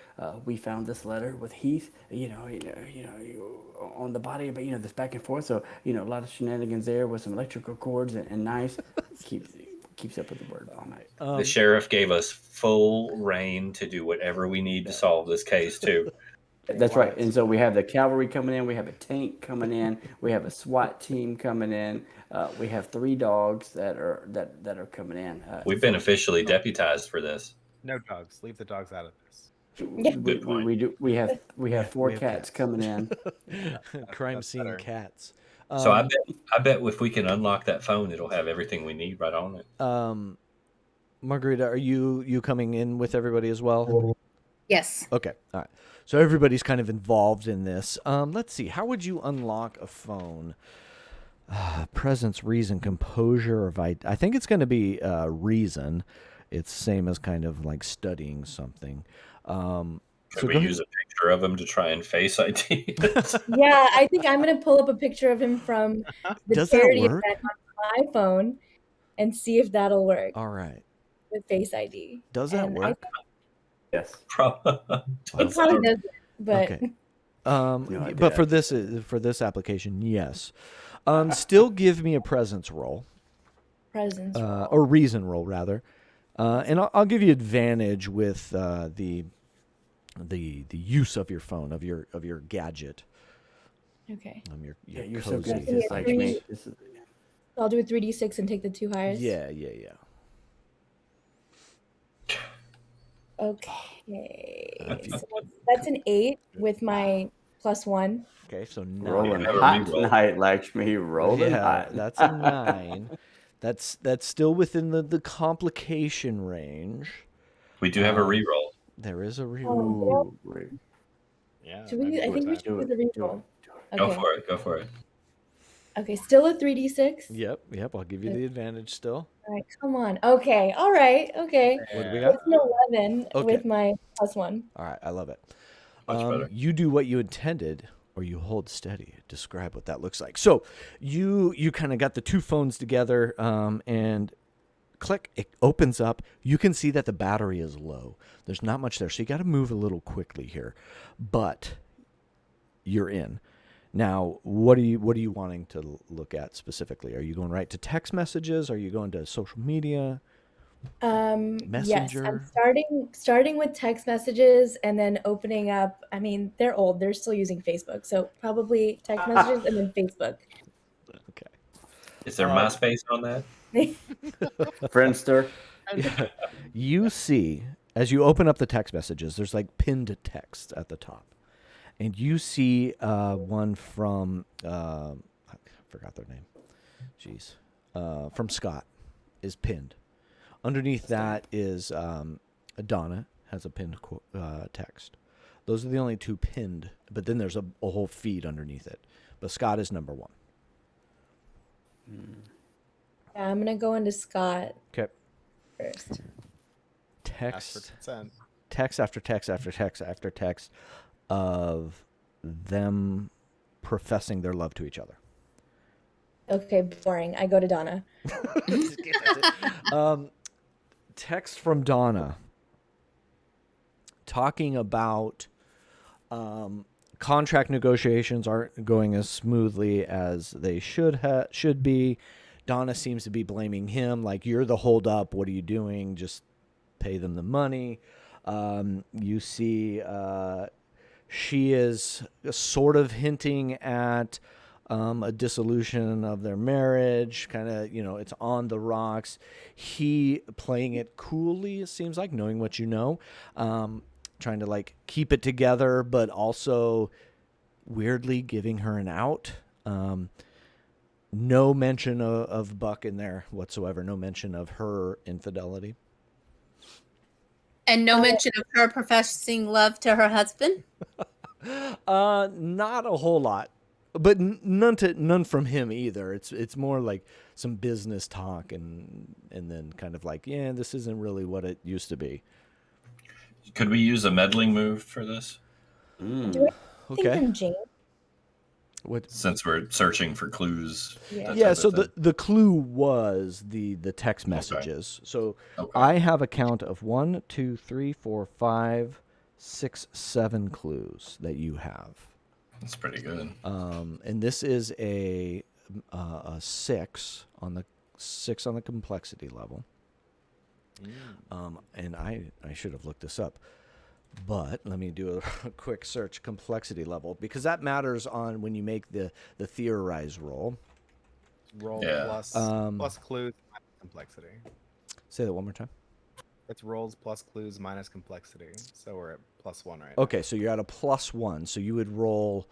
We found this letter with Heath, on the body, but this back and forth. So a lot of shenanigans there with some electrical cords and knives. Keeps up with the word all night. The sheriff gave us full reign to do whatever we need to solve this case too. That's right. And so we have the cavalry coming in. We have a tank coming in. We have a SWAT team coming in. We have 3 dogs that are coming in. We've been officially deputized for this. No dogs. Leave the dogs out of this. Good point. We do. We have 4 have cats cats. coming in. Crime that's scene better. cats. So I bet if we can unlock that phone, it'll have everything we need right on it. Margarita, are you coming in with everybody as well? Yes. Okay. All right. So everybody's kind of involved in this. Let's see. How would you unlock a phone? Presence, reason, composure, or I think it's going to be reason. It's the same as kind of like studying something. Could we use a picture of him to try and face ID? Yeah, I think I'm gonna pull up a picture of him from the Does that charity work? event on my phone and see if that'll work All right. with Face ID. Does that And work? Yes. It probably doesn't, but Okay. idea. But for this application, yes. Still give me a presence roll. presence. Or reason roll rather, and I'll give you advantage with the use of your phone of your gadget. Okay. Your You're so cozy. good. Just like me. I'll do a 3d6 and take the 2 highest. Yeah. Okay. So that's an 8 with my +1. Okay, so 9. Rolling Never hot re-roll. tonight, Lakshmi. Rolling hot. That's a 9. That's still within the complication range. We do have a reroll. There is a Oh, reroll. Yeah. Should we? I think we should do the reroll. Go Okay. for it. Go for it. Okay. Still a 3d6. Yep. I'll give you the advantage still. All right. Come on. Okay. All right. Okay. What do we got? It's an 11 Okay. with my +1. All right, I love it. Much better. You do what you intended, or you hold steady. Describe what that looks like. So you kind of got the 2 phones together, and click, it opens up. You can see that the battery is low. There's not much there, so you got to move a little quickly here. But you're in. Now, what are you wanting to look at specifically? Are you going right to text messages? Are you going to social media? Yes, Messenger? I'm starting with text messages and then opening up. I mean, they're old. They're still using Facebook, so probably text messages and then Facebook. Okay. Is there MySpace on that? Friendster. Yeah. You see, as you open up the text messages, there's like pinned text at the top. And you see one from, I forgot their name. Jeez. From Scott is pinned. Underneath that is Donna has a pinned text. Those are the only 2 pinned, but then there's a whole feed underneath it. But Scott is number 1. Yeah, I'm gonna go into Scott Okay. first. Ask for Text consent. text after text after text after text of them professing their love to each other. Okay, boring. I go to Donna. Text from Donna talking about contract negotiations aren't going as smoothly as they should be. Donna seems to be blaming him, like, you're the holdup. What are you doing? Just pay them the money. You see she is sort of hinting at a dissolution of their marriage, kind of, it's on the rocks. He playing it coolly, it seems like, knowing what you know, trying to like keep it together, but also weirdly giving her an out. No mention of Buck in there whatsoever. No mention of her infidelity. And no mention of her professing love to her husband? Not a whole lot, but none from him either. It's more like some business talk and then kind of like, yeah, this isn't really what it used to be. Could we use a meddling move for this? Do I think Okay. from Jane? What? Since we're searching for clues. Yeah. that Yeah, type so of thing. the clue was the text messages. So I have a count of 1, 2, 3, 4, 5, 6, 7 clues that you have. That's pretty good. And this is a 6 on the complexity level. And I should have looked this up, but let me do a quick search. Complexity level, because that matters on when you make the theorize roll. Roll Yeah. plus clues minus complexity. Say that one more time. It's rolls plus clues minus complexity. So we're at +1 right Okay, so you're at a +1, so you would roll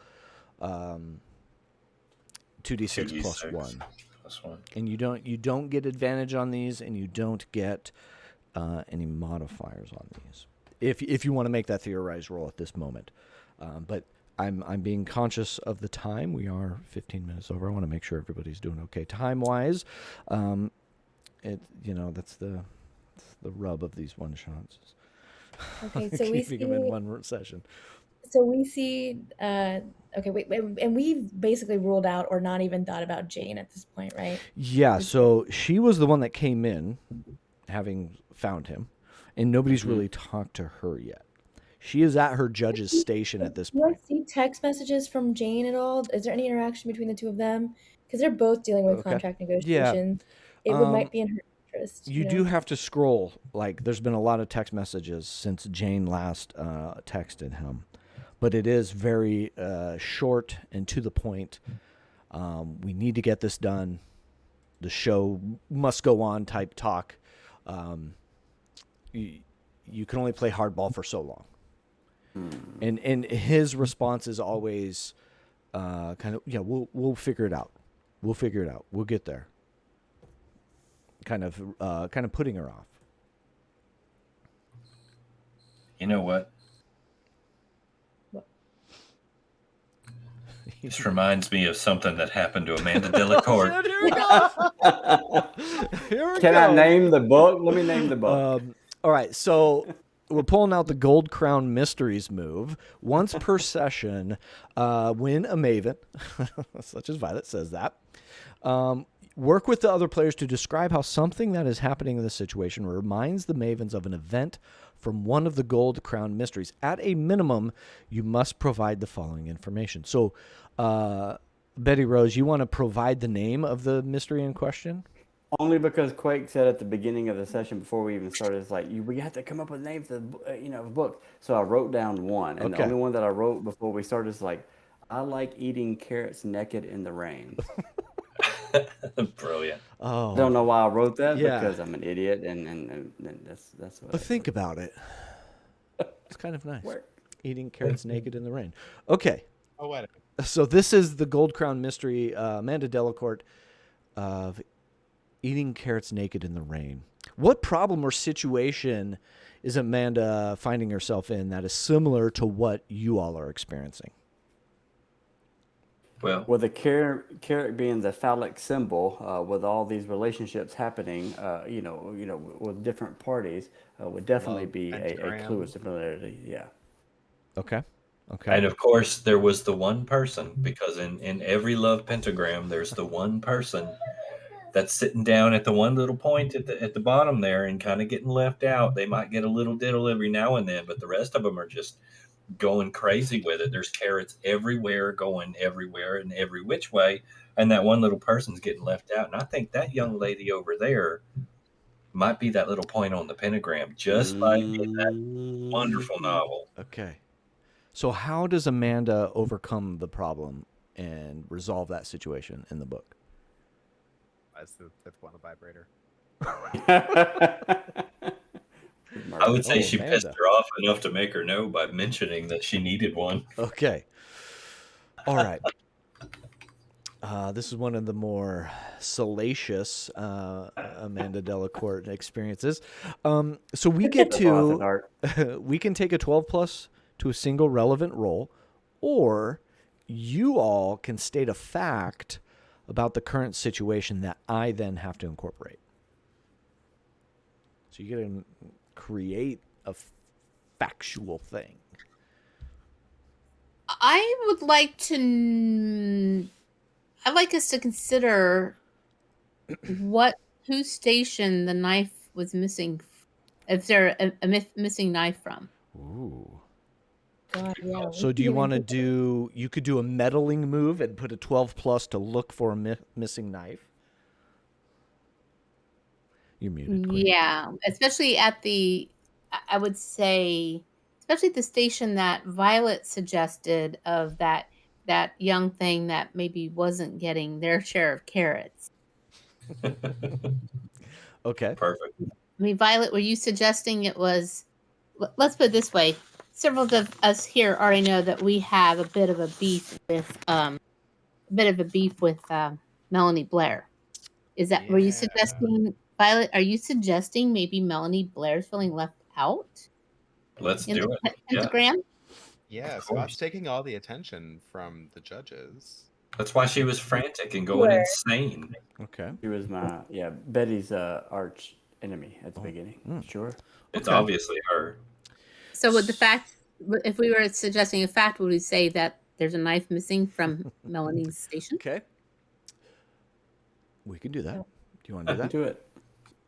2d6 plus 1. Plus 1. And you don't get advantage on these, and you don't get any modifiers on these if you want to make that theorized roll at this moment. But I'm being conscious of the time. We are 15 minutes over. I want to make sure everybody's doing okay time wise. That's the rub of these one shots. Okay, so we Keeping them in one session. So we see. Okay, wait, and we've basically ruled out or not even thought about Jane at this point, right? Yeah, so she was the one that came in, having found him, and nobody's really talked to her yet. She is at her judge's station at this Do I point. see text messages from Jane at all? Is there any interaction between the two of them? Because they're both dealing with Okay. contract negotiations. It might be in her interest. You do have to scroll. Like, there's been a lot of text messages since Jane last texted him, but it is very short and to the point. We need to get this done. The show must go on type talk. You can only play hardball for so long. And his response is always kind of, yeah, we'll figure it out. We'll figure it out. We'll get there. Kind of putting her off. You know what? What? This reminds me of something that happened to Amanda Delacourt. Here we go. Here we Can go. I name the book? Let me name the book. All right, so we're pulling out the Gold Crown Mysteries move. Once per session, win a maven, such as Violet says that. Work with the other players to describe how something that is happening in this situation reminds the mavens of an event from one of the Gold Crown Mysteries. At a minimum, you must provide the following information. So, Betty Rose, you want to provide the name of the mystery in question? Only because Quake said at the beginning of the session before we even started, it's like, we have to come up with names of the book. So I wrote down one, and the Okay. only one that I wrote before we started is like, I like eating carrots naked in the rain. Brilliant. Oh, I don't know why I wrote that, Yeah. because I'm an idiot, and that's what. but think about it. It's kind of nice. Work. Eating carrots naked in the rain. Okay. Oh, wait. So this is the Gold Crown Mystery, Amanda Delacourt of eating carrots naked in the rain. What problem or situation is Amanda finding herself in that is similar to what you all are experiencing? Well, Well, the carrot being the phallic symbol, with all these relationships happening, with different parties, would definitely Love be a pentagram. clue of similarity. Yeah. Okay. Okay. and of course, there was the one person, because in every love pentagram, there's the one person that's sitting down at the one little point at the bottom there and kind of getting left out. They might get a little diddle every now and then, but the rest of them are just going crazy with it. There's carrots everywhere, going everywhere and every which way, and that one little person's getting left out. And I think that young lady over there might be that little point on the pentagram, just like in that wonderful novel. Okay. So how does Amanda overcome the problem and resolve that situation in the book? That's the fifth one, a vibrator. I would say Oh, she Amanda. pissed her off enough to make her know by mentioning that she needed one. Okay. All right. This is one of the more salacious Amanda Delacourt experiences. So we get That's awesome, to Art. we can take a 12 plus to a single relevant roll, or you all can state a fact about the current situation that I then have to incorporate. So you get to create a factual thing. I would like to. I'd like us to consider whose station the knife was missing. If there a missing knife from. Ooh. God, yeah. So do you want to do? You could do a meddling move and put a 12 plus to look for a missing knife. You're muted. Queen. Yeah, especially at the. I would say, especially at the station that Violet suggested of that young thing that maybe wasn't getting their share of carrots. Okay. Perfect. I mean, Violet, were you suggesting it was? Let's put it this way: several of us here already know that we have a bit of a beef with Melanie Blair. Is that? Were you Yeah. suggesting, Violet? Are you suggesting maybe Melanie Blair's feeling left out Let's in do the it. Yeah. pentagram? Yeah, Of Scott's course. taking all the attention from the judges. That's why she was frantic and going Sure. insane. Okay. She was Betty's arch enemy at the beginning. Sure. It's Okay. obviously her. So, with the fact, if we were suggesting a fact, would we say that there's a knife missing from Melanie's station? Okay. We can do that. Do you want to do that? Do it.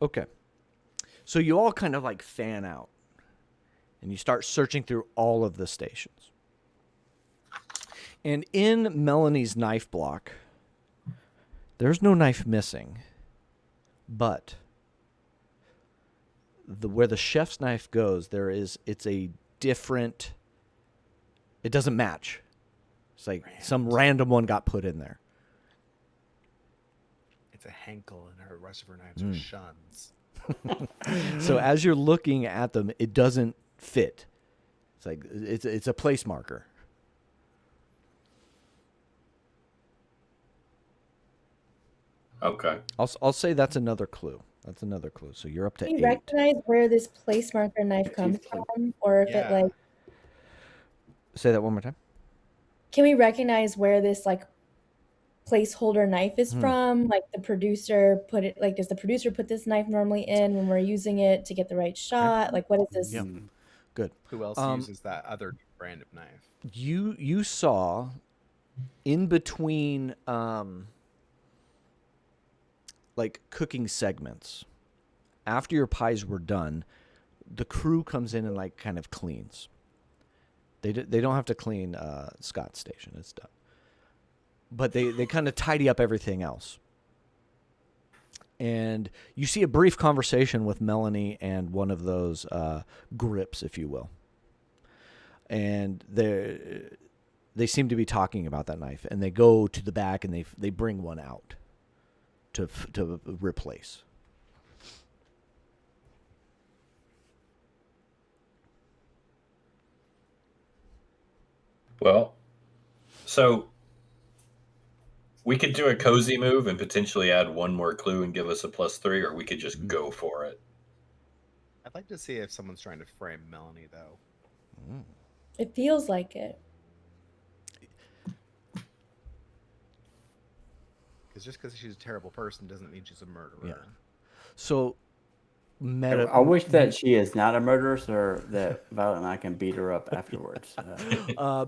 Okay. So you all kind of like fan out and you start searching through all of the stations. And in Melanie's knife block, there's no knife missing, but where the chef's knife goes, it's a different, it doesn't match. It's like some random one got put in there. It's a Henkel, and her rest of her knives are shuns. So as you're looking at them, it doesn't fit. It's like it's a place marker. Okay. I'll say that's another clue. That's another clue. So you're up to Can 8. you recognize where this place marker knife comes from, or if it like? Say that one more time. Can we recognize where this like placeholder knife is from? Like the producer put it. Like, does the producer put this knife normally in when we're using it to get the right shot? Like, what is this? Yeah. Good. Who else uses that other brand of knife? You saw in between like cooking segments, after your pies were done, the crew comes in and like kind of cleans. They don't have to clean Scott's station. It's done. But they kind of tidy up everything else. And you see a brief conversation with Melanie and one of those grips, if you will. And they seem to be talking about that knife. And they go to the back and they bring one out to replace. Well, so we could do a cozy move and potentially add one more clue and give us a +3, or we could just go for it. I'd like to see if someone's trying to frame Melanie, though. It feels like it. Because just because she's a terrible person doesn't mean she's a murderer. Yeah. So, I wish that she is not a murderer, so that Violet and I can beat her up afterwards.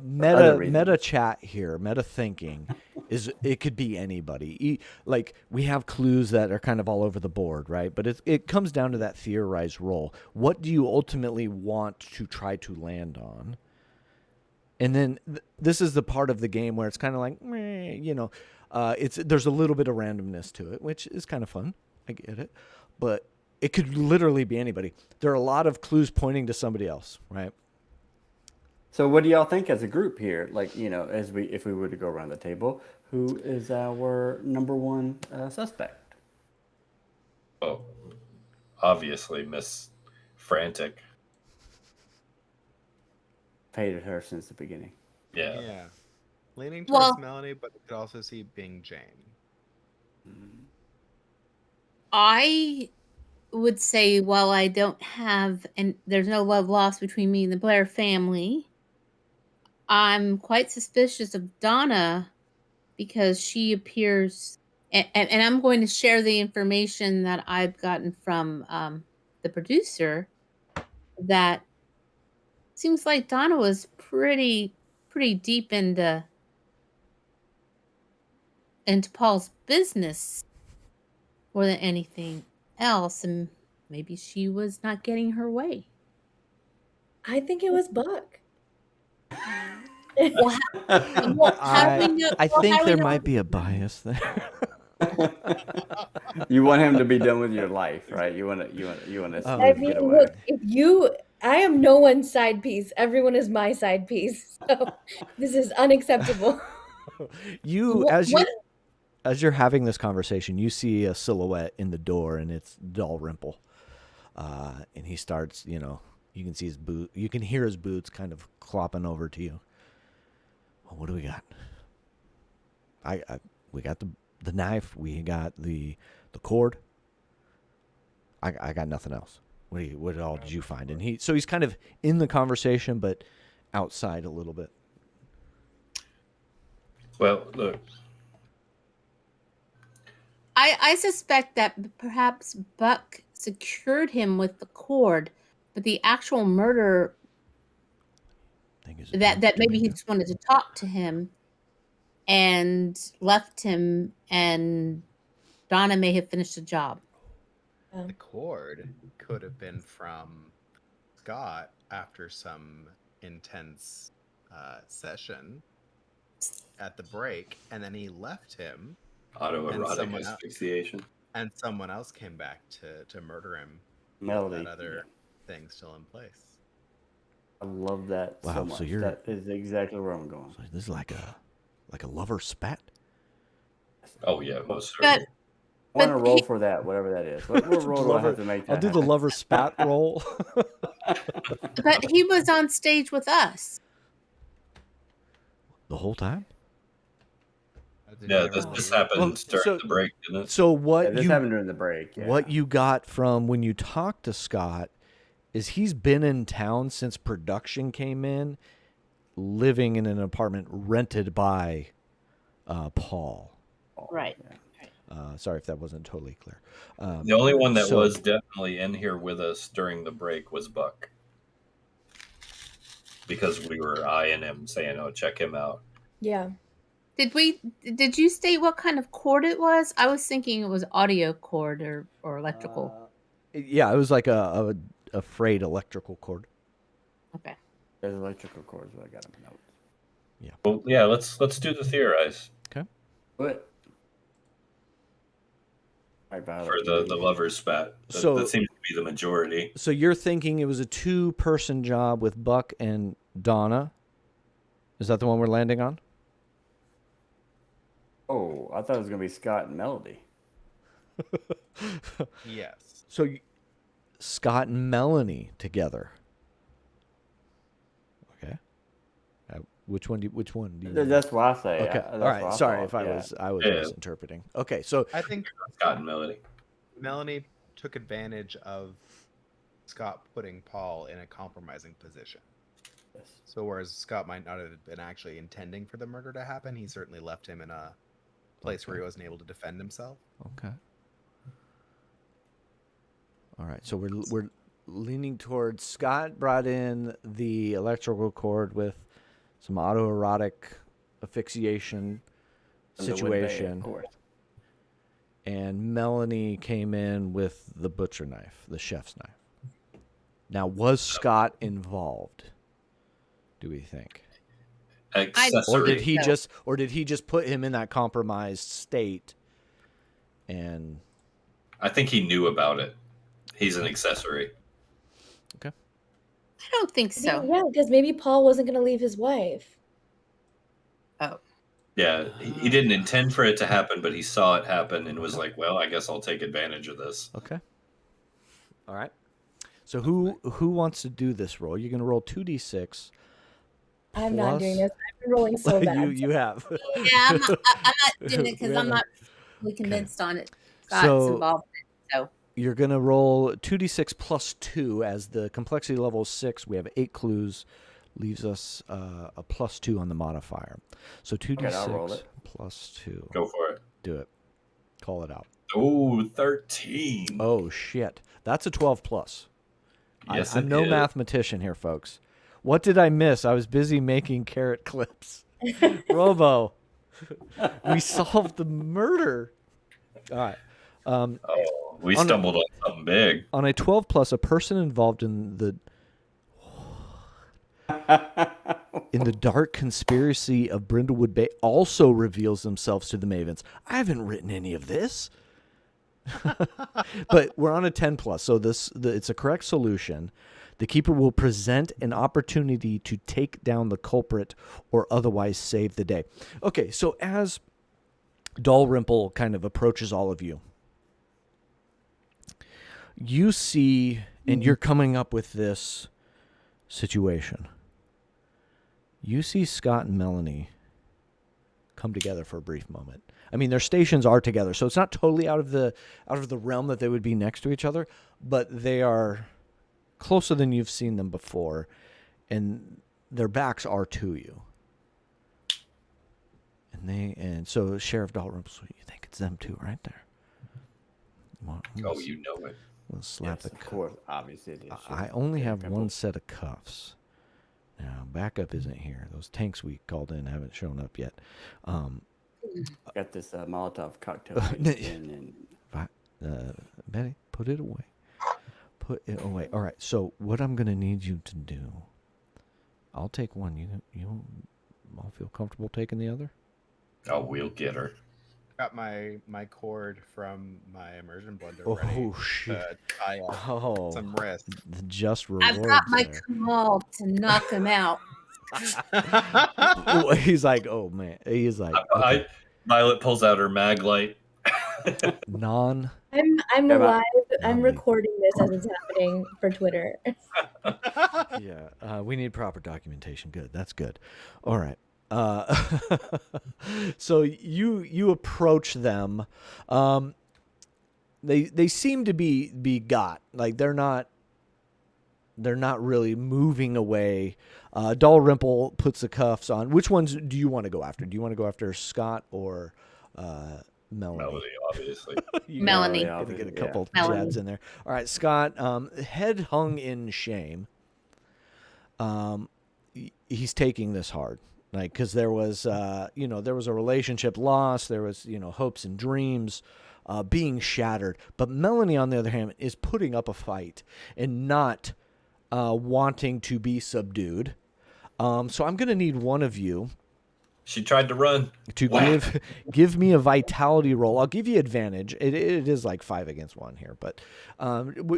Meta chat here, meta thinking is it could be anybody. Like we have clues that are kind of all over the board, right? But it comes down to that theorized roll. What do you ultimately want to try to land on? And then this is the part of the game where it's kind of like, there's a little bit of randomness to it, which is kind of fun. I get it, but it could literally be anybody. There are a lot of clues pointing to somebody else, right? So what do y'all think as a group here? Like, if we were to go around the table, who is our number one suspect? Oh, obviously, Miss Frantic. Hated her since the beginning. Yeah. Yeah. Leaning towards Well- Melanie, but you could also see being Jane. I would say, while I don't have, and there's no love lost between me and the Blair family, I'm quite suspicious of Donna because she appears, and I'm going to share the information that I've gotten from the producer, that seems like Donna was pretty deep into Paul's business more than anything else, and maybe she was not getting her way. I think it was Buck. Well, how do we know? I well, think how do we there know- might be a bias there. You want him to be done with your life, right? You want to Oh, I get mean, away. look, I am no one's side piece. Everyone is my side piece. So this is unacceptable. As you're having this conversation, you see a silhouette in the door, and it's Dalrymple. And he starts, you can see his boot. You can hear his boots kind of clopping over to you. Well, what do we got? We got the knife. We got the cord. I got nothing else. What all did you find? And he's kind of in the conversation, but outside a little bit. Well, look, I suspect that perhaps Buck secured him with the cord, but the actual murder, that maybe he just wanted to talk to him and left him, and Donna may have finished the job. The cord could have been from Scott after some intense session at the break, and then he left him, autoerotic someone else- asphyxiation. and someone else came back to murder him. Melody. That other thing still in place. I love that Wow, so much. so you're- That is exactly where I'm going. So this is like a lover spat. Oh yeah, most But certainly. I want to But roll he- for that, whatever that is. What roll do I have to make that I'll do the happen? lover spat roll. but he was on stage with us. The whole time. Yeah, this happened Well, during so- the break, didn't it? So Yeah, what this you happened during the break. Yeah. what you got from when you talked to Scott is he's been in town since production came in, living in an apartment rented by Paul. Right. Sorry if that wasn't totally clear. The only one that so- was definitely in here with us during the break was Buck. Because we were eyeing him, saying, "Oh, check him out." Yeah. Did you state what kind of cord it was? I was thinking it was audio cord or electrical. Yeah, it was like a frayed electrical cord. Okay. There's electrical cords, but I got them notes. Well, yeah, let's do the theorize But right, Violet, for the lovers spat. That seems to be the majority. So you're thinking it was a 2-person job with Buck and Donna? Is that the one we're landing on? Oh, I thought it was gonna be Scott and Melody. Yes. So Scott and Melanie together. Okay. Which one do you That's what I say. Okay. That's All what right. I Sorry thought, if I was Yeah. misinterpreting. Okay. So I think Scott and Melody. Melanie took advantage of Scott putting Paul in a compromising position. Yes. So whereas Scott might not have been actually intending for the murder to happen, he certainly left him in a place where he wasn't able to defend himself. okay. All right. So we're leaning towards Scott brought in the electrical cord with some autoerotic asphyxiation Brindlewood Bay, situation. of course. And Melanie came in with the butcher knife, the chef's knife. Now, was Scott involved? Do we think, Accessory. or did he just put him in that compromised state? And I think he knew about it. He's an accessory. Okay. I don't think so. Yeah, because maybe Paul wasn't going to leave his wife. Oh. Yeah, he didn't intend for it to happen, but he saw it happen and was like, "Well, I guess I'll take advantage of this." Okay. All right. So who wants to do this roll? You're going to roll 2d6. I'm not doing this. I've been rolling so bad. you have. Yeah, I'm not doing it because I'm not really convinced on it. Scott's involved in it, so. You're going to roll 2d6 plus 2. As the complexity level is 6, we have 8 clues. Leaves us a plus 2 on the modifier. So 2d6 I'll roll it. plus 2. Go for it. Do it. Call it out. Oh, 13. Oh, shit. That's a 12 plus. Yes, I'm no mathematician here, folks. What did I miss? I was busy making carrot clips. Robo. We solved the murder. All right. We stumbled on something big. On a 12 plus, a person involved in the dark conspiracy of Brindlewood Bay also reveals themselves to the mavens. I haven't written any of this. But we're on a 10 plus, so it's a correct solution. The keeper will present an opportunity to take down the culprit or otherwise save the day. Okay, so as Dalrymple kind of approaches all of you, you see, and you're coming up with this situation. You see Scott and Melanie come together for a brief moment. I mean, their stations are together, so it's not totally out of the realm that they would be next to each other, but they are closer than you've seen them before, and their backs are to you. And so Sheriff Dalrymple, so you think it's them two right there? Well, Oh, you know it. we'll slap Yes, the of course, obviously it is. I only have one set of cuffs. Now, backup isn't here. Those tanks we called in haven't shown up yet. Got this Molotov cocktail mixed in and Betty, put it away. Put it away. All right. So what I'm going to need you to do, I'll take one. You all feel comfortable taking the other? Oh, we'll get her. Got my cord from my immersion blender Oh, ready shit. to tie up Oh, some wrists. the just rewards I've got my there. Kamal to knock him out. He's like, oh man. He's like, okay. Violet pulls out her mag light. non. I'm Yeah, live. I'm Lovely. recording this as it's happening for Twitter. Yeah, we need proper documentation. Good, that's good. All right. So you approach them. They seem to be got, like they're not really moving away. Dalrymple puts the cuffs on. Which ones do you want to go after? Do you want to go after Scott or Melanie? Melody, obviously. Melanie. Gonna get a couple Melanie. jabs in there. All right, Scott, head hung in shame. He's taking this hard, like, because there was a relationship lost. There was hopes and dreams being shattered. But Melanie, on the other hand, is putting up a fight and not wanting to be subdued. So I'm gonna need one of you She tried to run. to give me a vitality roll. I'll give you advantage. It is like 5 against 1 here, but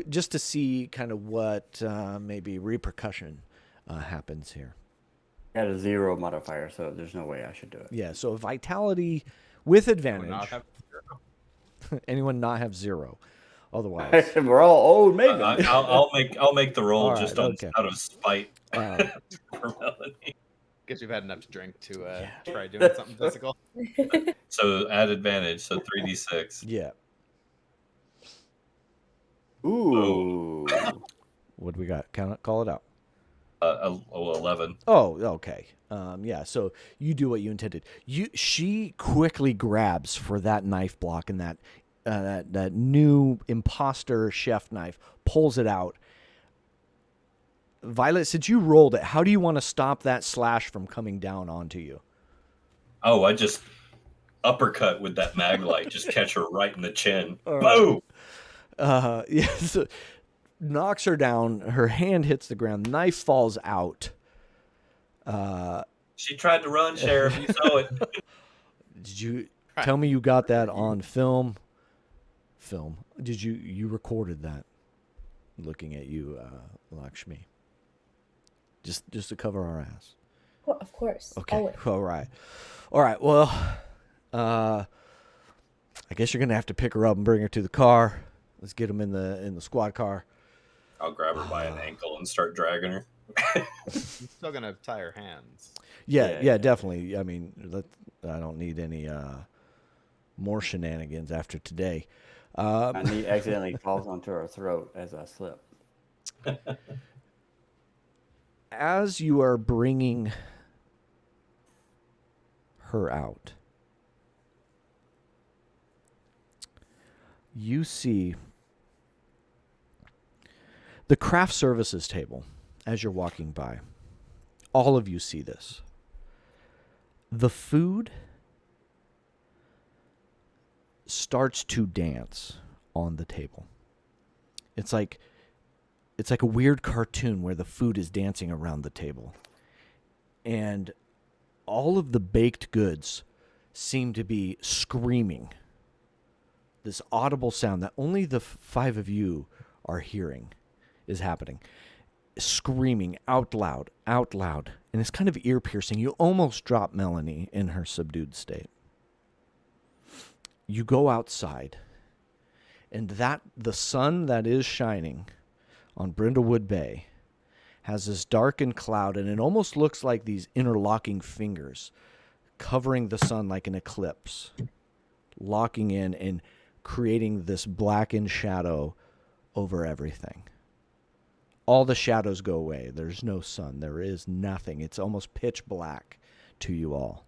just to see kind of what maybe repercussion happens here. got a 0 modifier, so there's no way I should do it. Yeah, so vitality with Would advantage. not have- Anyone not have 0? Otherwise, We're all old maiden. I'll make the roll All right, just okay. out of spite uh, for Melanie. Guess you've had enough to drink to try doing something physical. So add advantage, so 3d6. yeah. Ooh. What do we got? Call it out. 11. Oh, okay. Yeah, so you do what you intended. She quickly grabs for that knife block and that new imposter chef knife, pulls it out. Violet, since you rolled it, how do you want to stop that slash from coming down onto you? Oh, I just uppercut with that mag light. Just catch her right in the chin. All right. Boom! Yes, knocks her down. Her hand hits the ground. Knife falls out. She tried to run, Sheriff. You saw it. Did you tell me you got that on film? Did you recorded that? looking at you, Lakshmi. Just to cover our ass. Of course. Okay. Always. All right. Well, I guess you're gonna have to pick her up and bring her to the car. Let's get them in the squad car. I'll grab her by an ankle and start dragging her. You're still gonna tie her hands. Yeah, definitely. I mean, I don't need any more shenanigans after today. And he accidentally falls onto her throat as I slip. As you are bringing her out, you see the craft services table as you're walking by. All of you see this. The food starts to dance on the table. It's like a weird cartoon where the food is dancing around the table. And all of the baked goods seem to be screaming. This audible sound that only the five of you are hearing is happening. Screaming out loud. And it's kind of ear-piercing. You almost drop Melanie in her subdued state. You go outside, and the sun that is shining on Brindlewood Bay has this darkened cloud, and it almost looks like these interlocking fingers covering the sun like an eclipse, locking in and creating this blackened shadow over everything. All the shadows go away. There's no sun. There is nothing. It's almost pitch black to you all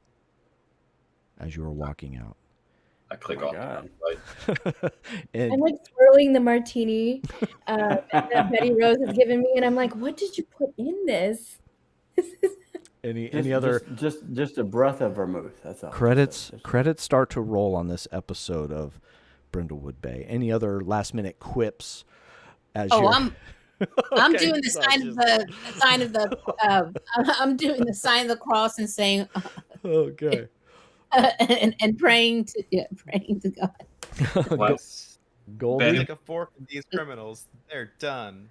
as you are walking out. I click Oh off. my Right? And I'm like swirling the martini that Betty Rose has given me, and I'm like, "What did you put in this?" any other just a breath of vermouth. That's all. credits start to roll on this episode of Brindlewood Bay. Any other last minute quips? I'm doing the I'm doing the sign of the cross and saying Okay. and praying to God. What's Goldie. Stick a fork in these criminals. They're done.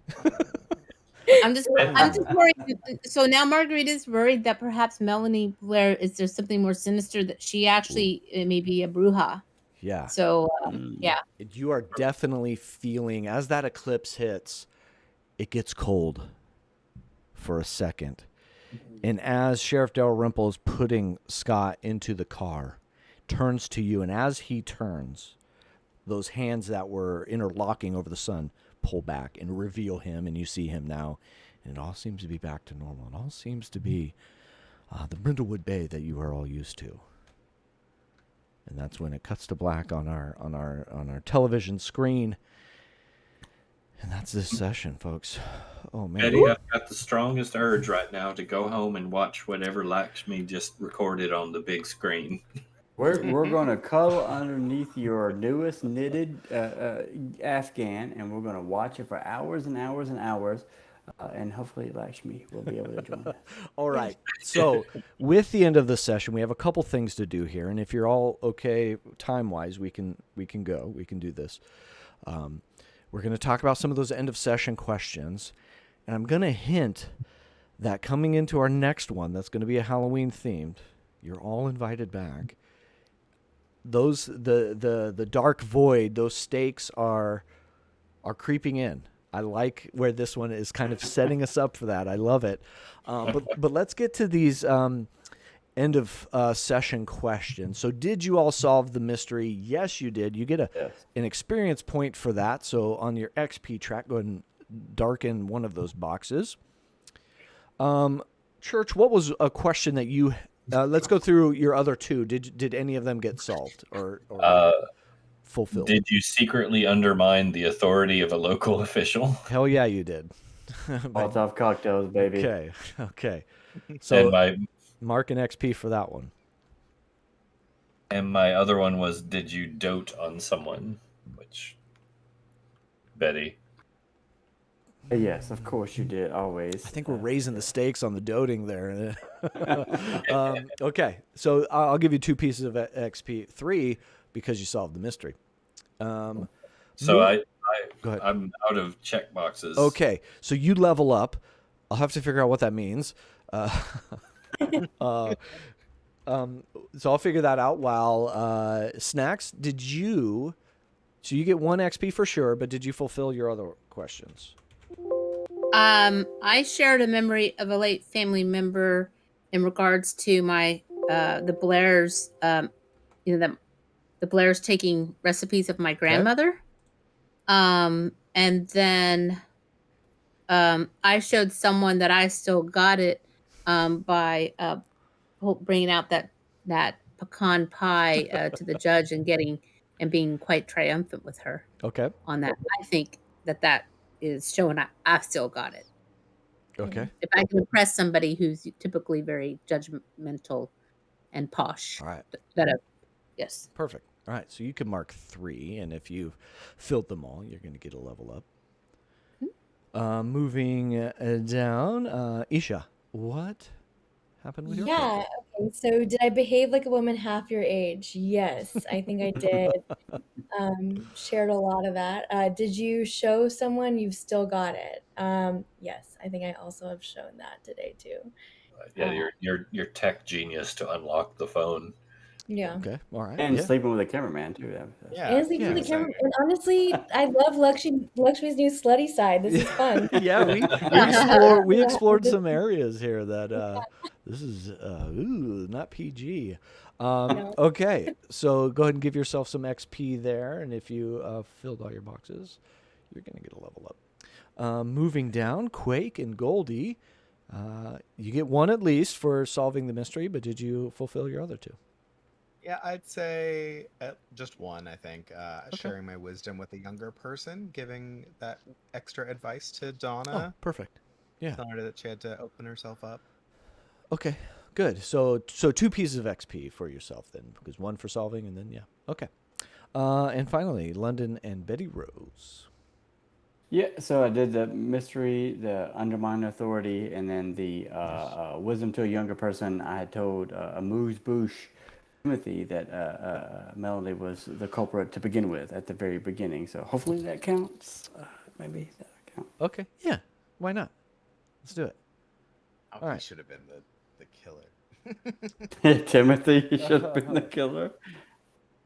I'm just worried. So now Marguerite is worried that perhaps Melanie Blair, is there something more sinister that she actually may be a bruja? Yeah. So yeah. You are definitely feeling, as that eclipse hits, it gets cold for a second. And as Sheriff Dalrymple is putting Scott into the car, turns to you, and as he turns, those hands that were interlocking over the sun pull back and reveal him, and you see him now, and it all seems to be back to normal. It all seems to be the Brindlewood Bay that you are all used to. And that's when it cuts to black on our television screen. And that's this session, folks. Oh, man. Betty, I've got the strongest urge right now to go home and watch whatever Lakshmi just recorded on the big screen. We're gonna cuddle underneath your newest knitted Afghan, and we're gonna watch it for hours and hours and hours, and hopefully Lakshmi will be able to join us. All right. So with the end of the session, we have a couple things to do here, and if you're all okay time-wise, we can go. We can do this. We're going to talk about some of those end of session questions, and I'm going to hint that coming into our next one, that's going to be a Halloween themed. You're all invited back. Those the dark void, those stakes are creeping in. I like where this one is kind of setting us up for that. I love it. But let's get to these end of session questions. So did you all solve the mystery? Yes, you did. You get an experience point for that. So on your XP track, go ahead and darken one of those boxes. Church, what was a question that you let's go through your other two. Did any of them get solved or fulfilled? Did you secretly undermine the authority of a local official? Hell yeah, you did. All tough cocktails, baby. Okay. So And mark an XP for that one. my other one was, did you dote on someone? Which, Betty. Yes, of course you did. Always. I think we're raising the stakes on the doting there. Okay, so I'll give you 2 pieces of XP, 3 because you solved the mystery. So Go ahead. I'm out of check boxes. Okay, so you level up. I'll have to figure out what that means. Uh, so I'll figure that out while Snacks, did you... So you get 1 XP for sure, but did you fulfill your other questions? I shared a memory of a late family member in regards to my the Blairs. The Blairs taking recipes of my grandmother. And then I showed someone that I still got it by bringing out that pecan pie to the judge and being quite triumphant with her Okay. on that. I think that is showing I've still got it. Okay. If I can impress somebody who's typically very judgmental and posh. All right. Yes. Perfect. All right. So you can mark 3, and if you've filled them all, you're going to get a level up. Moving down, Isha, what happened with your Yeah. Okay. So did I behave like a woman half your age? Yes, I think I did. Shared a lot of that. Did you show someone you've still got it? Yes, I think I also have shown that today too. Yeah, your tech genius to unlock the phone. Yeah. Okay. All right. And Yeah. sleeping with a cameraman too. Yeah. And sleeping with the same. camera. And honestly, I love Lakshmi's new slutty side. This is fun. Yeah, we explored some areas here that this is not PG. No. Okay, so go ahead and give yourself some XP there, and if you filled all your boxes, you're gonna get a level up. Moving down, Quake and Goldie, you get 1 at least for solving the mystery, but did you fulfill your other 2? Yeah, I'd say just 1, I think. Sharing my wisdom with a younger person, giving that extra advice to Donna. Oh, perfect. Yeah. Telling her that she had to open herself up. Okay, good. So 2 pieces of XP for yourself then, because 1 for solving, and then okay. And finally, London and Betty Rose. Yeah, so I did the mystery, the undermine authority, and then the wisdom to a younger person. I had told Amuse Bouche Timothy that Melody was the culprit to begin with at the very beginning. So hopefully that counts. Maybe that counts. Okay, yeah, why not? Let's do it. Oh, All right. He should have been the killer. Timothy should have been the killer.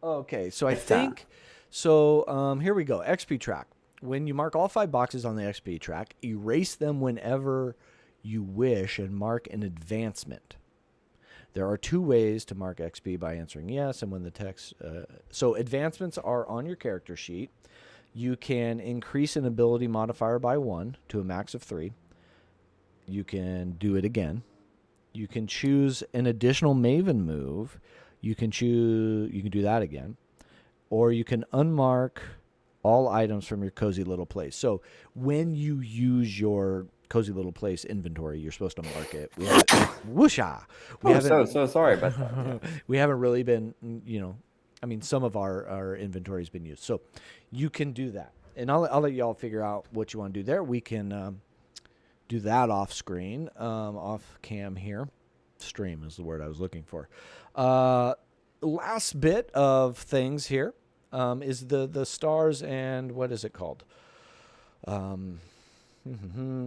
Okay, so I It's time. think, here we go. XP track. When you mark all 5 boxes on the XP track, erase them whenever you wish and mark an advancement. There are 2 ways to mark XP by answering yes, and when the text... so advancements are on your character sheet. You can increase an ability modifier by 1 to a max of 3. You can do it again. You can choose an additional Maven move. You can do that again. Or you can unmark all items from your Cozy Little Place. So when you use your Cozy Little Place inventory, you're supposed to mark it. Whoosha! So sorry about that. Yeah. We haven't really been, some of our inventory has been used. So you can do that. And I'll let y'all figure out what you want to do there. We can do that off screen, off cam here. Stream is the word I was looking for. Last bit of things here is the stars and what is it called?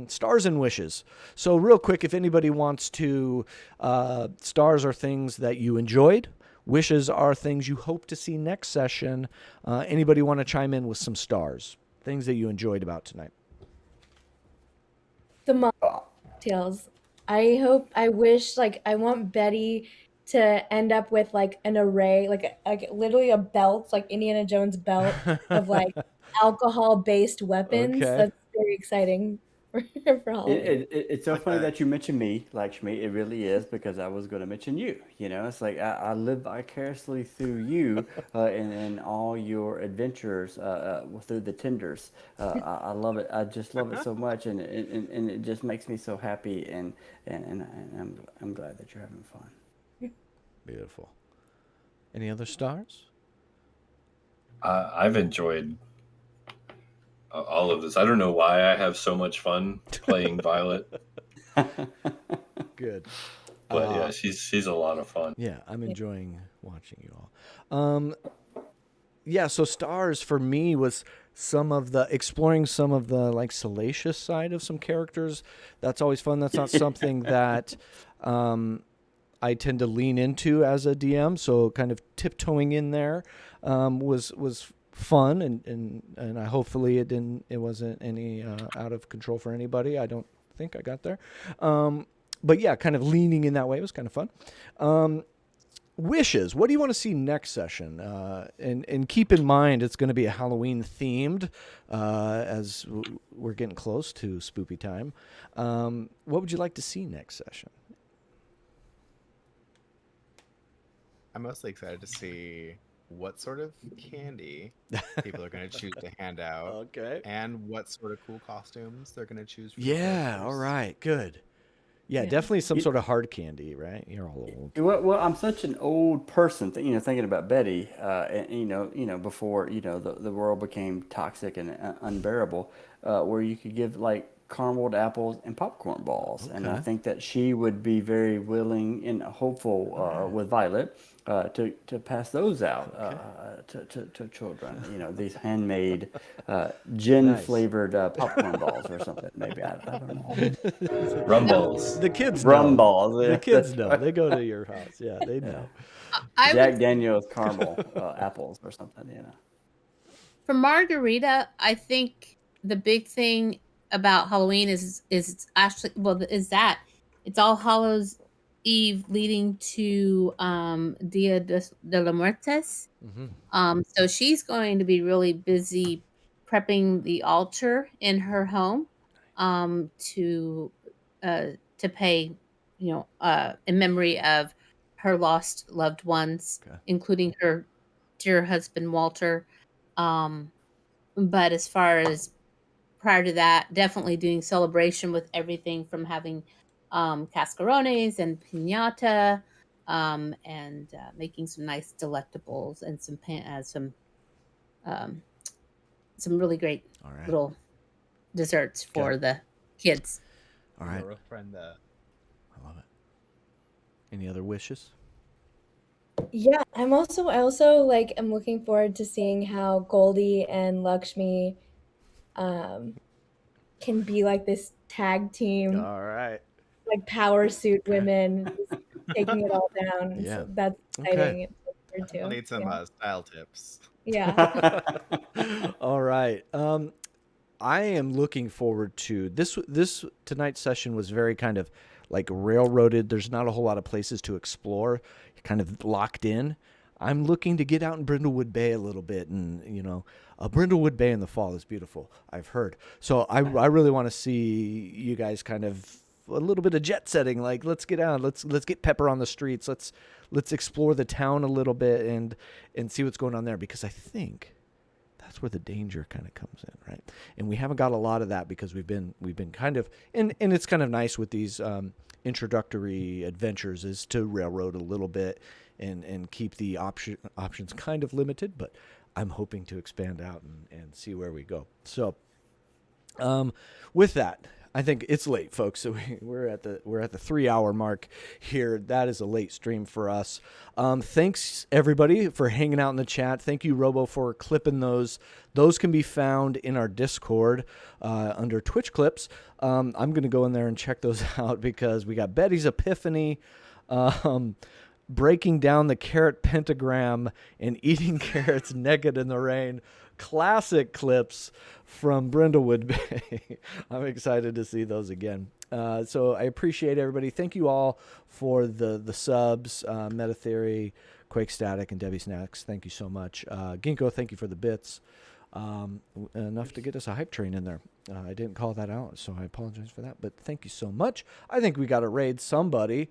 Stars and wishes. So real quick, if anybody wants to, stars are things that you enjoyed. Wishes are things you hope to see next session. Anybody want to chime in with some stars? Things that you enjoyed about tonight. The mocktails. I wish, I want Betty to end up with an array, like literally a belt, like Indiana Jones belt of alcohol-based weapons. Okay. That's very exciting for Halloween. It's so funny that you mentioned me, Lakshmi. It really is, because I was going to mention you. It's like I live vicariously through you and all your adventures through the Tinders. I love it. I just love it so much, and it just makes me so happy. And I'm glad that you're having fun. Beautiful. Any other stars? I've enjoyed all of this. I don't know why I have so much fun playing Violet, Good. but yeah, she's a lot of fun. Yeah, I'm enjoying watching you all. Yeah, so stars for me was exploring some of the like salacious side of some characters. That's always fun. That's not something that I tend to lean into as a DM. So kind of tiptoeing in there was fun, and I hopefully it wasn't any out of control for anybody. I don't think I got there. But yeah, kind of leaning in that way was kind of fun. Wishes. What do you want to see next session? And keep in mind, it's going to be a Halloween themed, as we're getting close to spoopy time. What would you like to see next session? I'm mostly excited to see what sort of candy people are going to choose to hand out. Okay. And what sort of cool costumes they're going to choose for Yeah, all right, good. Yeah, definitely some sort of hard candy, right? You're all old. Well, I'm such an old person, thinking about Betty, and before the world became toxic and unbearable, where you could give like carameled apples and popcorn balls, and I think that she would be very willing and hopeful with Violet to pass those out to children. These handmade gin flavored popcorn balls or something. Maybe I don't know. Rum balls. The kids Rum know. balls. The kids know. They go to your house. Yeah, they know. Jack Daniel's caramel apples or something. For Margarita, I think the big thing about Halloween is actually is that it's All Hallows Eve leading to Dia de los Muertos. So she's going to be really busy prepping the altar in her home to pay, in memory of her lost loved ones, including her dear husband Walter. But as far as prior to that, definitely doing celebration with everything from having cascarones and piñata, and making some nice delectables and some really great little desserts for the kids. All right. Brenda. I love it. Any other wishes? Yeah, I also like am looking forward to seeing how Goldie and Lakshmi can be like this tag team, All right. like power suit women just taking it all down. Yeah. So that's exciting. I'll need some style tips. Yeah. All right. I am looking forward to this tonight's session was very kind of like railroaded. There's not a whole lot of places to explore. You're kind of locked in. I'm looking to get out in Brindlewood Bay a little bit, and Brindlewood Bay in the fall is beautiful, I've heard. So I really want to see you guys kind of a little bit of jet setting. Like, let's get out, let's get Pepper on the streets, let's explore the town a little bit and see what's going on there, because I think that's where the danger kind of comes in, right? And we haven't got a lot of that because we've been kind of and it's kind of nice with these introductory adventures is to railroad a little bit and keep the options kind of limited, but I'm hoping to expand out and see where we go. So with that, I think it's late, folks. So we're at the 3-hour mark here. That is a late stream for us. Thanks everybody for hanging out in the chat. Thank you, Robo, for clipping those. Those can be found in our Discord under Twitch clips. I'm going to go in there and check those out because we got Betty's Epiphany, breaking down the carrot pentagram and eating carrots naked in the rain. Classic clips from Brindlewood Bay. I'm excited to see those again. So I appreciate everybody. Thank you all for the subs, Metatheory, Quake Static, and Debbie Snacks. Thank you so much. Ginkgo, thank you for the bits. Enough to get us a hype train in there. I didn't call that out, so I apologize for that. But thank you so much. I think we got to raid somebody.